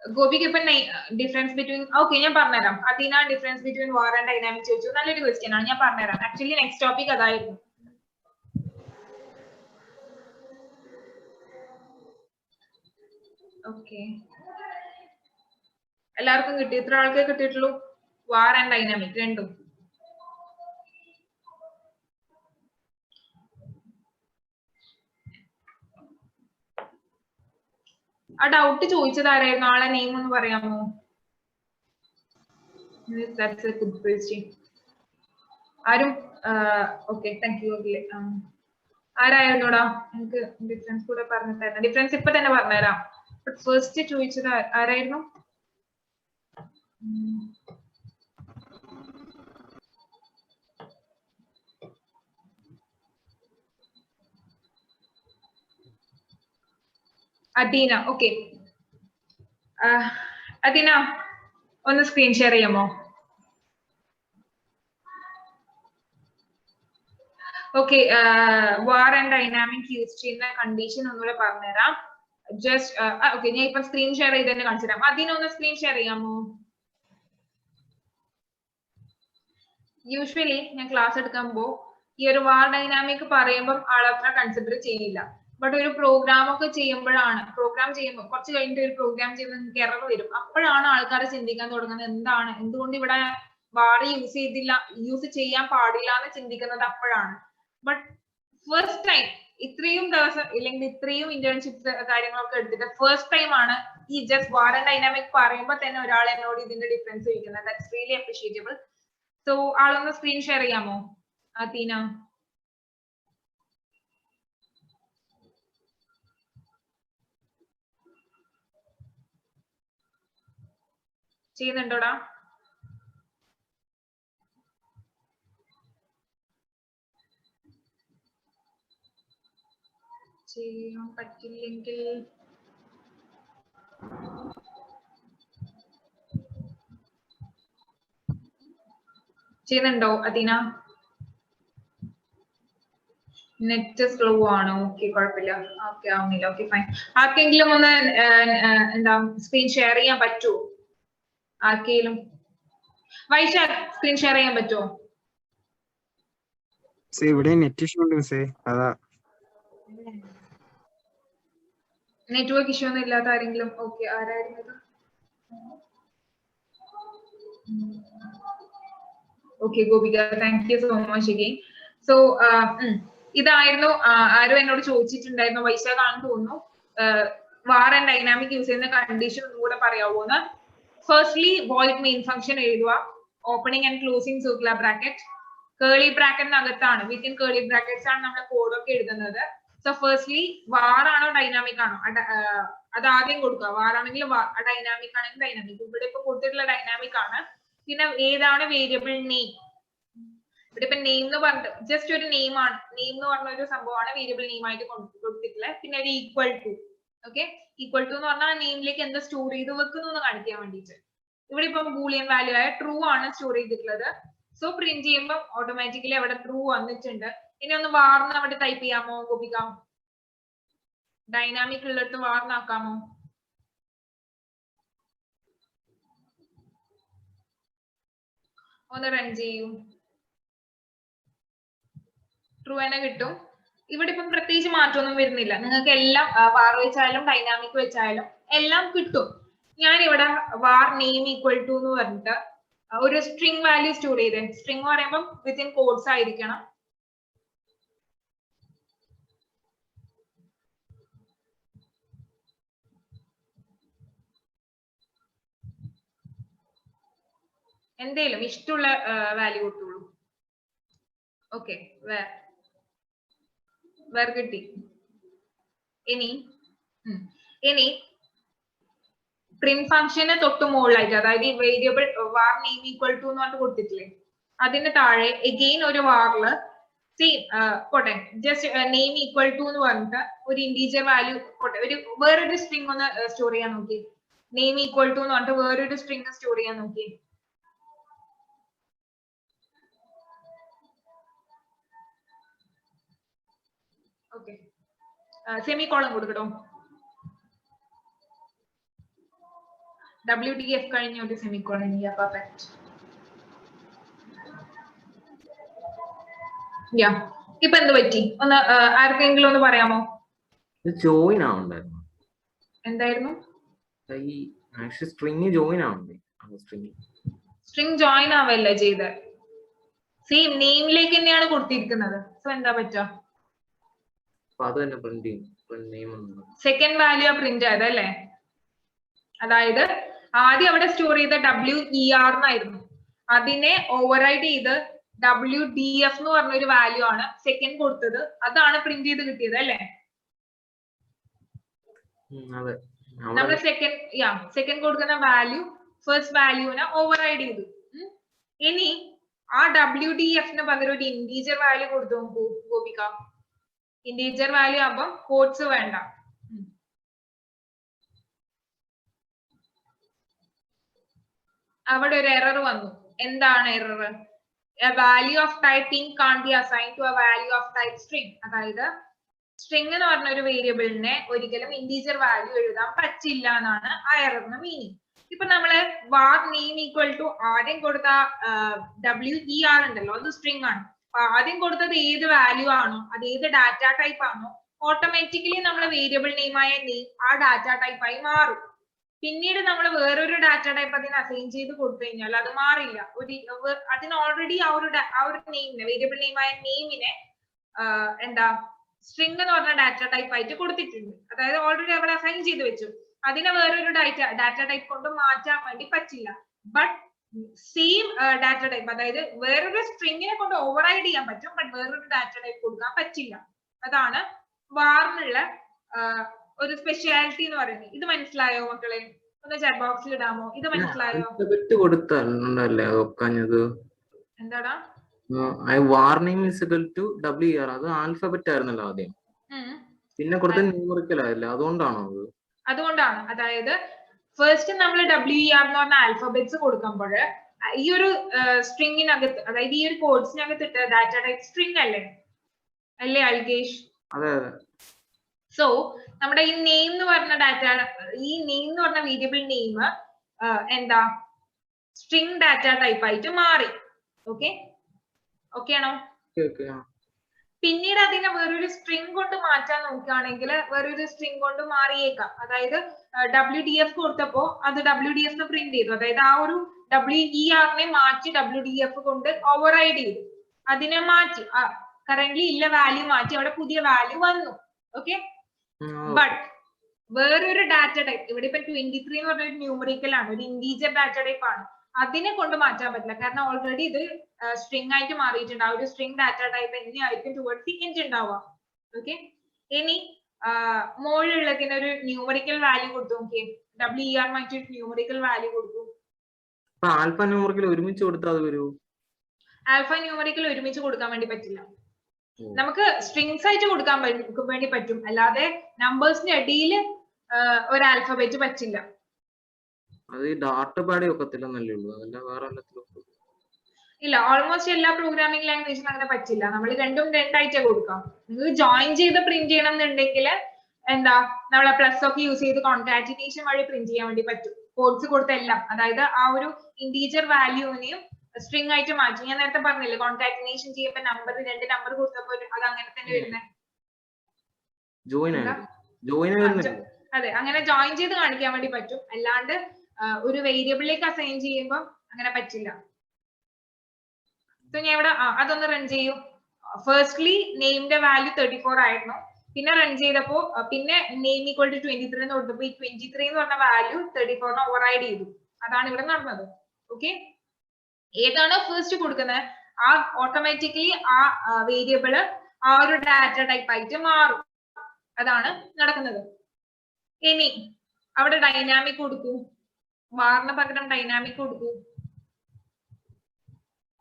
ഗോപിക്ക് ഇപ്പൊ ഡിഫറൻസ് ബിറ്റ്വീൻ, ഓക്കെ ഞാൻ പറഞ്ഞുതരാം. അതിനാ difference between war and dynamic ചോദിച്ചു. നല്ലൊരു ക്വസ്റ്റ്യൻ ആണ്, ഞാൻ പറഞ്ഞുതരാം. ആക്ച്വലി നെക്സ്റ്റ് ടോപ്പിക് അതായിരുന്നു. ഓക്കെ, എല്ലാവർക്കും കിട്ടി? എത്ര ആൾക്കേ കിട്ടിയിട്ടുള്ളൂ? വാർ ആൻഡ് ഡൈനാമിക് രണ്ടും. ആ ഡൗട്ട് ചോദിച്ചത് ആരായിരുന്നു? ആളെ നെയിം ഒന്ന് പറയാമോ? That's a good question. ആരും? Okay, thank you. ആരായിരുന്നോടാ? എനിക്ക് ഡിഫറൻസ് കൂടെ പറഞ്ഞിട്ടായിരുന്നു. ഡിഫറൻസ് ഇപ്പൊ തന്നെ പറഞ്ഞുതരാം. ഫസ്റ്റ് ചോദിച്ചത് ആരായിരുന്നു? അദീന. ഓക്കെ, അദീന ഒന്ന് സ്ക്രീൻ ഷെയർ ചെയ്യാമോ? Okay, war and dynamic use ചെയ്യുന്ന കണ്ടീഷൻ ഒന്നുകൂടെ പറഞ്ഞുതരാം. ജസ്റ്റ് ഓക്കെ, ഞാൻ ഇപ്പൊ സ്ക്രീൻ ഷെയർ ചെയ്ത് തന്നെ കാണിച്ചു തരാം. അദീന ഒന്ന് സ്ക്രീൻ ഷെയർ ചെയ്യാമോ? യൂഷ്വലി ഞാൻ ക്ലാസ് എടുക്കുമ്പോ ഈ ഒരു വാർ ഡൈനാമിക് പറയുമ്പോൾ ആളത്ര കൺസിഡർ ചെയ്യില്ല. ബട്ട് ഒരു പ്രോഗ്രാം ഒക്കെ ചെയ്യുമ്പോഴാണ്, പ്രോഗ്രാം ചെയ്യുമ്പോൾ കുറച്ച് കഴിഞ്ഞിട്ട് ഒരു പ്രോഗ്രാം ചെയ്യുമ്പോൾ നിങ്ങൾക്ക് എറർ വരും. അപ്പോഴാണ് ആൾക്കാർ ചിന്തിക്കാൻ തുടങ്ങുന്നത് എന്താണ്, എന്തുകൊണ്ട് ഇവിടെ വാർ യൂസ് ചെയ്യാൻ പാടില്ല എന്ന് ചിന്തിക്കുന്നത് അപ്പോഴാണ്. ബട്ട് ഫസ്റ്റ് ടൈം ഇത്രയും ദിവസം ഇല്ലെങ്കിൽ ഇത്രയും ഇന്റേൺഷിപ്സ് കാര്യങ്ങളൊക്കെ എടുത്തിട്ട് ഫസ്റ്റ് ടൈം ആണ് ഈ ജസ്റ്റ് വാർ ആൻഡ് ഡൈനാമിക് പറയുമ്പോൾ തന്നെ ഒരാൾ എന്നോട് ഇതിന്റെ ഡിഫറൻസ് ചോദിക്കുന്നത്. That's really appreciable. സോ ആളൊന്ന് സ്ക്രീൻ ഷെയർ ചെയ്യാമോ തീന? ചെയ്യുന്നുണ്ടോടാ? ചെയ്യാൻ പറ്റില്ലെങ്കിൽ ചെയ്യുന്നുണ്ടോ അദീന? നെറ്റ് സ്ലോ ആണോ? ഓക്കെ, കുഴപ്പമില്ല. ഓക്കെ, ആവുന്നില്ല. Okay, fine. ആർക്കെങ്കിലും ഒന്ന് എന്താ സ്ക്രീൻ ഷെയർ ചെയ്യാൻ പറ്റുമോ? ആർക്കെങ്കിലും? വൈശാഖ് സ്ക്രീൻ ഷെയർ ചെയ്യാൻ പറ്റുമോ? ഇവിടെ നെറ്റ് ഇഷ്യൂ ഉണ്ട് മിസ്സേ, അതാ. നെറ്റ്വർക്ക് ഇഷ്യൂ ഒന്നും ഇല്ലാത്ത ആരെങ്കിലും? ഓക്കെ, ആരായിരുന്നു ഇത്? Okay Gopika, thank you so much again. So ഇതായിരുന്നു ആരും എന്നോട് ചോദിച്ചിട്ടുണ്ടായിരുന്നു, വൈശാഖാണെന്ന് തോന്നുന്നു, വാർ ആൻഡ് ഡൈനാമിക് യൂസ് ചെയ്യുന്ന കണ്ടീഷൻ ഒന്നും കൂടെ പറയാവോന്ന്. ഫസ്റ്റ്ലി വോയിഡ് മെയിൻ ഫംഗ്ഷൻ എഴുതുക, opening and closing circular bracket, curly ബ്രാക്കറ്റിനകത്താണ്, വിത്തിൻ കേളി ബ്രാക്കറ്റ്സ് ആണ് നമ്മൾ കോഡൊക്കെ എഴുതുന്നത്. സോ ഫസ്റ്റ്ലി വാർ ആണോ ഡൈനാമിക് ആണോ അത് ആദ്യം കൊടുക്കുക. വാർ ആണെങ്കിൽ ഡൈനാമിക് ആണെങ്കിൽ ഡൈനാമിക്. ഇവിടെ ഇപ്പൊ കൊടുത്തിട്ടുള്ള ഡൈനാമിക് ആണ്. പിന്നെ ഏതാണ് വേരിയബിൾ നെയിം? ഇവിടെ ഇപ്പൊ നെയിം എന്ന് പറഞ്ഞിട്ട് ജസ്റ്റ് ഒരു നെയിം ആണ്, നെയിം എന്ന് പറഞ്ഞ ഒരു സംഭവമാണ് വേരിയബിൾ നെയിം ആയിട്ട് കൊടുത്തിട്ടുള്ളത്. പിന്നെ ഒരു equal to. Okay, equal to എന്ന് പറഞ്ഞാൽ നെയിമിലേക്ക് എന്താ സ്റ്റോർ ചെയ്ത് വെക്കുന്നു എന്ന് കാണിക്കാൻ വേണ്ടിയിട്ട്. ഇവിടെ ഇപ്പം ബൂളിയൻ വാല്യൂ ആയ ട്രൂ ആണ് സ്റ്റോർ ചെയ്തിട്ടുള്ളത്. സോ പ്രിന്റ് ചെയ്യുമ്പോൾ ഓട്ടോമാറ്റിക്കലി അവിടെ ട്രൂ വന്നിട്ടുണ്ട്. ഇനി ഒന്ന് വാർന്ന് അവിടെ ടൈപ്പ് ചെയ്യാമോ ഗോപിക? ഡൈനാമിക് ഉള്ളിടത്ത് വാർന്നാക്കാമോ? ഒന്ന് റൺ ചെയ്യൂ. ട്രൂ തന്നെ കിട്ടും. ഇവിടെ ഇപ്പം പ്രത്യേകിച്ച് മാറ്റമൊന്നും വരുന്നില്ല. നിങ്ങൾക്ക് എല്ലാം വാർ വെച്ചായാലും ഡൈനാമിക് വെച്ചായാലും എല്ലാം കിട്ടും. ഞാൻ ഇവിടെ വാർ നെയിം ഈക്വൽ ടു എന്ന് പറഞ്ഞിട്ട് ഒരു സ്ട്രിംഗ് വാല്യൂ സ്റ്റോർ ചെയ്തേ. സ്ട്രിംഗ് പറയുമ്പോൾ വിത്തിൻ കോഡ്സ് ആയിരിക്കണം. എന്തേലും ഇഷ്ടമുള്ള വാല്യൂ കൊടുത്തോളൂ. ഓക്കെ, വേർ കിട്ടി. ഇനി പ്രിന്റ് ഫംഗ്ഷന് തൊട്ട് മുകളിലായിട്ട്, അതായത് ഈ variable var name equal to എന്ന് പറഞ്ഞിട്ട് കൊടുത്തിട്ടില്ലേ, അതിന്റെ താഴെ എഗെയിൻ ഒരു വാറില് സെയിം പോട്ടെ, ജസ്റ്റ് നെയിം ഈക്വൽ ടു എന്ന് പറഞ്ഞിട്ട് ഒരു ഇന്റീജർ വാല്യൂ പോട്ടെ, വേറൊരു സ്ട്രിംഗ് ഒന്ന് സ്റ്റോർ ചെയ്യാൻ നോക്കി. നെയിം ഈക്വൽ ടു എന്ന് പറഞ്ഞിട്ട് വേറൊരു സ്ട്രിംഗ് സ്റ്റോർ ചെയ്യാൻ നോക്കി. ഓക്കെ, സെമി കോളം കൊടുക്കട്ടോ. WDF കഴിഞ്ഞ ഒരു സെമി കോളം. പെർഫെക്റ്റ്. ഇപ്പൊ എന്ത് പറ്റി? ഒന്ന് ആർക്കെങ്കിലും ഒന്ന് പറയാമോ? ജോയിൻ ആവണ്ടായിരുന്നു. എന്തായിരുന്നു? ഈ സ്ട്രിംഗ് ജോയിൻ ആവണ്ടേ? സ്ട്രിംഗ് ജോയിൻ ആവല്ലേ ചെയ്ത്, സെയിം നെയിമിലേക്ക് തന്നെയാണ് കൊടുത്തിരിക്കുന്നത്. സോ എന്താ പറ്റുക? സെക്കൻഡ് വാല്യൂ പ്രിന്റ് ആയതല്ലേ? അതായത് ആദ്യം അവിടെ സ്റ്റോർ ചെയ്ത WER എന്നായിരുന്നു, അതിനെ ഓവർറൈഡ് ചെയ്ത് WDF എന്ന് പറഞ്ഞ ഒരു വാല്യൂ ആണ് സെക്കൻഡ് കൊടുത്തത്. അതാണ് പ്രിന്റ് ചെയ്ത് കിട്ടിയത് അല്ലേ? നമ്മൾ സെക്കൻഡ് കൊടുക്കുന്ന വാല്യൂ ഫസ്റ്റ് വാല്യൂവിനെ ഓവർറൈഡ് ചെയ്തു. ഇനി ആ WDF പകരം ഒരു ഇന്റീജർ വാല്യൂ കൊടുത്തു നോക്കൂ ഗോപിക. ഇന്റീജർ വാല്യൂ ആകുമ്പോൾ കോഡ്സ് വേണ്ട. അവിടെ ഒരു എറർ വന്നു. എന്താണ് error? A value of type int can't be assigned to a value of type string. അതായത് സ്ട്രിംഗ് എന്ന് പറഞ്ഞ ഒരു വേരിയബിളിനെ ഒരിക്കലും ഇന്റീജർ വാല്യൂ എഴുതാൻ പറ്റില്ല എന്നാണ് ആ എററിന്റെ മീനിങ്. ഇപ്പൊ നമ്മള് വാർ നെയിം ഈക്വൽ ടു ആദ്യം കൊടുത്ത WER ഉണ്ടല്ലോ, അത് സ്ട്രിംഗ് ആണ്. ആദ്യം കൊടുത്തത് ഏത് വാല്യൂ ആണോ, അത് ഏത് ഡാറ്റ ടൈപ്പ് ആണോ, ഓട്ടോമാറ്റിക്കലി നമ്മളെ വേരിയബിൾ നെയിമായ നെയിം ആ ഡാറ്റ ടൈപ്പ് ആയി മാറും. പിന്നീട് നമ്മൾ വേറൊരു ഡാറ്റ ടൈപ്പ് അതിന് അസൈൻ ചെയ്ത് കൊടുത്തു കഴിഞ്ഞാൽ അത് മാറില്ല. അതിന് ഓൾറെഡി ആ ഒരു നെയിമിനെ, വേരിയബിൾ നെയിമായ നെയിമിനെ എന്താ സ്ട്രിംഗ് എന്ന് പറഞ്ഞ ഡാറ്റ ടൈപ്പ് ആയിട്ട് കൊടുത്തിട്ടുണ്ട്. അതായത് ഓൾറെഡി അവിടെ അസൈൻ ചെയ്ത് വെച്ചു. അതിനെ വേറൊരു ഡാറ്റ ടൈപ്പ് കൊണ്ട് മാറ്റാൻ വേണ്ടി പറ്റില്ല. ബട്ട് സെയിം ഡാറ്റ ടൈപ്പ്, അതായത് വേറൊരു സ്ട്രിങ്ങിനെ കൊണ്ട് ഓവർറൈഡ് ചെയ്യാൻ പറ്റും, ബട്ട് വേറൊരു ഡാറ്റ ടൈപ്പ് കൊടുക്കാൻ പറ്റില്ല. അതാണ് വാറിനുള്ള ഒരു സ്പെഷ്യാലിറ്റി എന്ന് പറയുന്നത്. ഇത് മനസ്സിലായോ മക്കളെ? ഒന്ന് ചാറ്റ് ബോക്സിൽ ഇടാമോ? ഇത് മനസ്സിലായോ? കൊടുത്തല്ലേ എന്താടാ var name is equal to WER, അത് ആൽഫബറ്റ് ആയിരുന്നല്ലോ ആദ്യം, പിന്നെ കൊടുത്ത ന്യൂമറിക്കൽ ആയില്ല, അതുകൊണ്ടാണോ? അതുകൊണ്ടാണ്. അതായത് ഫസ്റ്റ് നമ്മൾ WER എന്ന് പറഞ്ഞ ആൽഫബറ്റ്സ് കൊടുക്കുമ്പോൾ ഈ ഒരു സ്ട്രിങ്ങിനകത്ത്, അതായത് ഈ ഒരു കോഡ്സിനകത്ത് ഇട്ട ഡാറ്റ ടൈപ്പ് സ്ട്രിംഗ് അല്ലേ അൽകേഷ്? സോ നമ്മുടെ ഈ നെയിം എന്ന് പറഞ്ഞ വേരിയബിൾ നെയിം എന്താ സ്ട്രിംഗ് ഡാറ്റ ടൈപ്പ് ആയിട്ട് മാറി. ഓക്കെ ആണോ? പിന്നീട് അതിനെ വേറൊരു സ്ട്രിംഗ് കൊണ്ട് മാറ്റാൻ നോക്കുകയാണെങ്കിൽ വേറൊരു സ്ട്രിംഗ് കൊണ്ട് മാറിയേക്കാം. അതായത് WDF കൊടുത്തപ്പോ അത് WDF പ്രിന്റ് ചെയ്തു, അതായത് ആ ഒരു WER നെ മാറ്റി WDF കൊണ്ട് ഓവർറൈഡ് ചെയ്തു, അതിനെ മാറ്റി കറന്റ് ഇല്ല വാല്യൂ മാറ്റി അവിടെ പുതിയ വാല്യൂ വന്നു. ഓക്കെ, ബട്ട് വേറൊരു ഡാറ്റ ടൈപ്പ്, ഇവിടെ ഇപ്പൊ 23 എന്ന് പറഞ്ഞ ഒരു ന്യൂമറിക്കൽ ആണ്, ഒരു ഇന്റീജർ ഡാറ്റ ടൈപ്പ് ആണ്, അതിനെ കൊണ്ട് മാറ്റാൻ പറ്റില്ല. കാരണം ഓൾറെഡി ഇത് സ്ട്രിംഗ് ആയിട്ട് മാറിയിട്ടുണ്ട്. ആ ഒരു സ്ട്രിംഗ് ഡാറ്റ ടൈപ്പ് തന്നെയായിരിക്കും ടുവേർഡ്സ് ദി എൻഡ് ഉണ്ടാവുക. ഓക്കെ, ഇനി മുകളിലുള്ളതിന് ഒരു ന്യൂമറിക്കൽ വാല്യൂ കൊടുത്തു നോക്കിയേ. WER മാറ്റി ന്യൂമറിക്കൽ വാല്യൂ കൊടുത്തു. ആൽഫ ന്യൂമറിക്കൽ ഒരുമിച്ച് കൊടുത്താൽ അത് വരൂ? ആൽഫ ന്യൂമറിക്കൽ ഒരുമിച്ച് കൊടുക്കാൻ വേണ്ടി പറ്റില്ല. നമുക്ക് സ്ട്രിങ്സ് ആയിട്ട് കൊടുക്കാൻ വേണ്ടി പറ്റും, അല്ലാതെ നമ്പേഴ്സിന്റെ ഇടയിൽ ഒരു ആൽഫബറ്റ് പറ്റില്ല. ഇല്ല, ഓൾമോസ്റ്റ് എല്ലാ പ്രോഗ്രാമിംഗ് ലാംഗ്വേജിലും അങ്ങനെ പറ്റില്ല. നമ്മൾ രണ്ടും രണ്ടായിട്ടേ കൊടുക്കാം. നിങ്ങൾക്ക് ജോയിൻ ചെയ്ത് പ്രിന്റ് ചെയ്യണം എന്നുണ്ടെങ്കിൽ എന്താ നമ്മളെ പ്ലസ് ഒക്കെ യൂസ് ചെയ്ത് കോൺകാറ്റിനേഷൻ വഴി പ്രിന്റ് ചെയ്യാൻ വേണ്ടി പറ്റും. കോഡ്സ് കൊടുത്ത എല്ലാം, അതായത് ആ ഒരു ഇന്റീജർ വാല്യൂവിനെയും സ്ട്രിംഗ് ആയിട്ട് മാറ്റി. ഞാൻ നേരത്തെ പറഞ്ഞില്ലേ, കോൺകാറ്റിനേഷൻ ചെയ്യുമ്പോൾ രണ്ട് നമ്പർ കൊടുത്തപ്പോൾ അത് അങ്ങനെ തന്നെ വരുന്നത്. അതെ, അങ്ങനെ ജോയിൻ ചെയ്ത് കാണിക്കാൻ വേണ്ടി പറ്റും, അല്ലാണ്ട് ഒരു വേരിയബിളിലേക്ക് അസൈൻ ചെയ്യുമ്പോൾ അങ്ങനെ പറ്റില്ല. സോ ഞാൻ ഇവിടെ അതൊന്ന് റൺ ചെയ്യൂ. ഫസ്റ്റ്ലി നെയിമിന്റെ വാല്യൂ 34 ആയിരുന്നു. പിന്നെ റൺ ചെയ്തപ്പോ പിന്നെ നെയിം ഈക്വൽ ടു 23 എന്ന് കൊടുത്തപ്പോ ഈ 23 എന്ന് പറഞ്ഞ വാല്യൂ 34 ഓവർറൈഡ് ചെയ്തു. അതാണ് ഇവിടെ നടന്നത്. ഓക്കെ, ഏതാണോ ഫസ്റ്റ് കൊടുക്കുന്നത് ആ ഓട്ടോമാറ്റിക്കലി ആ വേരിയബിള് ആ ഒരു ഡാറ്റ ടൈപ്പ് ആയിട്ട് മാറും. അതാണ് നടക്കുന്നത്. ഇനി അവിടെ ഡൈനാമിക് കൊടുക്കൂ. വാറിന് പകരം ഡൈനാമിക് കൊടുക്കൂ.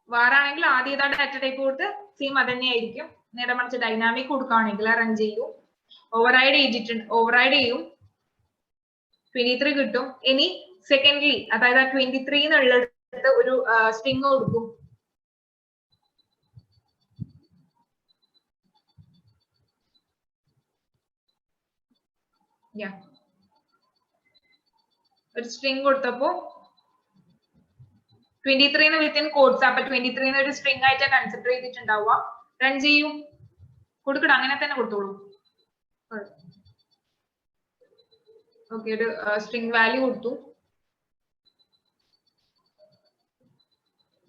വാറാണെങ്കിൽ ആദ്യം ഏതാ ഡാറ്റ ടൈപ്പ് കൊടുത്ത് സെയിം അത് തന്നെയായിരിക്കും. നേരെ മറിച്ച് ഡൈനാമിക് കൊടുക്കുകയാണെങ്കിൽ റൺ ചെയ്യൂ. ഓവർറൈഡ് ചെയ്യും, 23 കിട്ടും. ഇനി സെക്കൻഡ്ലി, അതായത് 23 എന്നുള്ളത് ഒരു സ്ട്രിംഗ് കൊടുക്കും. ഒരു സ്ട്രിംഗ് കൊടുത്തപ്പോ 23 വിത്തിൻ കോഡ്സ്, അപ്പൊ 23 ഒരു സ്ട്രിംഗ് ആയിട്ട് കൺസിഡർ ചെയ്തിട്ടുണ്ടാവുക. റൺ ചെയ്യൂ, കൊടുക്കണം, അങ്ങനെ തന്നെ കൊടുത്തോളൂ. ഓക്കെ, ഒരു സ്ട്രിംഗ് വാല്യൂ കൊടുത്തു.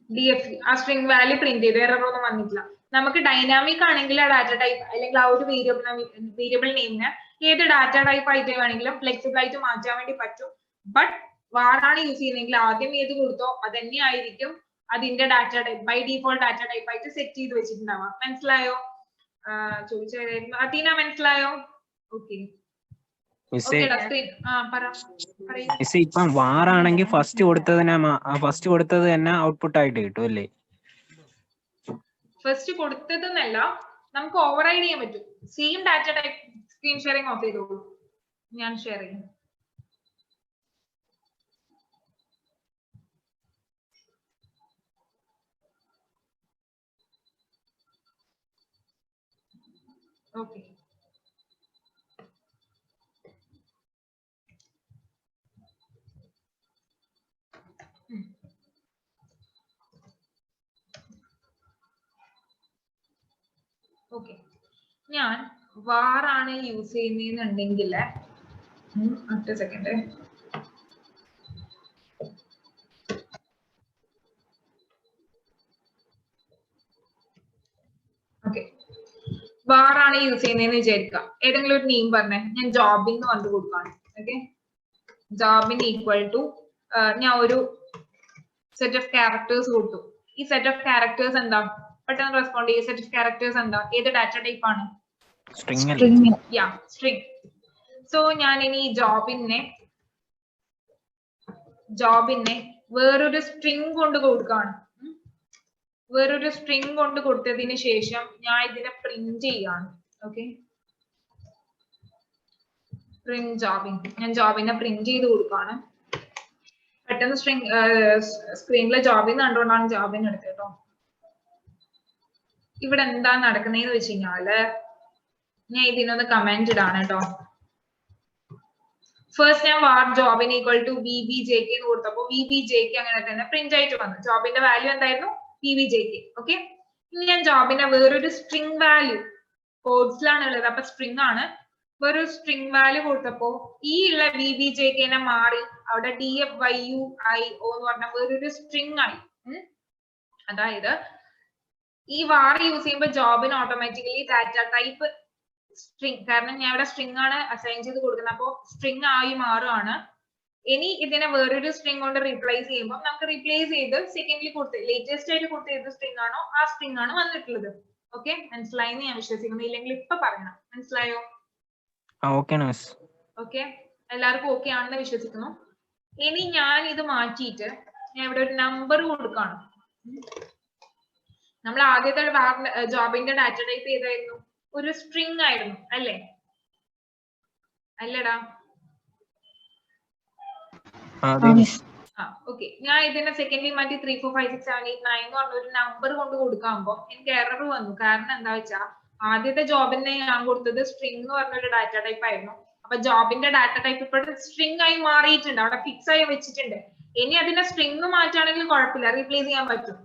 DFE ആ സ്ട്രിംഗ് വാല്യൂ പ്രിന്റ് ചെയ്തു, എറർ ഒന്നും വന്നിട്ടില്ല. നമുക്ക് ഡൈനാമിക് ആണെങ്കിൽ ആ ഡാറ്റ ടൈപ്പ് അല്ലെങ്കിൽ ആ ഒരു വേരിയബിൾ നെയിമിന് ഏത് ഡാറ്റ ടൈപ്പ് ആയിട്ട് വേണമെങ്കിലും ഫ്ലെക്സിബിൾ ആയിട്ട് മാറ്റാൻ വേണ്ടി പറ്റും. ബട്ട് വാറാണ് യൂസ് ചെയ്യുന്നതെങ്കിൽ ആദ്യം ഏത് കൊടുത്തോ അത് തന്നെയായിരിക്കും അതിന്റെ data type, by default data type ആയിട്ട് സെറ്റ് ചെയ്ത് വെച്ചിട്ടുണ്ടാവാം. മനസ്സിലായോ? ചോദിച്ചായിരുന്നു അദീന, മനസ്സിലായോ? ഓക്കെ, ഇപ്പം വാറാണെങ്കിൽ ഫസ്റ്റ് കൊടുത്തത് തന്നെ ഔട്ട്പുട്ട് ആയിട്ട് കിട്ടും അല്ലേ? ഫസ്റ്റ് കൊടുത്തതെന്നല്ല, നമുക്ക് ഓവർറൈഡ് ചെയ്യാൻ പറ്റും. Same data type. Screen sharing of ചെയ്തോളൂ, ഞാൻ ഷെയർ ചെയ്യും. ഓക്കെ, ഓക്കെ, ഞാൻ var ആണ് യൂസ് ചെയ്യുന്നതെന്നുണ്ടെങ്കിൽ ഒറ്റ സെക്കൻഡ്, ഓക്കെ, var ആണ് യൂസ് ചെയ്യുന്നതെന്ന് വിചാരിക്കുക. ഏതെങ്കിലും ഒരു നെയിം പറഞ്ഞേ, ഞാൻ ജോബിൻ എന്ന് പറഞ്ഞു കൊടുക്കാണ്. ഓക്കെ, ജോബിൻ ഈക്വൽ ടു ഞാൻ ഒരു സെറ്റ് ഓഫ് ക്യാരക്ടേഴ്സ് കൊടുത്തു. ഈ സെറ്റ് ഓഫ് ക്യാരക്ടേഴ്സ് എന്താ? പെട്ടെന്ന് റെസ്പോണ്ട് ചെയ്യും. സെറ്റ് ഓഫ് ക്യാരക്ടേഴ്സ് എന്താ? ഏത് ഡാറ്റ ടൈപ്പ് ആണ്? സ്ട്രിംഗ്. യാ, സ്ട്രിംഗ്. സോ ഞാൻ ഇനി ജോബിനെ വേറൊരു സ്ട്രിംഗ് കൊണ്ട് കൊടുക്കുകയാണ്. വേറൊരു സ്ട്രിംഗ് കൊണ്ട് കൊടുത്തതിന് ശേഷം ഞാൻ ഇതിനെ പ്രിന്റ് ചെയ്യാണ്. Okay, print Jobin. ഞാൻ ജോബിനെ പ്രിന്റ് ചെയ്ത് കൊടുക്കുകയാണ്. പെട്ടെന്ന് സ്ക്രീനിലെ ജോബിൻ കണ്ടുകൊണ്ടാണ് ജോബിൻ എടുത്തത് കേട്ടോ. ഇവിടെ എന്താ നടക്കുന്നതെന്ന് വെച്ച് കഴിഞ്ഞാല് ഞാൻ ഇതിനൊന്ന് കമന്റ് ഇടാണ് കേട്ടോ. ഫസ്റ്റ് ഞാൻ var Jobin equal to vbjk എന്ന് കൊടുത്തപ്പോ vbjk അങ്ങനെ തന്നെ പ്രിന്റ് ആയിട്ട് വന്നു. ജോബിന്റെ വാല്യൂ എന്തായിരുന്നു? vbjk. ഓക്കെ, ഇനി ഞാൻ ജോബിന്റെ വേറൊരു സ്ട്രിംഗ് വാല്യൂ കോഡ്സിലാണ് ഉള്ളത്, അപ്പൊ സ്ട്രിംഗ് ആണ്. വേറൊരു സ്ട്രിംഗ് വാല്യൂ കൊടുത്തപ്പോ ഈ ഉള്ള vbjk മാറി അവിടെ dfyuio എന്ന് പറഞ്ഞ വേറൊരു സ്ട്രിംഗ് ആയി. അതായത് ഈ var യൂസ് ചെയ്യുമ്പോൾ ജോബിന് ഓട്ടോമാറ്റിക്കലി ഡാറ്റ ടൈപ്പ് സ്ട്രിംഗ്, കാരണം ഞാൻ ഇവിടെ സ്ട്രിംഗ് ആണ് അസൈൻ ചെയ്ത് കൊടുക്കുന്നത്, അപ്പോൾ സ്ട്രിംഗ് ആയി മാറുകയാണ്. ഇനി ഇതിനെ വേറൊരു സ്ട്രിംഗ് കൊണ്ട് റീപ്ലേസ് ചെയ്യുമ്പോൾ നമുക്ക് റീപ്ലേസ് ചെയ്ത് സെക്കൻഡ്ലി കൊടുത്ത് ലേറ്റസ്റ്റ് ആയിട്ട് കൊടുത്ത ഏത് സ്ട്രിംഗ് ആണോ ആ സ്ട്രിംഗ് ആണ് വന്നിട്ടുള്ളത്. ഓക്കെ, മനസ്സിലായെന്ന് ഞാൻ വിശ്വസിക്കുന്നു. ഇല്ലെങ്കിൽ ഇപ്പൊ പറയണം. മനസ്സിലായോ? ഓക്കെ, എല്ലാവർക്കും ഓക്കെ ആണെന്ന് വിശ്വസിക്കുന്നു. ഇനി ഞാൻ ഇത് മാറ്റിയിട്ട് ഞാൻ ഇവിടെ ഒരു നമ്പർ കൊടുക്കാണ്. നമ്മൾ ആദ്യത്തെ ജോബിന്റെ ഡാറ്റ ടൈപ്പ് ഏതായിരുന്നു? ഒരു സ്ട്രിംഗ് ആയിരുന്നു അല്ലേ? അല്ലടാ? ഓക്കെ, ഞാൻ ഇതിന്റെ സെക്കൻഡ്ലി മാറ്റി 3 4 5 6 7 8 9 എന്ന് പറഞ്ഞ ഒരു നമ്പർ കൊണ്ട് കൊടുക്കുമ്പോ എനിക്ക് എറർ വന്നു. കാരണം എന്താ വെച്ചാൽ ആദ്യത്തെ ജോബിനെ ഞാൻ കൊടുത്തത് സ്ട്രിംഗ് എന്ന് പറഞ്ഞൊരു ഡാറ്റ ടൈപ്പ് ആയിരുന്നു. അപ്പൊ ജോബിന്റെ ഡാറ്റ ടൈപ്പ് ഇപ്പോഴും സ്ട്രിംഗ് ആയി മാറിയിട്ടുണ്ട്, അവിടെ ഫിക്സ് ആയി വെച്ചിട്ടുണ്ട്. ഇനി അതിന്റെ സ്ട്രിംഗ് മാറ്റാണെങ്കിൽ കുഴപ്പമില്ല, റീപ്ലേസ് ചെയ്യാൻ പറ്റും.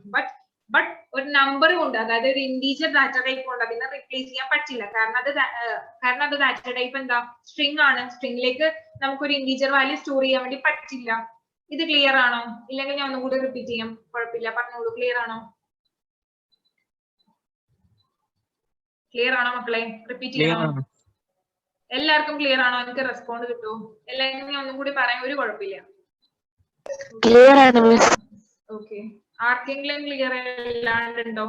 ബട്ട് ഒരു നമ്പർ കൊണ്ട്, അതായത് ഒരു ഇന്റീജർ ഡാറ്റ ടൈപ്പ് കൊണ്ട് അതിനെ റീപ്ലേസ് ചെയ്യാൻ പറ്റില്ല. കാരണം അത് ഡാറ്റ ടൈപ്പ് എന്താ? സ്ട്രിംഗ് ആണ്. സ്ട്രിംഗിലേക്ക് നമുക്കൊരു ഇന്റീജർ വാല്യൂ സ്റ്റോർ ചെയ്യാൻ വേണ്ടി പറ്റില്ല. ഇത് ക്ലിയർ ആണോ? ഇല്ലെങ്കിൽ ഞാൻ ഒന്നുകൂടി റിപ്പീറ്റ് ചെയ്യാം, കുഴപ്പമില്ല, പറഞ്ഞോളൂ. ക്ലിയർ ആണോ? ക്ലിയർ ആണോ മക്കളെ? റിപ്പീറ്റ് ചെയ്യണോ? എല്ലാവർക്കും ക്ലിയർ ആണോ? എനിക്ക് റെസ്പോണ്ട് കിട്ടുമോ? അല്ലെങ്കിൽ ഞാൻ ഒന്നും കൂടി പറയാൻ ഒരു കുഴപ്പമില്ല. ക്ലിയർ ആണ് മിസ്. ഓക്കെ, ആർക്കെങ്കിലും ക്ലിയർ അല്ലാണ്ടുണ്ടോ?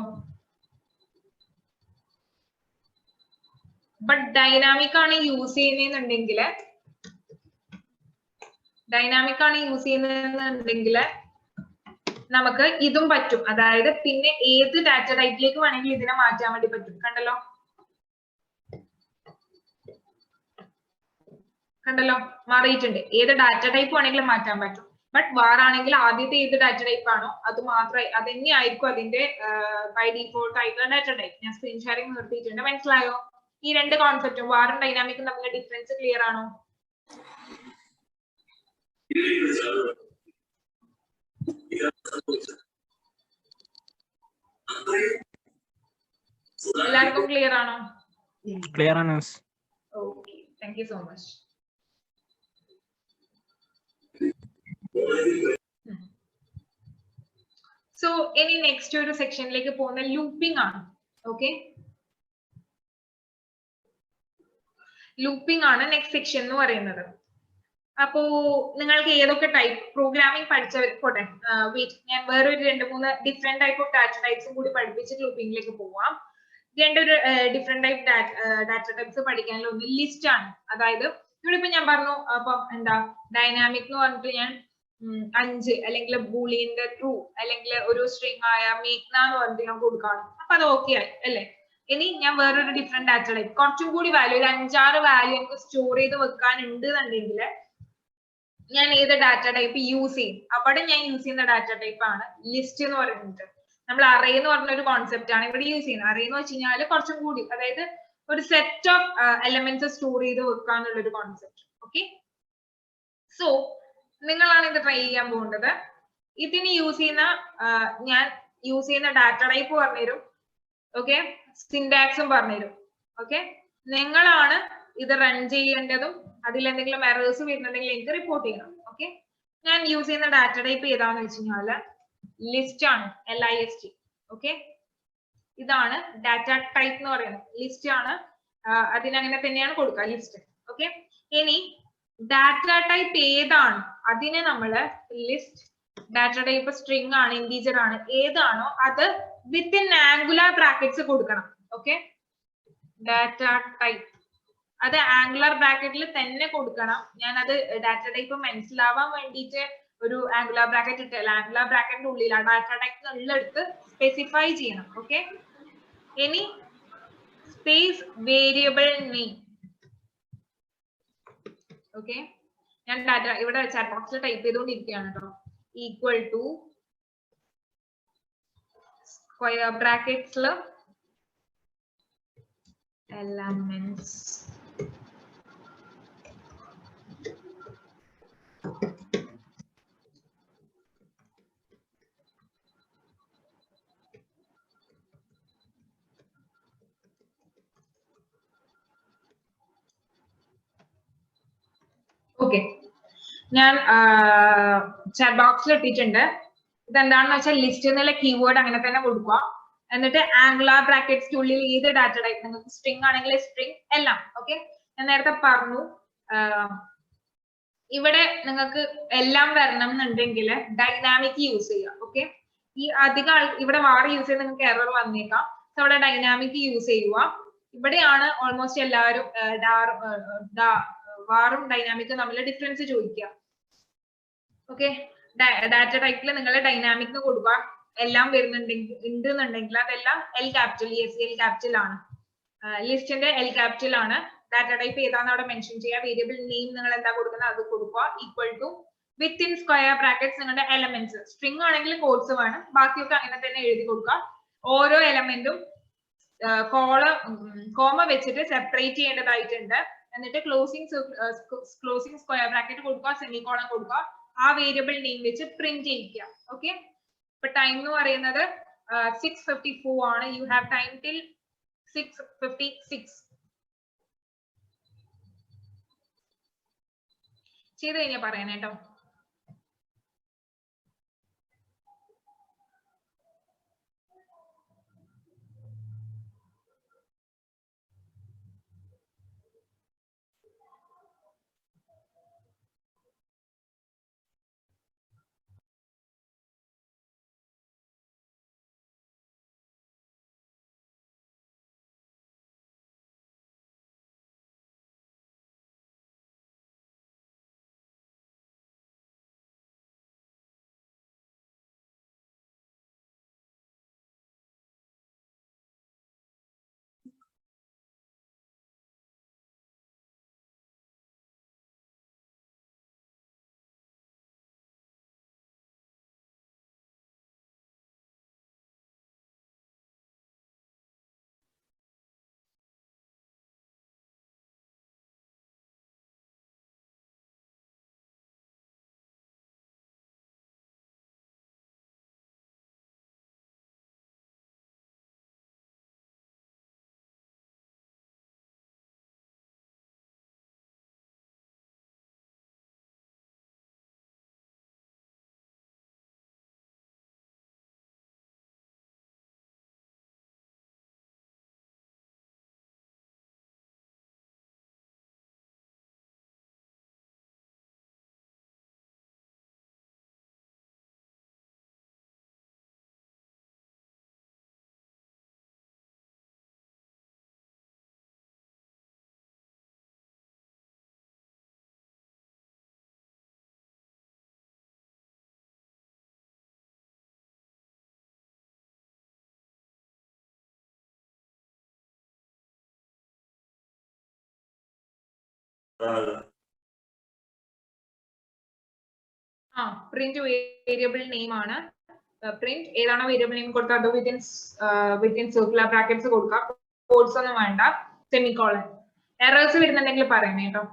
ബട്ട് ഡൈനാമിക് ആണ് യൂസ് ചെയ്യുന്നതെന്നുണ്ടെങ്കിൽ നമുക്ക് ഇതും പറ്റും. അതായത് പിന്നെ ഏത് ഡാറ്റ ടൈപ്പിലേക്ക് വേണമെങ്കിൽ ഇതിനെ മാറ്റാൻ വേണ്ടി പറ്റും. കണ്ടല്ലോ, മാറിയിട്ടുണ്ട്. ഏത് ഡാറ്റ ടൈപ്പ് വേണമെങ്കിലും മാറ്റാൻ പറ്റും. ബട്ട് var ആണെങ്കിൽ ആദ്യത്തെ ഏത് ഡാറ്റ ടൈപ്പ് ആണോ അത് മാത്രമേ, അത് തന്നെയായിരിക്കും അതിന്റെ ബൈ ഡിഫോൾട്ട് ആയിട്ടുള്ള ഡാറ്റ ടൈപ്പ്. ഞാൻ സ്ക്രീൻ ഷെയറിംഗ് നിർത്തിയിട്ടുണ്ട്. മനസ്സിലായോ? ഈ രണ്ട് കോൺസെപ്റ്റും വാറും ഡൈനാമിക്കും തമ്മിലുള്ള ഡിഫറൻസ് ക്ലിയർ ആണോ? എല്ലാവർക്കും ക്ലിയർ ആണോ? ക്ലിയർ ആണ്. Okay, thank you so much. So ഇനി നെക്സ്റ്റ് ഒരു സെക്ഷനിലേക്ക് പോകുന്ന ലൂപ്പിംഗ് ആണ്. ഓക്കെ, ലൂപ്പിംഗ് ആണ് നെക്സ്റ്റ് സെക്ഷൻ എന്ന് പറയുന്നത്. അപ്പോ നിങ്ങൾക്ക് ഏതൊക്കെ ടൈപ്പ് പ്രോഗ്രാമിംഗ് പഠിച്ചവർ പോട്ടെ, ഞാൻ വേറൊരു 2-3 ഡിഫറെന്റ് ടൈപ്പ് ഓഫ് ഡാറ്റ ടൈപ്സും കൂടി പഠിപ്പിച്ചിട്ട് ലൂപ്പിംഗിലേക്ക് പോവാം. രണ്ടൊരു ഡിഫറെന്റ് ടൈപ്പ് ഡാറ്റ ടൈപ്സ് പഠിക്കാനുള്ള ഒന്ന് ലിസ്റ്റ് ആണ്. അതായത് ഇവിടെ ഇപ്പൊ ഞാൻ പറഞ്ഞു, അപ്പം എന്താ ഡൈനാമിക് എന്ന് പറഞ്ഞിട്ട് ഞാൻ 5 അല്ലെങ്കിൽ ബൂളിയന്റെ ട്രൂ അല്ലെങ്കിൽ ഒരു സ്ട്രിംഗ് ആയ മേഘ്ന എന്ന് പറഞ്ഞിട്ട് ഞാൻ കൊടുക്കാണ്. അപ്പൊ അത് ഓക്കെ ആയി അല്ലേ? ഇനി ഞാൻ വേറൊരു ഡിഫറെന്റ് ഡാറ്റ ടൈപ്പ് കുറച്ചും കൂടി വാല്യൂ, ഒരു 5-6 വാല്യൂ എനിക്ക് സ്റ്റോർ ചെയ്ത് വെക്കാനുണ്ട് എന്നുണ്ടെങ്കിൽ ഞാൻ ഏത് ഡാറ്റ ടൈപ്പ് യൂസ് ചെയ്യും? അവിടെ ഞാൻ യൂസ് ചെയ്യുന്ന ഡാറ്റ ടൈപ്പ് ആണ് ലിസ്റ്റ് എന്ന് പറയുന്നത്. നമ്മൾ അറേ എന്ന് പറഞ്ഞ ഒരു കോൺസെപ്റ്റ് ആണ് ഇവിടെ യൂസ് ചെയ്യുന്നത്. അറേ എന്ന് വെച്ച് കഴിഞ്ഞാൽ കുറച്ചും കൂടി, അതായത് ഒരു സെറ്റ് ഓഫ് എലമെന്റ്സ് സ്റ്റോർ ചെയ്ത് വെക്കാന്നുള്ള ഒരു കോൺസെപ്റ്റ്. ഓക്കെ, സോ നിങ്ങളാണ് ഇത് ട്രൈ ചെയ്യാൻ പോകുന്നത്. ഇതിന് യൂസ് ചെയ്യുന്ന ഞാൻ യൂസ് ചെയ്യുന്ന ഡാറ്റ ടൈപ്പ് പറഞ്ഞുതരും. ഓക്കെ, സിൻടാക്സും പറഞ്ഞുതരും. ഓക്കെ, നിങ്ങളാണ് ഇത് റൺ ചെയ്യേണ്ടതും അതിൽ എന്തെങ്കിലും എറേഴ്സ് വരുന്നുണ്ടെങ്കിൽ എനിക്ക് റിപ്പോർട്ട് ചെയ്യണം. ഓക്കെ, ഞാൻ യൂസ് ചെയ്യുന്ന ഡാറ്റ ടൈപ്പ് ഏതാന്ന് വെച്ച് കഴിഞ്ഞാൽ ലിസ്റ്റ് ആണ്, LIST. ഓക്കെ, ഇതാണ് ഡാറ്റ ടൈപ്പ് എന്ന് പറയുന്നത്, ലിസ്റ്റ് ആണ്. അതിനങ്ങനെ തന്നെയാണ് കൊടുക്കുക, ലിസ്റ്റ്. ഓക്കെ, ഇനി ഡാറ്റ ടൈപ്പ് ഏതാണ് അതിനെ നമ്മള് ലിസ്റ്റ് ഡാറ്റ ടൈപ്പ് സ്ട്രിംഗ് ആണ്, ഇന്റീജർ ആണ്, ഏതാണോ അത് വിത്തിൻ ആംഗുലർ ബ്രാക്കറ്റ്സ് കൊടുക്കണം. ഓക്കെ, ഡാറ്റ ടൈപ്പ് അത് ആംഗുലർ ബ്രാക്കറ്റിൽ തന്നെ കൊടുക്കണം. ഞാൻ അത് ഡാറ്റ ടൈപ്പ് മനസ്സിലാവാൻ വേണ്ടിയിട്ട് ഒരു ആംഗുലർ ബ്രാക്കറ്റ് ഇട്ടല്ല, ആംഗുലർ ബ്രാക്കറ്റിന്റെ ഉള്ളിൽ ആ ഡാറ്റ ടൈപ്പ് ഉള്ളെടുത്ത് സ്പെസിഫൈ ചെയ്യണം. ഓക്കെ, ഇനി സ്പേസ് വേരിയബിൾ നെയിം. ഓക്കെ, ഞാൻ ഡാറ്റ ഇവിടെ ചാറ്റ് ബോക്സിൽ ടൈപ്പ് ചെയ്തുകൊണ്ടിരിക്കുകയാണ് കേട്ടോ. ഈക്വൽ ടു സ്ക്വയർ ബ്രാക്കറ്റ്സിൽ elements ഓക്കെ, ഞാൻ ചാറ്റ് ബോക്സിൽ ഇട്ടിട്ടുണ്ട്. ഇതെന്താണെന്ന് വെച്ചാൽ ലിസ്റ്റ് എന്നുള്ള കീവേഡ് അങ്ങനെ തന്നെ കൊടുക്കുക. എന്നിട്ട് ആംഗുലർ ബ്രാക്കറ്റ്സ് ഉള്ളിൽ ഏത് ഡാറ്റ ടൈപ്പ്, നിങ്ങൾക്ക് സ്ട്രിംഗ് ആണെങ്കിൽ സ്ട്രിംഗ് എല്ലാം. ഓക്കെ, ഞാൻ നേരത്തെ പറഞ്ഞു ഇവിടെ നിങ്ങൾക്ക് എല്ലാം വരണം എന്നുണ്ടെങ്കിൽ ഡൈനാമിക് യൂസ് ചെയ്യുക. ഓക്കെ, ഈ അധികം ഇവിടെ വാർ യൂസ് ചെയ്ത് നിങ്ങൾക്ക് എറർ വന്നേക്കാം. അവിടെ ഡൈനാമിക് യൂസ് ചെയ്യുക. ഇവിടെയാണ് ഓൾമോസ്റ്റ് എല്ലാവരും വാറും ഡൈനാമിക്കും തമ്മിൽ ഡിഫറൻസ് ചോദിക്കുക. ഓക്കെ, ഡാറ്റ ടൈപ്പിൽ നിങ്ങൾ ഡൈനാമിക് കൊടുക്കുക. എല്ലാം ഉണ്ടെന്നുണ്ടെങ്കിൽ അതെല്ലാം L ക്യാപിറ്റൽ, L ക്യാപിറ്റൽ ആണ്. ലിസ്റ്റിന്റെ L ക്യാപിറ്റൽ ആണ്. ഡാറ്റ ടൈപ്പ് ഏതാണെന്ന് അവിടെ മെൻഷൻ ചെയ്യുക. വേരിയബിൾ നെയിം നിങ്ങൾ എന്താ കൊടുക്കുന്നത് അത് കൊടുക്കുക. Equal to within square brackets നിങ്ങളുടെ എലമെന്റ്സ്, സ്ട്രിംഗ് ആണെങ്കിൽ കോഡ്സ് വേണം, ബാക്കിയൊക്കെ അങ്ങനെ തന്നെ എഴുതി കൊടുക്കുക. ഓരോ എലമെന്റും കോമ വെച്ചിട്ട് സെപ്പറേറ്റ് ചെയ്യേണ്ടതായിട്ടുണ്ട്. എന്നിട്ട് ക്ലോസിംഗ് സ്ക്വയർ ബ്രാക്കറ്റ് കൊടുക്കുക, സെമികോളൻ കൊടുക്കുക. ആ വേരിയബിൾ നെയിം വെച്ച് പ്രിന്റ് ചെയ്യിക്കുക. ഓക്കെ, ഇപ്പൊ ടൈം എന്ന് പറയുന്നത് 6:54 ആണ്. You have time till 6:56. ചെയ്ത് കഴിഞ്ഞാൽ പറയാൻ കേട്ടോ. പ്രിന്റ് വേരിയബിൾ നെയിം ആണ്. പ്രിന്റ് ഏതാണോ വേരിയബിൾ നെയിം കൊടുക്കുക അത് വിത്തിൻ സർക്കുലർ ബ്രാക്കറ്റ്സ് കൊടുക്കുക. കോഡ്സ് ഒന്നും വേണ്ട, സെമികോളൻ. എറേഴ്സ് വരുന്നുണ്ടെങ്കിൽ പറയണേ കേട്ടോ.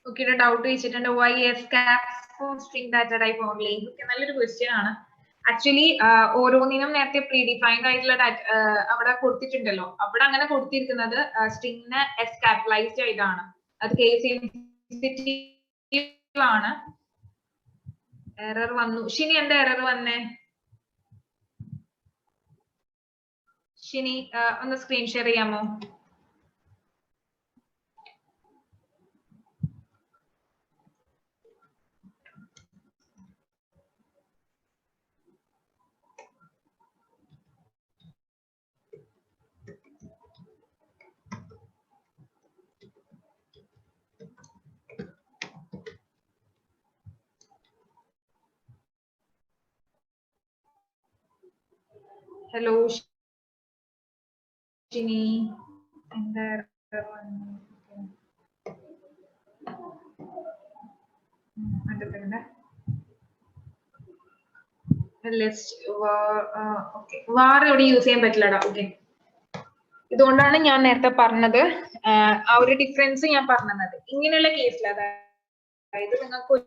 ഓക്കെ ഡൗട്ട് വെച്ചിട്ടുണ്ട് why S caps for string data type only. Okay നല്ലൊരു ക്വസ്റ്റ്യൻ ആണ്. ആക്ച്വലി ഓരോന്നിനും നേരത്തെ പ്രീ ഡിഫൈൻഡ് ആയിട്ടുള്ള അവിടെ കൊടുത്തിട്ടുണ്ടല്ലോ. അവിടെ അങ്ങനെ കൊടുത്തിരിക്കുന്നത് സ്ട്രിങ്ങിന് എസ് ക്യാപിറ്റലൈസ്ഡ് ആയിട്ടാണ്. അത് കേസ് സെൻസിറ്റീവ് ആണ്. എറർ വന്നു. ഷിനി എന്താ എറർ വന്നേ? ഷിനി ഒന്ന് സ്ക്രീൻ ഷെയർ ചെയ്യാമോ? ഹലോ ഷിനി എന്താ എറർ വന്നേ? വാർ ഇവിടെ യൂസ് ചെയ്യാൻ പറ്റില്ലടാ. ഓക്കെ ഇതുകൊണ്ടാണ് ഞാൻ നേരത്തെ പറഞ്ഞത് ആ ഒരു ഡിഫറൻസ് ഞാൻ പറഞ്ഞത്. ഇങ്ങനെയുള്ള കേസിൽ അതായത് നിങ്ങൾക്ക്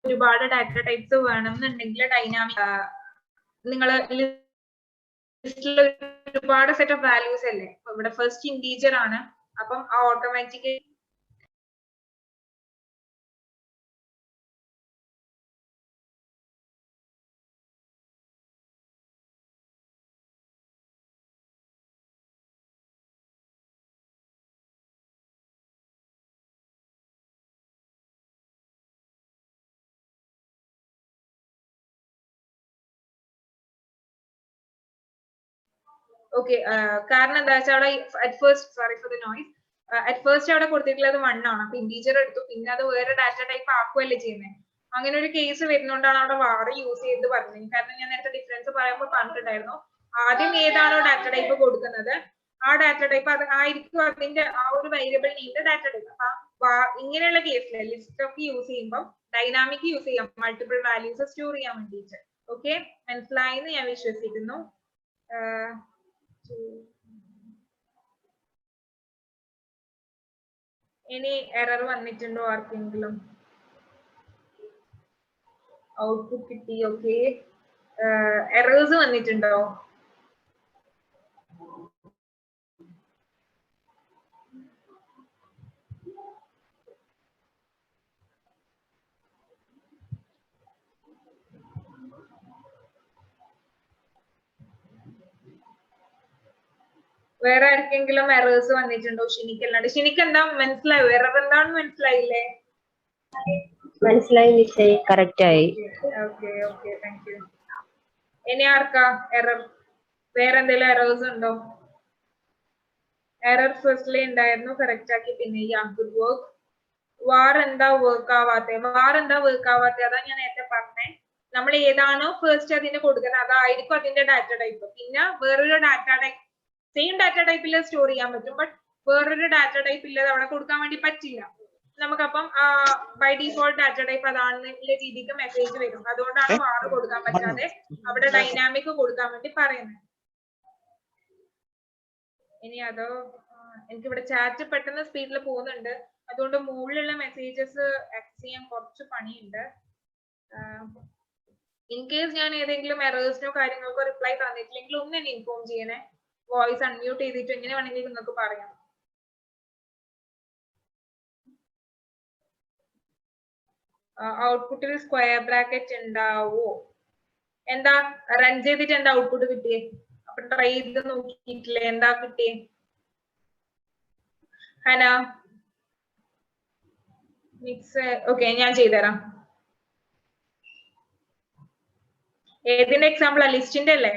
ഒരുപാട് ഡാറ്റ ടൈപ്സ് വേണമെന്നുണ്ടെങ്കിൽ ഡൈനാമിക് നിങ്ങൾ ലിസ്റ്റിൽ ഒരുപാട് സെറ്റ് ഓഫ് വാല്യൂസ് അല്ലേ. ഇവിടെ ഫസ്റ്റ് ഇന്റീജർ ആണ്. അപ്പം ആ ഓട്ടോമാറ്റിക്കലി ഓക്കെ കാരണം എന്താ വെച്ചാൽ അവിടെ at first sorry for the noise at first അവിടെ കൊടുത്തിട്ടുള്ളത് 1 ആണ്. അപ്പൊ ഇന്റീജർ എടുത്തു പിന്നെ അത് വേറെ ഡാറ്റ ടൈപ്പ് ആക്കുകയല്ലേ ചെയ്യുന്നത്. അങ്ങനെ ഒരു കേസ് വരുന്നോണ്ടാണ് അവിടെ വാർ യൂസ് ചെയ്ത് പറഞ്ഞത്. കാരണം ഞാൻ നേരത്തെ ഡിഫറൻസ് പറയുമ്പോൾ പറഞ്ഞിട്ടുണ്ടായിരുന്നു ആദ്യം ഏതാണോ ഡാറ്റ ടൈപ്പ് കൊടുക്കുന്നത് ആ ഡാറ്റ ടൈപ്പ് അത് ആയിരിക്കും അതിന്റെ ആ ഒരു വേരിയബിൾ നെയിമിന്റെ ഡാറ്റ ടൈപ്പ്. അപ്പൊ ഇങ്ങനെയുള്ള കേസിൽ ലിസ്റ്റ് ഒക്കെ യൂസ് ചെയ്യുമ്പോൾ ഡൈനാമിക് യൂസ് ചെയ്യാം മൾട്ടിപ്പിൾ വാല്യൂസ് സ്റ്റോർ ചെയ്യാൻ വേണ്ടിയിട്ട്. ഓക്കെ മനസ്സിലായെന്ന് ഞാൻ വിശ്വസിക്കുന്നു. ഇനി എറർ വന്നിട്ടുണ്ടോ ആർക്കെങ്കിലും? ഔട്ട്പുട്ട് കിട്ടി. ഓക്കെ എറേഴ്സ് വന്നിട്ടുണ്ടോ? വേറെ ആർക്കെങ്കിലും എറേഴ്സ് വന്നിട്ടുണ്ടോ? ഷിനിക്കല്ലാണ്ട്. ഷിനിക്ക് എന്താ മനസ്സിലായോ? എറർ എന്താണെന്ന് മനസ്സിലായില്ലേ? മനസ്സിലായി മിസ്സേ, കറക്റ്റ് ആയി. Okay okay thank U. ഇനി ആർക്കാ എറർ? വേറെ എന്തെങ്കിലും എറേഴ്സ് ഉണ്ടോ? എറർ ഫസ്റ്റ്ലി ഉണ്ടായിരുന്നു, കറക്റ്റ് ആക്കി. പിന്നെ ഗുഡ് വർക്ക്. വാർ എന്താ വർക്ക് ആവാത്തെ? വാർ എന്താ വർക്ക് ആവാത്തെ? അതാ ഞാൻ നേരത്തെ പറഞ്ഞേ. നമ്മൾ ഏതാണോ ഫസ്റ്റ് അതിന് കൊടുക്കുന്നത് അതായിരിക്കും അതിന്റെ ഡാറ്റ ടൈപ്പ്. പിന്നെ വേറൊരു ഡാറ്റ ടൈപ്പ് സെയിം ഡാറ്റ ടൈപ്പിൽ സ്റ്റോർ ചെയ്യാൻ പറ്റും. ബട്ട് വേറൊരു ഡാറ്റ ടൈപ്പ് ഇല്ലാതെ അവിടെ കൊടുക്കാൻ വേണ്ടി പറ്റില്ല. നമുക്കപ്പം ബൈ ഡിഫോൾട്ട് ഡാറ്റ ടൈപ്പ് അതാണെന്നുള്ള രീതിക്ക് മെസ്സേജ് വരും. അതുകൊണ്ടാണ് വാർ കൊടുക്കാൻ പറ്റാതെ അവിടെ ഡൈനാമിക് കൊടുക്കാൻ വേണ്ടി പറയുന്നത്. ഇനി അതോ എനിക്കിവിടെ ചാറ്റ് പെട്ടെന്ന് സ്പീഡിൽ പോകുന്നുണ്ട്. അതുകൊണ്ട് മുകളിലുള്ള മെസ്സേജസ് ആക്സസ് ചെയ്യാൻ കുറച്ച് പണിയുണ്ട്. ഇൻ കേസ് ഞാൻ ഏതെങ്കിലും എറേഴ്സിനോ കാര്യങ്ങൾക്കോ റിപ്ലൈ തന്നിട്ടില്ലെങ്കിൽ ഒന്ന് എന്നെ ഇൻഫോം ചെയ്യണേ. വോയിസ് അൺമ്യൂട്ട് ചെയ്തിട്ട് എങ്ങനെ വേണമെങ്കിലും നിങ്ങൾക്ക് പറയാം. ഔട്ട്പുട്ടിൽ സ്ക്വയർ ബ്രാക്കറ്റ് ഉണ്ടാവോ? എന്താ റൺ ചെയ്തിട്ട് എന്താ ഔട്ട്പുട്ട് കിട്ടിയേ? അപ്പൊ ട്രൈ ചെയ്ത് നോക്കിയിട്ടില്ലേ? എന്താ കിട്ടിയേ? ഹന മിക്സ്. ഓക്കെ ഞാൻ ചെയ്തുതരാം. ഏതിന്റെ എക്സാമ്പിളാ? ലിസ്റ്റിന്റെ അല്ലേ?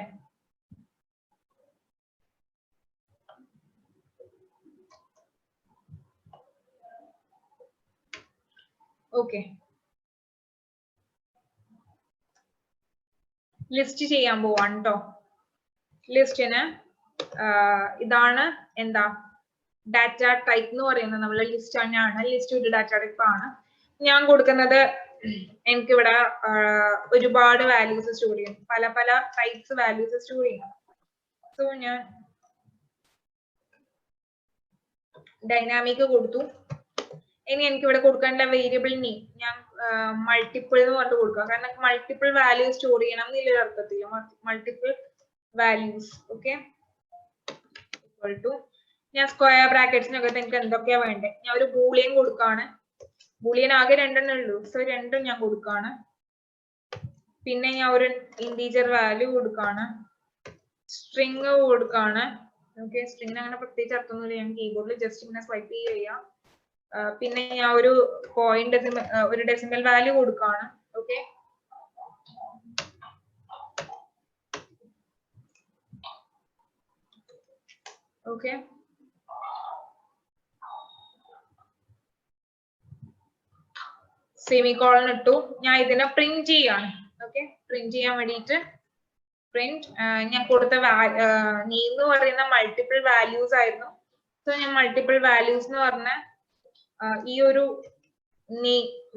ഓക്കെ ലിസ്റ്റ് ചെയ്യാൻ പോവാണ് കേട്ടോ. ലിസ്റ്റിന് ഇതാണ് എന്താ ഡാറ്റ ടൈപ്പ് എന്ന് പറയുന്നത്. നമ്മളെ ലിസ്റ്റ് തന്നെയാണ്. ലിസ്റ്റ് ഒരു ഡാറ്റ ടൈപ്പ് ആണ്. ഞാൻ കൊടുക്കുന്നത് എനിക്കിവിടെ ഒരുപാട് വാല്യൂസ് സ്റ്റോർ ചെയ്യും. പല പല ടൈപ്സ് വാല്യൂസ് സ്റ്റോർ ചെയ്യണം. സോ ഞാൻ ഡൈനാമിക് കൊടുത്തു. ഇനി എനിക്ക് ഇവിടെ കൊടുക്കേണ്ട വേരിയബിൾ നെയിം ഞാൻ മൾട്ടിപ്പിൾ എന്ന് പറഞ്ഞിട്ട് കൊടുക്കുക. കാരണം മൾട്ടിപ്പിൾ വാല്യൂസ് സ്റ്റോർ ചെയ്യണം എന്നില്ലൊരു അർത്ഥത്തിൽ multiple values. Okay, equal to ഞാൻ സ്ക്വയർ ബ്രാക്കറ്റ്സിനകത്ത് എനിക്ക് എന്തൊക്കെയാ വേണ്ടത്? ഞാൻ ഒരു ബൂളിയൻ കൊടുക്കാണ്. ബൂളിയൻ ആകെ 2 ഉള്ളൂ, സോ 2 ഞാൻ കൊടുക്കാണ്. പിന്നെ ഞാൻ ഒരു ഇന്റീജർ വാല്യൂ കൊടുക്കാണ്, സ്ട്രിങ് കൊടുക്കാണ്. ഓക്കെ, സ്ട്രിങ് അങ്ങനെ പ്രത്യേകിച്ച് അർത്ഥമൊന്നുമില്ല, ഞാൻ കീബോർഡിൽ ജസ്റ്റ് ഇങ്ങനെ സ്വൈപ്പ് ചെയ്യാം. പിന്നെ ഞാൻ ഒരു ഒരു ഡെസിമൽ വാല്യൂ കൊടുക്കാണ്. ഓക്കെ, ഓക്കെ, സെമിക്കോളൻ ഇട്ടു. ഞാൻ ഇതിനെ പ്രിന്റ് ചെയ്യാണ്. ഓക്കെ, പ്രിന്റ് ചെയ്യാൻ വേണ്ടിയിട്ട് പ്രിന്റ് ഞാൻ കൊടുത്ത നെയിം എന്ന് പറയുന്ന മൾട്ടിപ്പിൾ വാല്യൂസ് ആയിരുന്നു. സോ ഞാൻ മൾട്ടിപ്പിൾ വാല്യൂസ് എന്ന് പറഞ്ഞ ഈ ഒരു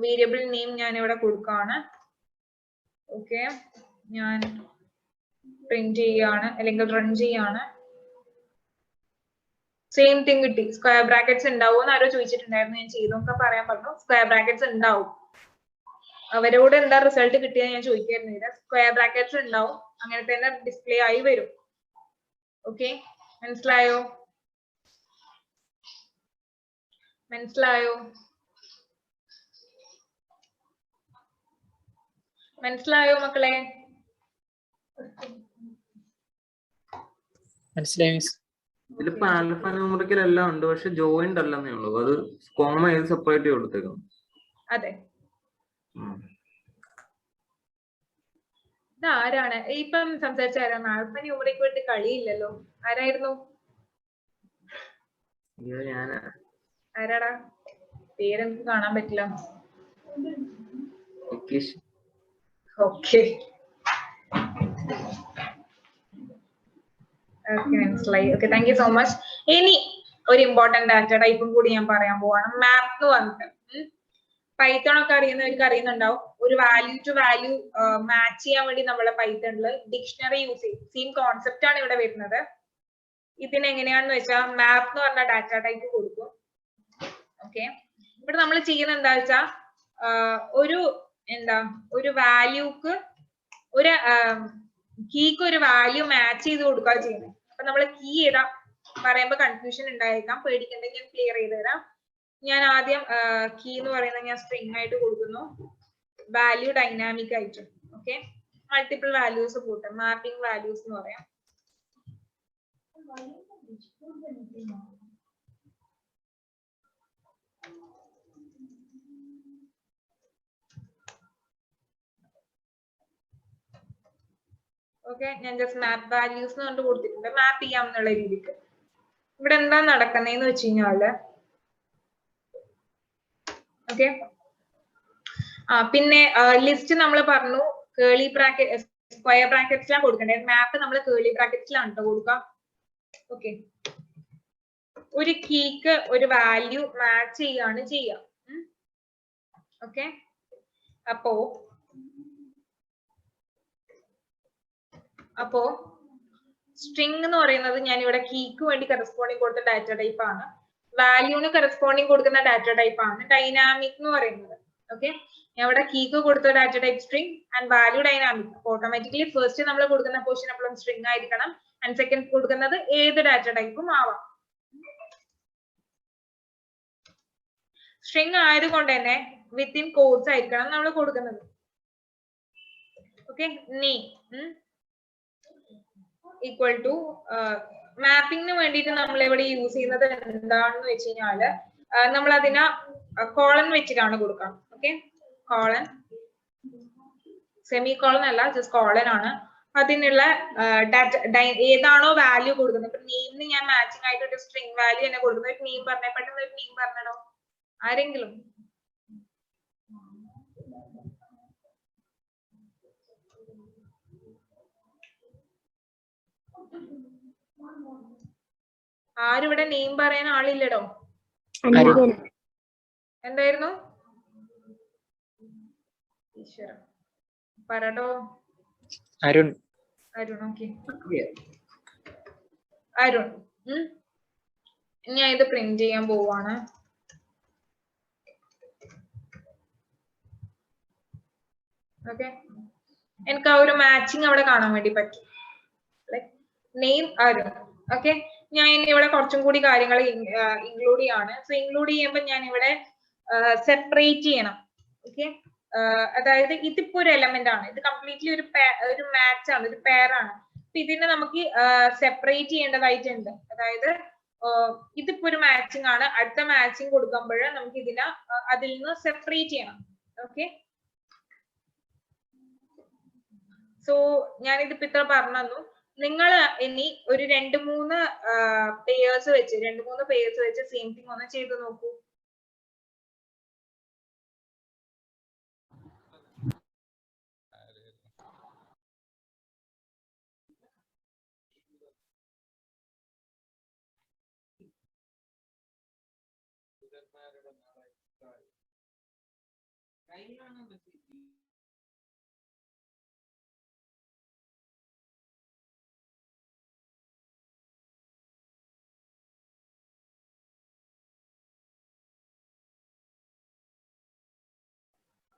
വേരിയബിൾ നെയിം ഞാൻ ഇവിടെ കൊടുക്കുകയാണ്. ഓക്കെ, ഞാൻ പ്രിന്റ് ചെയ്യാണ് അല്ലെങ്കിൽ റൺ ചെയ്യാണ്. സെയിം തിങ് കിട്ടി. സ്ക്വയർ ബ്രാക്കറ്റ്സ് ഉണ്ടാവും ആരോ ചോദിച്ചിട്ടുണ്ടായിരുന്നു, ഞാൻ ചെയ്തൊക്കെ പറയാൻ പറഞ്ഞു. സ്ക്വയർ ബ്രാക്കറ്റ്സ് ഉണ്ടാവും. അവരോട് എന്താ റിസൾട്ട് കിട്ടിയത് ഞാൻ ചോദിക്കായിരുന്നില്ല. സ്ക്വയർ ബ്രാക്കറ്റ്സ് ഉണ്ടാവും, അങ്ങനെ തന്നെ ഡിസ്പ്ലേ ആയി വരും. ഓക്കെ, മനസ്സിലായോ? മനസ്സിലായോ? മനസ്സിലായോ മക്കളെ? മനസ്സിലായി മിസ്. ഇതിലിപ്പോ ആൽഫ ന്യൂമറിക്കൽ എല്ലാം ഉണ്ട്, പക്ഷെ ജോയിന്റ് അല്ലെന്നേ ഉള്ളൂ. അത് കോമ ചെയ്ത് സെപ്പറേറ്റ് കൊടുത്തേക്കും. അതെ, ഇത് ആരാണ് ഇപ്പം സംസാരിച്ച? ആരാണ്? ആൽഫ ന്യൂമറിക്ക് വേണ്ടി കളിയില്ലല്ലോ. ആരായിരുന്നു? ആരാടാ? പേരെനിക്ക് കാണാൻ പറ്റില്ല. ഓക്കെ, മനസ്സിലായി. Okay, thank you so much. ഇനി ഒരു ഇമ്പോർട്ടന്റ് ഡാറ്റ ടൈപ്പും കൂടി ഞാൻ പറയാൻ പോവാണ്. മാപ്പ് എന്ന് പറഞ്ഞിട്ട് പൈത്തൺ ഒക്കെ അറിയുന്നവർക്ക് അറിയുന്നുണ്ടാവും. ഒരു വാല്യൂ ടു വാല്യൂ മാച്ച് ചെയ്യാൻ വേണ്ടി നമ്മളെ പൈത്തണില് ഡിക്ഷണറി യൂസ് ചെയ്യും. സെയിം കോൺസെപ്റ്റ് ആണ് ഇവിടെ വരുന്നത്. ഇതിനെങ്ങനെയാണെന്ന് വെച്ചാൽ മാപ്പ് എന്ന് പറഞ്ഞ ഡാറ്റ ടൈപ്പ് കൊടുക്കും. ഓക്കെ, ഇവിടെ നമ്മൾ ചെയ്യുന്നത് എന്താ വെച്ചാൽ ഒരു വാല്യൂക്ക് ഒരു കീക്ക് ഒരു വാല്യൂ മാച്ച് ചെയ്ത് കൊടുക്കുക ചെയ്യുന്നത്. അപ്പൊ നമ്മൾ കീ ഏതാ പറയുമ്പോ കൺഫ്യൂഷൻ ഉണ്ടായേക്കാം, പേടിക്കണ്ട, ഞാൻ ക്ലിയർ ചെയ്ത് തരാം. ഞാൻ ആദ്യം കീ എന്ന് പറയുന്നത് ഞാൻ സ്ട്രിംഗ് ആയിട്ട് കൊടുക്കുന്നു, വാല്യൂ ഡൈനാമിക് ആയിട്ട്. ഓക്കെ, മൾട്ടിപ്പിൾ വാല്യൂസ് കൂട്ടും, മാപ്പിംഗ് വാല്യൂസ് എന്ന് പറയാം. ഓക്കെ, ഞാൻ ജസ്റ്റ് മാപ്പ് വാല്യൂസ് എന്ന് പറഞ്ഞിട്ട് കൊടുത്തിട്ടുണ്ട്, മാപ്പ് ചെയ്യാം എന്നുള്ള രീതിക്ക്. ഇവിടെ എന്താ നടക്കുന്നതെന്ന് വെച്ച് കഴിഞ്ഞാല് ഓക്കെ, പിന്നെ ലിസ്റ്റ് നമ്മൾ പറഞ്ഞു കേളി ബ്രാക്കറ്റ് സ്ക്വയർ ബ്രാക്കറ്റ്സിലാണ് കൊടുക്കേണ്ടത്. മാപ്പ് നമ്മൾ കേളി ബ്രാക്കറ്റ്സിലാണ് കേട്ടോ കൊടുക്കുക. ഓക്കെ, ഒരു കീക്ക് ഒരു വാല്യൂ മാച്ച് ചെയ്യാണ് ചെയ്യുക. ഓക്കെ, അപ്പോ സ്ട്രിംഗ് എന്ന് പറയുന്നത് ഞാൻ ഇവിടെ കീക്ക് വേണ്ടി കറസ്പോണ്ടിങ് കൊടുത്ത ഡാറ്റ ടൈപ്പ് ആണ്. വാല്യൂന് കറസ്പോണ്ടിങ് കൊടുക്കുന്ന ഡാറ്റ ടൈപ്പ് ആണ് ഡൈനാമിക് എന്ന് പറയുന്നത്. ഓക്കെ, ഞാൻ ഇവിടെ കീക്ക് കൊടുത്ത data type string and value dynamic. Automatically first നമ്മൾ കൊടുക്കുന്ന പോർഷൻ എപ്പോഴും സ്ട്രിംഗ് ആയിരിക്കണം, ആൻഡ് സെക്കൻഡ് കൊടുക്കുന്നത് ഏത് ഡാറ്റ ടൈപ്പും ആവാം. സ്ട്രിംഗ് ആയതുകൊണ്ട് തന്നെ വിത്തിൻ കോഡ്സ് ആയിരിക്കണം നമ്മൾ കൊടുക്കുന്നത്. ഓക്കെ, നെയിം ഈക്വൽ ടു മാപ്പിംഗിന് വേണ്ടിയിട്ട് നമ്മൾ ഇവിടെ യൂസ് ചെയ്യുന്നത് എന്താണെന്ന് വെച്ച് കഴിഞ്ഞാല് നമ്മൾ അതിനെ കോളൻ വെച്ചിട്ടാണ് കൊടുക്കുക. ഓക്കെ, കോളൻ, സെമി കോളൻ അല്ല, ജസ്റ്റ് കോളൻ ആണ്. അതിനുള്ള ഏതാണോ വാല്യൂ കൊടുക്കുന്നത്. ഇപ്പൊ നെയിമിന് ഞാൻ മാച്ചിങ് ആയിട്ട് ഒരു സ്ട്രിംഗ് വാല്യൂ തന്നെ കൊടുക്കുന്നത്. ഒരു നെയിം പറഞ്ഞ പെട്ടെന്ന് ഒരു നെയിം പറഞ്ഞോ ആരെങ്കിലും. ആരും ഇവിടെ നെയിം പറയാൻ ആളില്ലടോ. എന്തായിരുന്നു? ഈശ്വര പറടോ. അരുൺ. അരുൺ, ഓക്കെ, അരുൺ. ഞാൻ ഇത് പ്രിന്റ് ചെയ്യാൻ പോവാണ്. ഓക്കെ, എനിക്ക് ആ ഒരു മാച്ചിങ് അവിടെ കാണാൻ വേണ്ടി പറ്റും. നെയിം അരുൺ. ഓക്കെ, ഞാൻ ഇനി ഇവിടെ കുറച്ചും കൂടി കാര്യങ്ങൾ ഇൻക്ലൂഡ് ചെയ്യാണ്. സോ ഇൻക്ലൂഡ് ചെയ്യുമ്പോൾ ഞാൻ ഇവിടെ സെപ്പറേറ്റ് ചെയ്യണം. ഓക്കെ, അതായത് ഇതിപ്പോ ഒരു എലമെന്റ് ആണ്, ഇത് കംപ്ലീറ്റ്ലി ഒരു മാച്ച് ആണ്, ഒരു പെയർ ആണ്. അപ്പൊ ഇതിനെ നമുക്ക് സെപ്പറേറ്റ് ചെയ്യേണ്ടതായിട്ടുണ്ട്. അതായത് ഇതിപ്പോ ഒരു മാച്ചിങ് ആണ്, അടുത്ത മാച്ചിങ് കൊടുക്കുമ്പോൾ നമുക്ക് ഇതിനെ അതിൽ നിന്ന് സെപ്പറേറ്റ് ചെയ്യണം. ഓക്കെ, സോ ഞാനിതിപ്പോ ഇത്ര പറഞ്ഞു തന്നു. നിങ്ങൾ ഇനി ഒരു 2-3 പേയേഴ്സ് വെച്ച് സെയിം തിങ് ഒന്ന് ചെയ്ത് നോക്കൂ.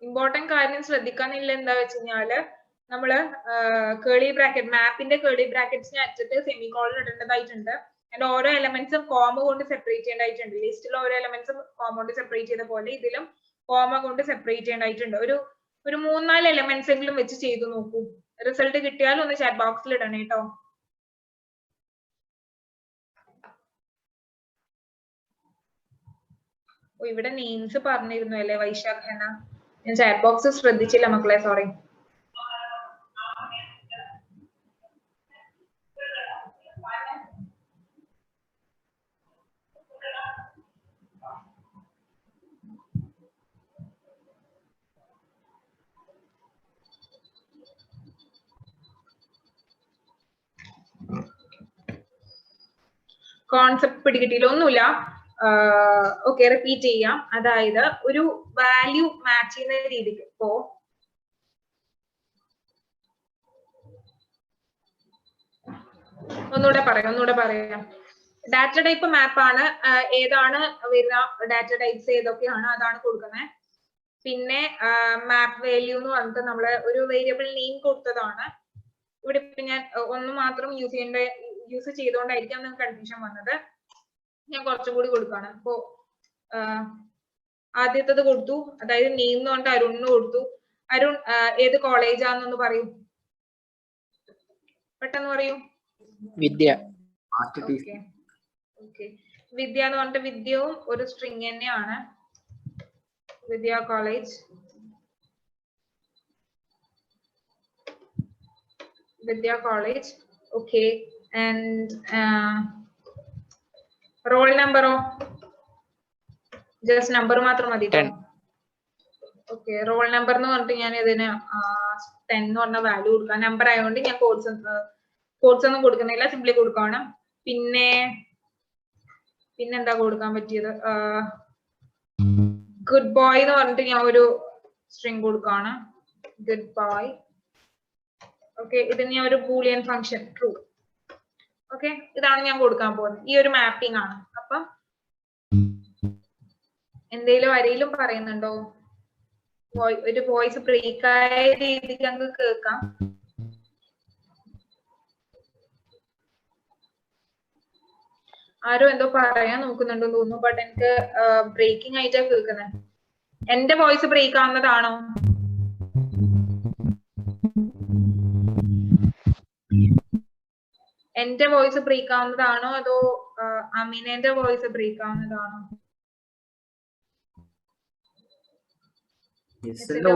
ഇമ്പോർട്ടന്റ് കാര്യം ശ്രദ്ധിക്കാനില്ല എന്താ വെച്ച് കഴിഞ്ഞാല് നമ്മള് കേളി ബ്രാക്കറ്റ്, മാപ്പിന്റെ കേളി ബ്രാക്കറ്റ്സിനെ അറ്റത്ത് സെമിക്കോളൻ ഇടേണ്ടതായിട്ടുണ്ട്. ആൻഡ് ഓരോ എലമെന്റ്സും കോമ കൊണ്ട് സെപ്പറേറ്റ് ചെയ്യേണ്ടതായിട്ടുണ്ട്. ലിസ്റ്റിലെ ഓരോ എലമെന്റ്സും കോമ കൊണ്ട് സെപ്പറേറ്റ് ചെയ്ത പോലെ ഇതിലും കോമ കൊണ്ട് സെപ്പറേറ്റ് ചെയ്യേണ്ടതായിട്ടുണ്ട്. ഒരു 3-4 എലമെന്റ്സ് എങ്കിലും വെച്ച് ചെയ്തു നോക്കൂ. റിസൾട്ട് കിട്ടിയാൽ ഒന്ന് ചാറ്റ് ബോക്സിൽ ഇടണേ കേട്ടോ. ഇവിടെ നെയിംസ് പറഞ്ഞിരുന്നു അല്ലേ വൈശാഖ് എന്നാ? ഞാൻ ചാറ്റ് ബോക്സ് ശ്രദ്ധിച്ചില്ല മക്കളെ, സോറി. കോൺസെപ്റ്റ് പിടികിട്ടിയില്ല, ഒന്നുമില്ല. ഓക്കെ, റിപ്പീറ്റ് ചെയ്യാം. അതായത് ഒരു വാല്യൂ മാച്ച് ചെയ്യുന്ന രീതിക്ക് ഇപ്പോ ഒന്നുകൂടെ പറയാം. ഡാറ്റ ടൈപ്പ് മാപ്പ് ആണ്. ഏതാണ് വരുന്ന ഡാറ്റ ടൈപ്സ് ഏതൊക്കെയാണ് അതാണ് കൊടുക്കുന്നത്. പിന്നെ മാപ്പ് വാല്യൂ എന്ന് പറഞ്ഞിട്ട് നമ്മള് ഒരു വേരിയബിൾ നെയിം കൊടുത്തതാണ്. ഇവിടെ ഇപ്പൊ ഞാൻ ഒന്ന് മാത്രം യൂസ് ചെയ്തുകൊണ്ടായിരിക്കാം നിങ്ങൾക്ക് കൺഫ്യൂഷൻ വന്നത്. ഞാൻ കുറച്ചും കൂടി കൊടുക്കാണ്. അപ്പോ ആദ്യത്തത് കൊടുത്തു, അതായത് നെയിം എന്ന് പറഞ്ഞിട്ട് അരുണിന് കൊടുത്തു. അരുൺ ഏത് കോളേജാന്നൊന്ന് പറയൂ, പെട്ടെന്ന് പറയൂ. വിദ്യ. ഓക്കെ, വിദ്യ എന്ന് പറഞ്ഞിട്ട് വിദ്യവും ഒരു സ്ട്രിങ് തന്നെയാണ്. വിദ്യ കോളേജ്. ഓക്കെ, ആൻഡ് റോൾ നമ്പറോ? ജസ്റ്റ് നമ്പർ മാത്രം മതി. ഓക്കെ, റോൾ നമ്പർ എന്ന് പറഞ്ഞിട്ട് ഞാൻ ഇതിന് 10 എന്ന് പറഞ്ഞ വാല്യൂ കൊടുക്കാം. നമ്പർ ആയതുകൊണ്ട് ഞാൻ കോഡ്സ് ഒന്നും കൊടുക്കുന്നില്ല, സിംപ്ലി കൊടുക്കണം. പിന്നെന്താ കൊടുക്കാൻ പറ്റിയത്? ഗുഡ് ബോയ് എന്ന് പറഞ്ഞിട്ട് ഞാൻ ഒരു സ്ട്രിങ് കൊടുക്കാണ്. Good boy. ഓക്കെ, ഇതിന് ഞാൻ ഒരു ബൂളിയൻ ഫംഗ്ഷൻ ട്രൂ. ഓക്കെ, ഇതാണ് ഞാൻ കൊടുക്കാൻ പോകുന്നത്. ഈ ഒരു മാപ്പിംഗ് ആണ്. അപ്പൊ എന്തേലും ആരെങ്കിലും പറയുന്നുണ്ടോ? ഒരു വോയിസ് ബ്രേക്ക് ആയ രീതിക്ക് അങ്ങ് കേൾക്കാം. ആരോ എന്തോ പറയാൻ നോക്കുന്നുണ്ടെന്ന് തോന്നുന്നു, ബട്ട് എനിക്ക് ബ്രേക്കിംഗ് ആയിട്ടാ കേൾക്കുന്നത്. എന്റെ വോയിസ് ബ്രേക്ക് ആവുന്നതാണോ? എന്റെ വോയിസ് ബ്രേക്ക് ആവുന്നതാണോ അതോ അമീനന്റെ വോയിസ് ബ്രേക്ക് ആവുന്നതാണോ?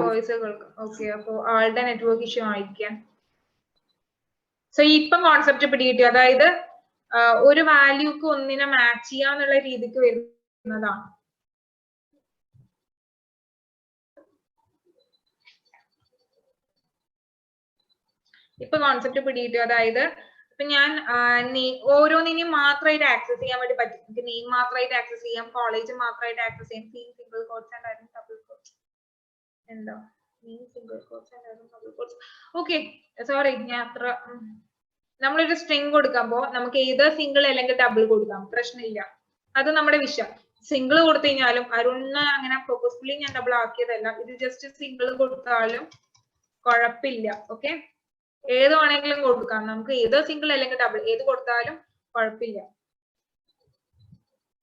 വോയിസ് കേൾക്കാം. ഓക്കെ, അപ്പൊ ആളുടെ നെറ്റ്വർക്ക് ഇഷ്യൂ ആയിരിക്കാം. സോ ഇപ്പം കോൺസെപ്റ്റ് പിടികിട്ടി. അതായത് ഒരു വാല്യൂക്ക് ഒന്നിനെ മാച്ച് ചെയ്യാന്നുള്ള രീതിക്ക് വരുന്നതാണ്. ഇപ്പൊ കോൺസെപ്റ്റ് പിടികിട്ടി. അതായത് ഇപ്പൊ ഞാൻ ഓരോന്നിനെയും മാത്രമായിട്ട് ആക്സസ് ചെയ്യാൻ വേണ്ടി പറ്റും. എനിക്ക് നെയിം മാത്രമായിട്ട് ആക്സസ് ചെയ്യാം, കോളേജ് മാത്രമായിട്ട് ആക്സസ് ചെയ്യാം, single quotes and double quotes. എന്താ single quotes and double quotes? Okay, sorry, ഞാൻ അത്ര നമ്മളൊരു സ്ട്രിങ് കൊടുക്കുമ്പോ നമുക്ക് ഏത് സിംഗിൾ അല്ലെങ്കിൽ ഡബിൾ കൊടുക്കാം, പ്രശ്നമില്ല. അത് നമ്മുടെ വിഷയം. സിംഗിൾ കൊടുത്തു കഴിഞ്ഞാലും അരുണിന് അങ്ങനെ പ്രൊപ്പോസ്ഫുള്ളി ഞാൻ ഡബിൾ ആക്കിയതല്ല. ഇത് ജസ്റ്റ് സിംഗിൾ കൊടുത്താലും കുഴപ്പമില്ല. ഓക്കെ, ഏത് വേണമെങ്കിലും കൊടുക്കാം നമുക്ക്, ഏതോ സിംഗിൾ അല്ലെങ്കിൽ ഡബിൾ ഏത് കൊടുത്താലും കുഴപ്പമില്ല.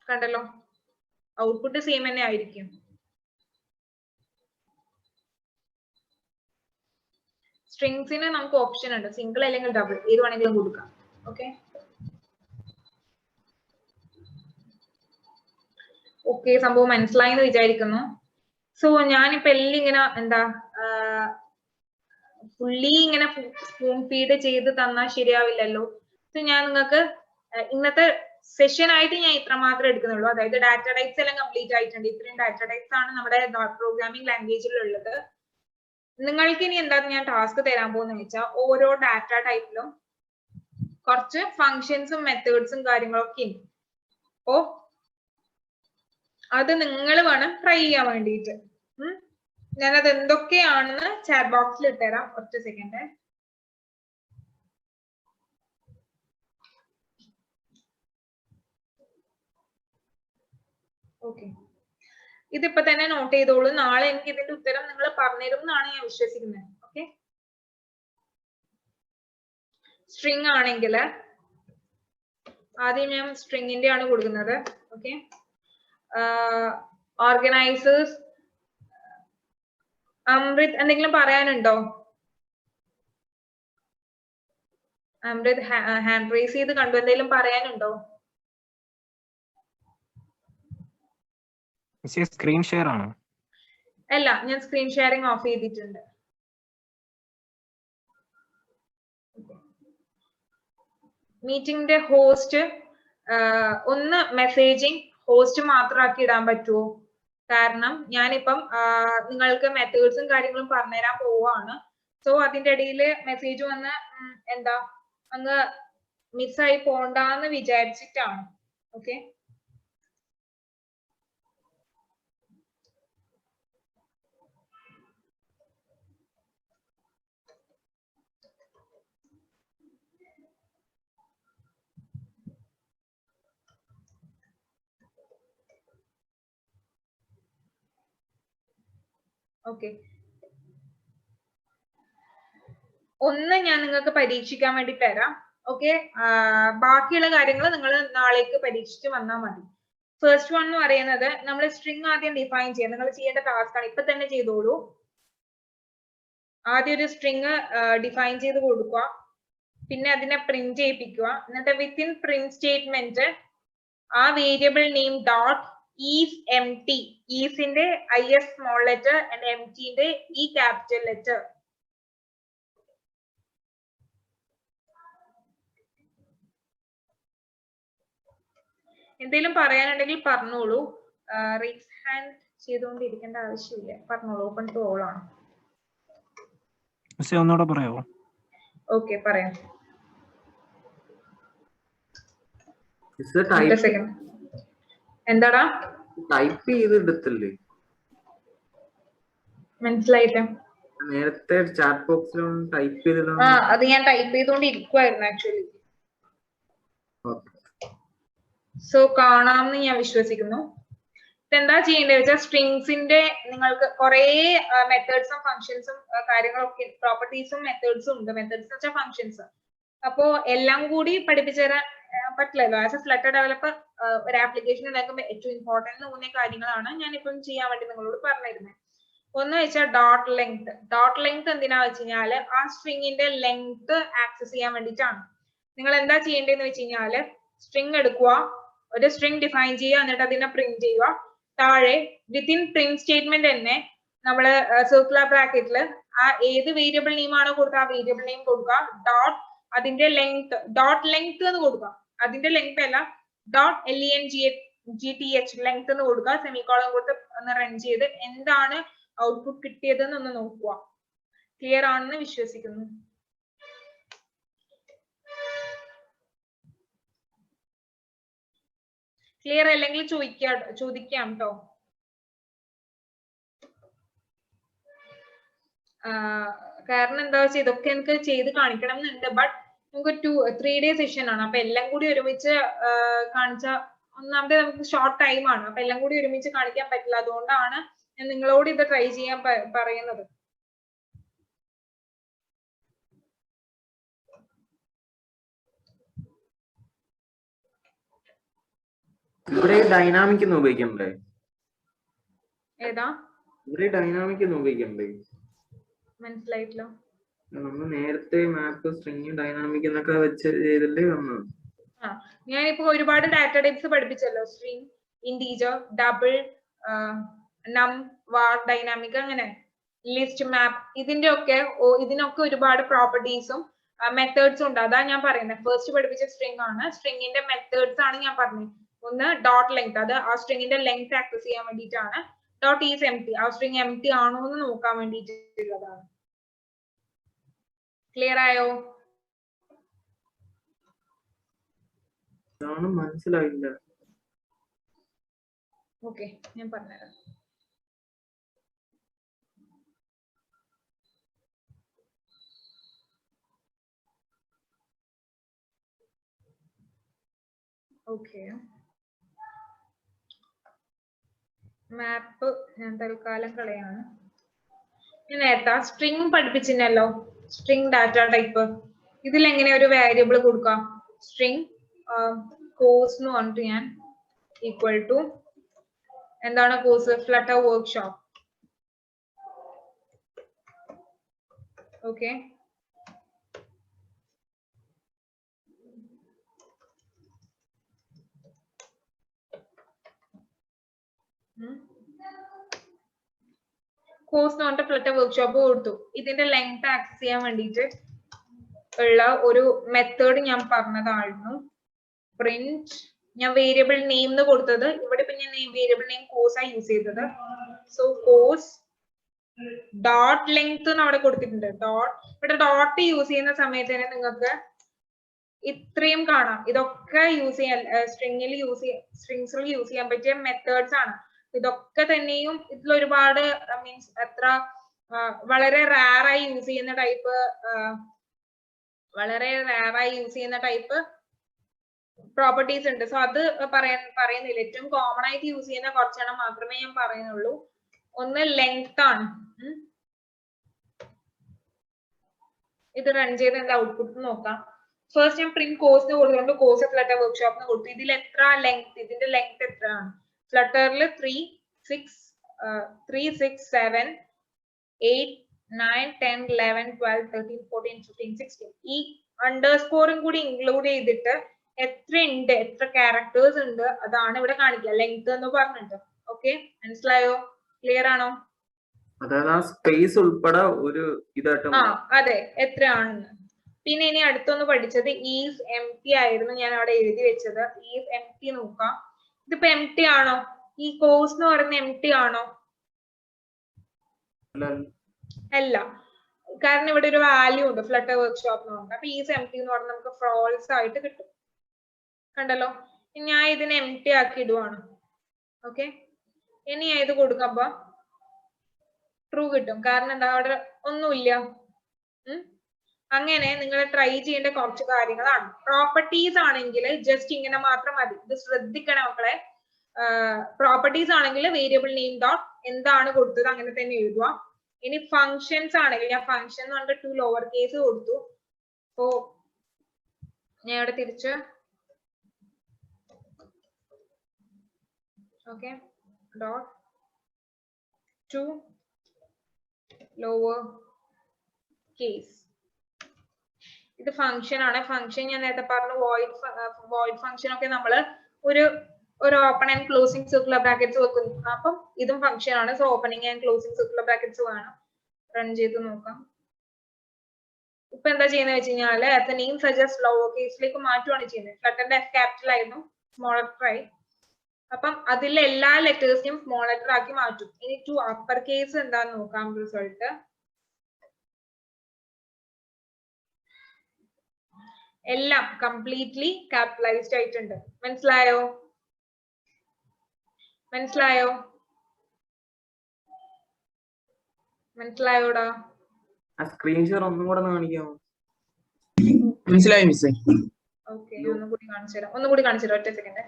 കണ്ടല്ലോ, ഔട്ട്പുട്ട് സെയിം തന്നെ ആയിരിക്കും. സ്ട്രിങ്സിന് നമുക്ക് ഓപ്ഷൻ ഉണ്ട്, സിംഗിൾ അല്ലെങ്കിൽ ഡബിൾ ഏത് വേണമെങ്കിലും കൊടുക്കാം. ഓക്കെ ഓക്കെ, സംഭവം മനസ്സിലായി എന്ന് വിചാരിക്കുന്നു. സോ ഞാനിപ്പോ എല്ലാം ഇങ്ങനെ എന്താ ഫുള്ളി ഇങ്ങനെ സ്പൂൺ ഫീഡ് ചെയ്ത് തന്നാൽ ശരിയാവില്ലല്ലോ. സോ ഞാൻ നിങ്ങൾക്ക് ഇന്നത്തെ സെഷൻ ആയിട്ട് ഞാൻ ഇത്ര മാത്രമേ എടുക്കുന്നുള്ളൂ. അതായത് ഡാറ്റ ടൈപ്സ് എല്ലാം കംപ്ലീറ്റ് ആയിട്ടുണ്ട്. ഇത്രയും ഡാറ്റ ടൈപ്സ് ആണ് നമ്മുടെ പ്രോഗ്രാമിംഗ് ലാംഗ്വേജിലുള്ളത്. നിങ്ങൾക്ക് ഇനി എന്താ ഞാൻ ടാസ്ക് തരാൻ പോകുന്നത് വെച്ചാൽ, ഓരോ ഡാറ്റ ടൈപ്പിലും കുറച്ച് ഫങ്ഷൻസും മെത്തേഡ്സും കാര്യങ്ങളൊക്കെ ഉണ്ട്. അപ്പോ അത് നിങ്ങൾ വേണം ട്രൈ ചെയ്യാൻ വേണ്ടിയിട്ട്. ഞാനത് എന്തൊക്കെയാണെന്ന് ചാറ്റ് ബോക്സിൽ ഇട്ടുതരാം. ഒറ്റ സെക്കൻഡ്. ഓക്കെ, ഇതിപ്പോ തന്നെ നോട്ട് ചെയ്തോളൂ. നാളെ എനിക്ക് ഇതിന്റെ ഉത്തരം നിങ്ങൾ പറഞ്ഞുതരും എന്നാണ് ഞാൻ വിശ്വസിക്കുന്നത്. ഓക്കെ, സ്ട്രിങ് ആണെങ്കിൽ ആദ്യം ഞാൻ സ്ട്രിങ്ങിന്റെ ആണ് കൊടുക്കുന്നത്. Okay, organisers. അമൃത് എന്തെങ്കിലും പറയാനുണ്ടോ? അമൃത് ഹാൻഡ് റേസ് ചെയ്ത് കണ്ടു, എന്തെങ്കിലും പറയാനുണ്ടോ? സ്ക്രീൻ ഷെയർ ആണോ? അല്ല, ഞാൻ സ്ക്രീൻ ഷെയറിംഗ് ഓഫ് ചെയ്തിട്ടുണ്ട്. മീറ്റിംഗിന്റെ ഹോസ്റ്റ് ഒന്ന് മെസ്സേജിങ് ഹോസ്റ്റ് മാത്രമാക്കി ഇടാൻ പറ്റുമോ? കാരണം ഞാനിപ്പം നിങ്ങൾക്ക് മെത്തേഡ്സും കാര്യങ്ങളും പറഞ്ഞുതരാൻ പോവാണ്. സോ അതിന്റെ ഇടയിൽ മെസ്സേജ് വന്ന് എന്താ അങ്ങ് മിസ്സായി പോണ്ടെന്ന് വിചാരിച്ചിട്ടാണ്. ഓക്കെ, ഓക്കെ, ഒന്ന് ഞാൻ നിങ്ങൾക്ക് പരീക്ഷിക്കാൻ വേണ്ടി തരാം. ഓക്കെ, ബാക്കിയുള്ള കാര്യങ്ങൾ നിങ്ങൾ നാളേക്ക് പരീക്ഷിച്ച് വന്നാൽ മതി. ഫസ്റ്റ് വൺ എന്ന് പറയുന്നത് നമ്മൾ സ്ട്രിങ് ആദ്യം ഡിഫൈൻ ചെയ്യാം. നിങ്ങൾ ചെയ്യേണ്ട ടാസ്ക് ആണ്, ഇപ്പൊ തന്നെ ചെയ്തോളൂ. ആദ്യം ഒരു സ്ട്രിങ് ഡിഫൈൻ ചെയ്ത് കൊടുക്കുക, പിന്നെ അതിനെ പ്രിന്റ് ചെയ്യിപ്പിക്കുക. എന്നിട്ട് വിത്തിൻ പ്രിന്റ് സ്റ്റേറ്റ്മെന്റ് ആ variable name dot is empty, ഈസിന്റെ IS സ്മോൾ ലെറ്റർ ആൻഡ് എംടിന്റെ E ക്യാപിറ്റൽ ലെറ്റർ. എന്തെങ്കിലും പറയാനുണ്ടെങ്കിൽ പറഞ്ഞോളൂ. റേസ് ഹാൻഡ് ചെയ്തുകൊണ്ടിരിക്കേണ്ട ആവശ്യമില്ല, പറഞ്ഞോളൂ. ഓപ്പൺ ടു ഓൾ ആണ്. ഒന്നുകൂടെ പറയാമോ? ഓക്കെ, പറയാം. എന്താടാ ടൈപ്പ് ചെയ്ത് എടുത്തില്ലേ? മനസ്സിലായില്ല. നേരത്തെ ചാറ്റ് ബോക്സിലും ടൈപ്പ് ചെയ്ത്. അത് ഞാൻ ടൈപ്പ് ചെയ്തുകൊണ്ടിരിക്കുവായിരുന്നു ആക്ച്വലി. സോ കാണാമെന്ന് ഞാൻ വിശ്വസിക്കുന്നു. എന്താ ചെയ്യേണ്ടത് വെച്ചാൽ, സ്ട്രിങ്സിന്റെ നിങ്ങൾക്ക് കുറെ മെത്തേഡ്സും ഫങ്ഷൻസും കാര്യങ്ങളൊക്കെ, പ്രോപ്പർട്ടീസും മെത്തേഡ്സും ഉണ്ട്. മെത്തേഡ്സ് എന്ന് വെച്ചാൽ ഫങ്ഷൻസ്. അപ്പോ എല്ലാം കൂടി പഠിപ്പിച്ചു തരാൻ പറ്റില്ലല്ലോ. ആസ് എ ഫ്ലട്ടർ ഡെവലപ്പർ ഒരു ആപ്ലിക്കേഷൻ ഉണ്ടാക്കുമ്പോൾ ഏറ്റവും ഇമ്പോർട്ടന്റ് തോന്നിയ കാര്യങ്ങളാണ് ഞാനിപ്പം ചെയ്യാൻ വേണ്ടി നിങ്ങളോട് പറഞ്ഞിരുന്നത്. ഒന്ന് വെച്ചാൽ ഡോട്ട് ലെങ്ത്. ഡോട്ട് ലെങ്ത് എന്തിനാ വെച്ച് കഴിഞ്ഞാല് ആ സ്ട്രിങ്ങിന്റെ ലെങ്ത് ആക്സസ് ചെയ്യാൻ വേണ്ടിയിട്ടാണ്. നിങ്ങൾ എന്താ ചെയ്യേണ്ടതെന്ന് വെച്ച് കഴിഞ്ഞാല്, സ്ട്രിങ് എടുക്കുക, ഒരു സ്ട്രിങ് ഡിഫൈൻ ചെയ്യുക, എന്നിട്ട് അതിനെ പ്രിന്റ് ചെയ്യുക. താഴെ വിത്തിൻ പ്രിന്റ് സ്റ്റേറ്റ്മെന്റ് തന്നെ നമ്മള് സർക്കുലർ ബ്രാക്കറ്റിൽ ആ ഏത് വേരിയബിൾ നെയിം ആണോ കൊടുക്കുക ആ വേരിയബിൾ നെയിം കൊടുക്കുക. ഡോട്ട് അതിന്റെ ലെങ്ത്, ഡോട്ട് ലെങ്ത് എന്ന് കൊടുക്കുക. അതിന്റെ ലെങ്ത് അല്ല, ഡോട്ട് LENGTH ലെങ്ത് എന്ന് കൊടുക്കുക. സെമിക്കോളൻ കൊടുത്ത് ഒന്ന് റൺ ചെയ്ത് എന്താണ് ഔട്ട്പുട്ട് കിട്ടിയതെന്ന് ഒന്ന് നോക്കുക. ക്ലിയർ ആണെന്ന് വിശ്വസിക്കുന്നു. ക്ലിയർ അല്ലെങ്കിൽ ചോദിക്കാം കേട്ടോ. കാരണം എന്താ വെച്ചാൽ ഇതൊക്കെ എനിക്ക് ചെയ്ത് കാണിക്കണം എന്നുണ്ട്. ബട്ട് നമുക്ക് 2-3 ഡേ സെഷൻ ആണ്. അപ്പൊ എല്ലാം കൂടി ഒരുമിച്ച് കാണിച്ച, ഒന്നാമത്തെ നമുക്ക് ഷോർട്ട് ടൈം ആണ്. അപ്പൊ എല്ലാം കൂടി ഒരുമിച്ച് കാണിക്കാൻ പറ്റില്ല. അതുകൊണ്ടാണ് ഞാൻ നിങ്ങളോട് ഇത് ട്രൈ ചെയ്യാൻ പറയുന്നത്. ഇവിടെ ഡൈനാമിക് എന്ന് ഉപയോഗിക്കണ്ടേ? ഏതാ ഇവിടെ ഡൈനാമിക് എന്ന് ഉപയോഗിക്കണ്ടേ? മനസ്സിലായിട്ടില്ല. നമ്മൾ നേരത്തെ മാപ്പ് സ്ട്രിങ് ഡൈനാമിക് എന്നൊക്കെ വെച്ച് ചെയ്തിട്ടേ വന്നു. ഞാനിപ്പോ ഒരുപാട് ഡാറ്റ ടൈപ്സ് പഠിപ്പിച്ചല്ലോ. String, integer, double, num, var, dynamic, അങ്ങനെ ലിസ്റ്റ്, മാപ്പ്, ഇതിനൊക്കെ ഒരുപാട് പ്രോപ്പർട്ടീസും മെത്തേഡ്സും ഉണ്ട്. അതാ ഞാൻ പറയുന്നത്. ഫസ്റ്റ് പഠിപ്പിച്ച സ്ട്രിങ് ആണ്. സ്ട്രിങ്ങിന്റെ മെത്തേഡ്സ് ആണ് ഞാൻ പറഞ്ഞത്. ഒന്ന് ഡോട്ട് ലെങ്ത്, അത് ആ സ്ട്രിങ്ങിന്റെ ലെങ്ത് ആക്സസ് ചെയ്യാൻ വേണ്ടിയിട്ടാണ്. ഡോട്ട് ഈസ് എംപ്റ്റി, ആ സ്ട്രിങ് എംപ്റ്റി ആണോ എന്ന് നോക്കാൻ വേണ്ടിയിട്ടുള്ളതാണ്. ക്ലിയർ ആയോ? മനസ്സിലായില്ല. ഓക്കെ, ഞാൻ പറഞ്ഞുതരാം. ഓക്കെ, മാപ്പ് ഞാൻ തൽക്കാലം കളയാണ്. ഞാൻ നേരത്തെ സ്ട്രിങ് പഠിപ്പിച്ചില്ലല്ലോ, സ്ട്രിങ് ഡാറ്റ ടൈപ്പ്. ഇതിൽ എങ്ങനെ ഒരു വേരിയബിൾ കൊടുക്കാം? സ്ട്രിങ് കോഴ്സ് എന്ന് പറഞ്ഞിട്ട് ഞാൻ ഈക്വൽ ടു എന്താണ് course? Flutter workshop. Okay, course എന്ന് പറഞ്ഞിട്ട് ഫ്ലട്ടർ വർക്ക്ഷോപ്പ് കൊടുത്തു. ഇതിന്റെ ലെങ്ത് ആക്സസ് ചെയ്യാൻ വേണ്ടിയിട്ട് ഉള്ള ഒരു മെത്തേഡ് ഞാൻ പറഞ്ഞതായിരുന്നു. പ്രിന്റ്, ഞാൻ വേരിയബിൾ നെയിം എന്ന് കൊടുത്തത്. ഇവിടെ ഇപ്പൊ ഞാൻ വേരിയബിൾ നെയിം കോഴ്സ് ആയി യൂസ് ചെയ്തത്. സോ കോഴ്സ് ഡോട്ട് ലെങ്ത് എന്ന് അവിടെ കൊടുത്തിട്ടുണ്ട്. ഇവിടെ ഡോട്ട് യൂസ് ചെയ്യുന്ന സമയത്ത് തന്നെ നിങ്ങൾക്ക് ഇത്രയും കാണാം. ഇതൊക്കെ യൂസ് ചെയ്യാൻ സ്ട്രിംഗ്സിൽ യൂസ് ചെയ്യാൻ പറ്റിയ മെത്തേഡ്സ് ആണ്. ഇതൊക്കെ തന്നെയും ഇതിൽ ഒരുപാട് മീൻസ് വളരെ റയറായി യൂസ് ചെയ്യുന്ന ടൈപ്പ് പ്രോപ്പർട്ടീസ് ഉണ്ട്. സോ അത് പറയുന്നില്ല. ഏറ്റവും കോമൺ ആയിട്ട് യൂസ് ചെയ്യുന്ന കുറച്ചെണ്ണം മാത്രമേ ഞാൻ പറയുന്നുള്ളൂ. ഒന്ന് ലെങ്ത് ആണ്. ഇത് റൺ ചെയ്ത് എന്താ ഔട്ട്പുട്ട് നോക്കാം. ഫസ്റ്റ് ഞാൻ പ്രിന്റ് കോഴ്സ് കൊടുത്തുകൊണ്ട് കോഴ്സ് ഫ്ലട്ടർ വർക്ക്ഷോപ്പ് കൊടുത്തു. ഇതിൽ എത്ര ലെങ്ത്, ഇതിന്റെ ലെങ്ത് എത്രയാണ്? ഫ്ലട്ടറിൽ 3, 6, 7, 8, 9, 10, 11, 12, 13, 14, 15, 16 ഈ അണ്ടർസ്കോറും കൂടി ഇൻക്ലൂഡ് ചെയ്തിട്ട് എത്ര ക്യാരക്ടേഴ്സ് ഉണ്ട് അതാണ് ഇവിടെ കാണിക്കുക, ലെങ്ത് എന്ന് പറഞ്ഞിട്ട്. ഓക്കെ, മനസ്സിലായോ? ക്ലിയർ ആണോ? സ്പേസ് ഉൾപ്പെടെ ഒരു ഇതായിട്ട്. അതെ, എത്രയാണെന്ന്. പിന്നെ ഇനി അടുത്തൊന്ന് പഠിച്ചത് ഈസ് എംപ്റ്റി ആയിരുന്നു. ഞാൻ അവിടെ എഴുതി വെച്ചത് ഈസ് എംപ്റ്റി നോക്കാം. ഇതിപ്പോ എംപ്റ്റി ആണോ? ഈ കോഴ്സ് എന്ന് പറയുന്ന എംപ്റ്റി ആണോ? അല്ല, കാരണം ഇവിടെ ഒരു വാല്യൂ ഉണ്ട് ഫ്ലട്ടർ വർക്ക്ഷോപ്പ് എന്ന് പറഞ്ഞാൽ. അപ്പൊ ഈസ് എംപ്റ്റി എന്ന് പറഞ്ഞാൽ നമുക്ക് ഫ്രോൾസ് ആയിട്ട് കിട്ടും. കണ്ടല്ലോ, ഞാൻ ഇതിനെ എംപ്റ്റി ആക്കി ഇടുവാണ്. ഓക്കെ, ഇനി ഞാൻ ഇത് കൊടുക്കുമ്പോ ട്രൂ കിട്ടും. കാരണം എന്താ, അവിടെ ഒന്നുമില്ല. അങ്ങനെ നിങ്ങൾ ട്രൈ ചെയ്യേണ്ട കുറച്ച് കാര്യങ്ങളാണ്. പ്രോപ്പർട്ടീസ് ആണെങ്കിൽ ജസ്റ്റ് ഇങ്ങനെ മാത്രം മതി. ഇത് ശ്രദ്ധിക്കണം മക്കളെ. പ്രോപ്പർട്ടീസ് ആണെങ്കിൽ വേരിയബിൾ നെയിം ഡോട്ട് എന്താണ് കൊടുത്തത് അങ്ങനെ തന്നെ എഴുതുക. ഇനി ഫങ്ഷൻസ് ആണെങ്കിൽ ഞാൻ ഫങ്ഷൻ എന്ന് പറഞ്ഞിട്ട് 2 ലോവർ കേസ് കൊടുത്തു. അപ്പോ ഞാൻ ഇവിടെ തിരിച്ച് ഓക്കെ ഡോട്ട് 2 ലോവർ കേസ്. ഇത് ഫംഗ്ഷൻ ആണ്. ഫംഗ്ഷൻ ഞാൻ നേരത്തെ പറഞ്ഞു വോയിഡ് ഫംഗ്ഷൻ ഒക്കെ നമ്മൾ ഒരു open and closing circular brackets വെക്കുന്നു. അപ്പം ഇതും ഫംഗ്ഷൻ ആണ്. So opening and closing circular brackets വേണം. റൺ ചെയ്ത് നോക്കാം. ഇപ്പൊ എന്താ ചെയ്യുന്നത് വെച്ച് കഴിഞ്ഞാല് നെയിം സജസ്റ്റ് ലോവർ കേസിലേക്ക് മാറ്റുകയാണ് ചെയ്യുന്നത്. ഫ്ലട്ടറിന്റെ എഫ് ക്യാപിറ്റൽ ആയിരുന്നു, സ്മോൾ ലെറ്റർ ആയി. അപ്പം അതിലെ എല്ലാ ലെറ്റേഴ്സിനെയും സ്മോൾ ലെറ്റർ ആക്കി മാറ്റും. ഇനി ടു അപ്പർ കേസ് എന്താന്ന് നോക്കാം. റിസൾട്ട് എല്ലാം കംപ്ലീറ്റ്ലി ക്യാപിറ്റലൈസ്ഡ് ആയിട്ടുണ്ട്. മനസ്സിലായോ? മനസ്സിലായോടാ? സ്ക്രീൻഷോട്ട് ഒന്നും കൂടെ കാണിക്കാമോ? മനസ്സിലായി മിസ്സേ. ഓക്കെ, ഒന്നുകൂടി കാണിച്ചു തരാം. ഒറ്റ സെക്കൻഡ്.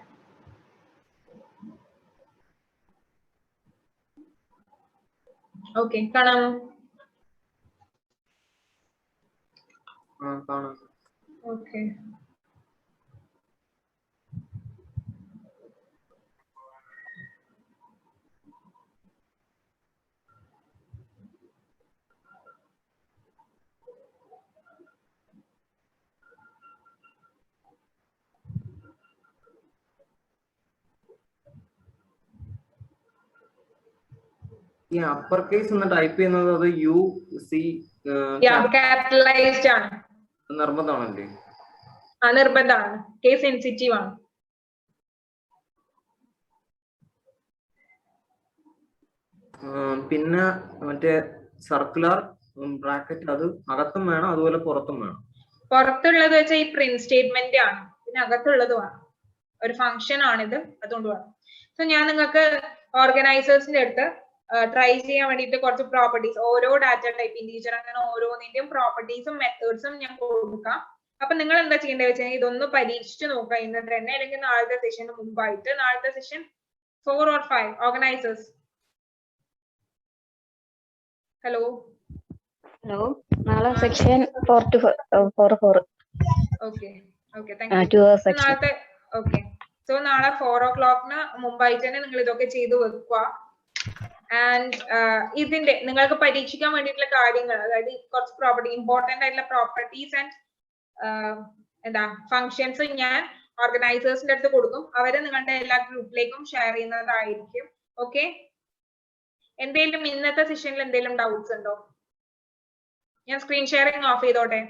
ഓക്കെ, കാണാമോ? കാണാം. ഓക്കെ, ഈ അപ്പർ കേസ് എന്ന് ടൈപ്പ് ചെയ്യുന്നത് അത് UC ക്യാപിറ്റലൈസ്ഡ് ആണ്. നിർബന്ധമാണല്ലേ? നിർബന്ധമാണ്. കേസ് സെൻസിറ്റീവ് ആണ്. പിന്നെ മറ്റേ സർക്കുലർ ബ്രാക്കറ്റ് അത് അകത്തും വേണം അതുപോലെ പുറത്തും വേണം. പുറത്തുള്ളത് വെച്ചാൽ ഈ പ്രിന്റ് സ്റ്റേറ്റ്മെന്റ് ആണ്, പിന്നെ അകത്തുള്ളതുമാണ്. ഒരു ഫംഗ്ഷൻ ആണിത്, അതുകൊണ്ട് വേണം. സോ ഞാൻ നിങ്ങൾക്ക് ഓർഗനൈസേഴ്സിന്റെ അടുത്ത് ട്രൈ ചെയ്യാൻ വേണ്ടിയിട്ട് കുറച്ച് പ്രോപ്പർട്ടീസ്, ഓരോ ഡാറ്റ ടൈപ്പ് ഇൻഡിവിജ്വൽ അങ്ങനെ ഓരോന്നിന്റെയും പ്രോപ്പർട്ടീസും മെത്തേഡ്സും ഞാൻ കൊടുക്കാം. അപ്പൊ നിങ്ങൾ എന്താ ചെയ്യേണ്ടത് വെച്ചാൽ ഇതൊന്ന് പരീക്ഷിച്ച് നോക്കുക ഇന്നത്തെ തന്നെ, അല്ലെങ്കിൽ നാളത്തെ സെഷന് മുമ്പായിട്ട്. നാളത്തെ session 4 or 5 organisers. Hello hello, നാളെ section 4 to 4. Okay okay, thank you. 2 hours section. നാളത്തെ ഓക്കെ. സോ നാളെ 4 o'clock മുമ്പായിട്ട് തന്നെ നിങ്ങൾ ഇതൊക്കെ ചെയ്തു വെക്കുക. ആൻഡ് ഇതിന്റെ നിങ്ങൾക്ക് പരീക്ഷിക്കാൻ വേണ്ടിയിട്ടുള്ള കാര്യങ്ങൾ, അതായത് കുറച്ച് പ്രോപ്പർട്ടി, ഇമ്പോർട്ടന്റ് ആയിട്ടുള്ള പ്രോപ്പർട്ടീസ് ആൻഡ് എന്താ ഫങ്ഷൻസ് ഞാൻ ഓർഗനൈസേഴ്സിന്റെ അടുത്ത് കൊടുക്കും. അവരെ നിങ്ങളുടെ എല്ലാ ഗ്രൂപ്പിലേക്കും ഷെയർ ചെയ്യുന്നതായിരിക്കും. ഓക്കെ. എന്തെങ്കിലും ഇന്നത്തെ സെഷനിൽ എന്തെങ്കിലും ഡൗട്ട്സ് ഉണ്ടോ? ഞാൻ സ്ക്രീൻ ഷെയറിംഗ് ഓഫ് ചെയ്തോട്ടെ.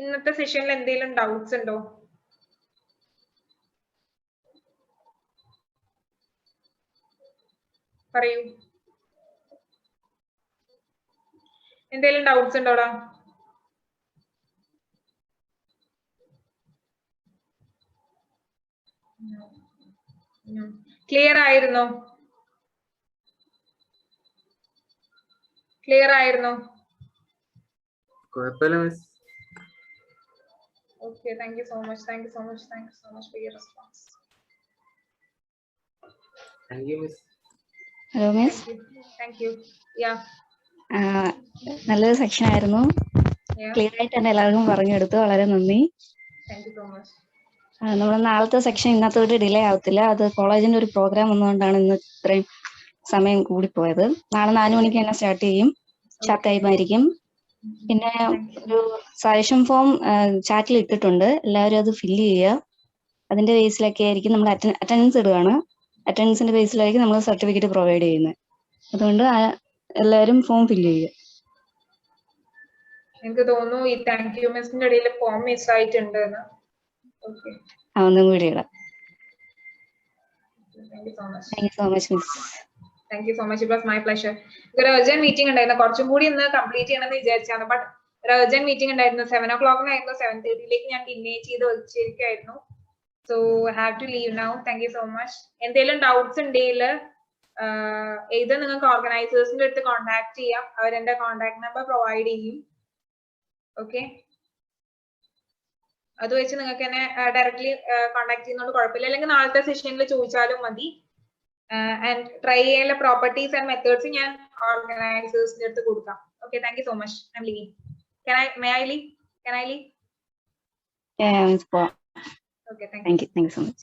ഇന്നത്തെ സെഷനിൽ എന്തെങ്കിലും ഡൗട്ട്സ് ഉണ്ടോ? പറയൂ. എന്തെങ്കിലും ഡൗട്ട്സ് ഉണ്ടോടാ? ക്ലിയർ ആയിരുന്നോ? ക്ലിയർ ആയിരുന്നോ? കുഴപ്പമില്ല miss. Okay, thank you so much. Thank you so much. Thank you so much for your response. Thank you miss. Hello miss, Thank you. Yeah. നല്ലൊരു സെക്ഷൻ ആയിരുന്നു. Yeah. ക്ലിയർ ആയിട്ട് തന്നെ എല്ലാവർക്കും പറഞ്ഞെടുത്തു. വളരെ നന്ദി. Thank you so much. നമ്മൾ നാളത്തെ section ഇന്നത്തോട്ട് delay ആവത്തില്ല. അത് കോളേജിന്റെ ഒരു പ്രോഗ്രാം വന്നുകൊണ്ടാണ് ഇന്ന് ഇത്രയും സമയം കൂടിപ്പോയത്. നാളെ 4 മണിക്ക് തന്നെ സ്റ്റാർട്ട് ചെയ്യും. ഷാർപ്പ് ടൈം ആയിരിക്കും. പിന്നെ ഒരു സജഷൻ ഫോം ചാറ്റിൽ ഇട്ടിട്ടുണ്ട്, എല്ലാവരും അത് ഫില്ല് ചെയ്യുക. അതിന്റെ ബേസിലൊക്കെ ആയിരിക്കും നമ്മൾ അറ്റൻഡൻസ് ഇടുകയാണ്. അറ്റൻഡൻസിന്റെ ബേസിലായിരിക്കും നമ്മൾ സർട്ടിഫിക്കറ്റ് പ്രൊവൈഡ് ചെയ്യുന്നത്. അതുകൊണ്ട് എല്ലാവരും ഫോം ഫില്ല് ചെയ്യുക. എനിക്ക് തോന്നുന്നു ഈ താങ്ക് യു മിസ്സിന്റെ ഇടയിൽ ഫോം മിസ് ആയിട്ടുണ്ട്. ഓക്കെ, ഒന്നും കൂടി ഇടാം. Thank you so much. Thank you so much miss. Thank you so much. It was my pleasure. ഒരു അർജന്റ് മീറ്റിംഗ് ഉണ്ടായിരുന്നു, കുറച്ചും കൂടി ഇന്ന് കംപ്ലീറ്റ് ചെയ്യണമെന്ന് വിചാരിച്ചാണ്. ബട്ട് ഒരു അർജന്റ് മീറ്റിംഗ് ഉണ്ടായിരുന്നു. 7 o'clock 7:30 ഞാൻ ഡിലേ ചെയ്ത് വെച്ചിരിക്കായിരുന്നു. So have to leave now. Thank you so much. എന്തെങ്കിലും ഡൗട്ട്സ് ഉണ്ടെങ്കിൽ ഇത് നിങ്ങൾക്ക് ഓർഗനൈസേഴ്സിന്റെ അടുത്ത് കോൺടാക്ട് ചെയ്യാം. അവരെന്റെ കോൺടാക്ട് നമ്പർ പ്രൊവൈഡ് ചെയ്യും. ഓക്കെ, അത് വെച്ച് നിങ്ങൾക്ക് എന്നെ ഡയറക്ട്ലി കോൺടാക്ട് ചെയ്യുന്നതുകൊണ്ട് കുഴപ്പമില്ല. അല്ലെങ്കിൽ നാളത്തെ സെഷനിൽ ചോദിച്ചാലും മതി. ആൻഡ് ട്രൈ ചെയ്യാനുള്ള പ്രോപ്പർട്ടീസ് ആൻഡ് മെത്തേഡ്സ് ഞാൻ ഓർഗനൈസേഴ്സിന്റെ അടുത്ത് കൊടുക്കാം. Okay, thank you so much. I am leaving. May I leave? Can I leave? Yeah, miss. Okay, thank you. Thank you so much.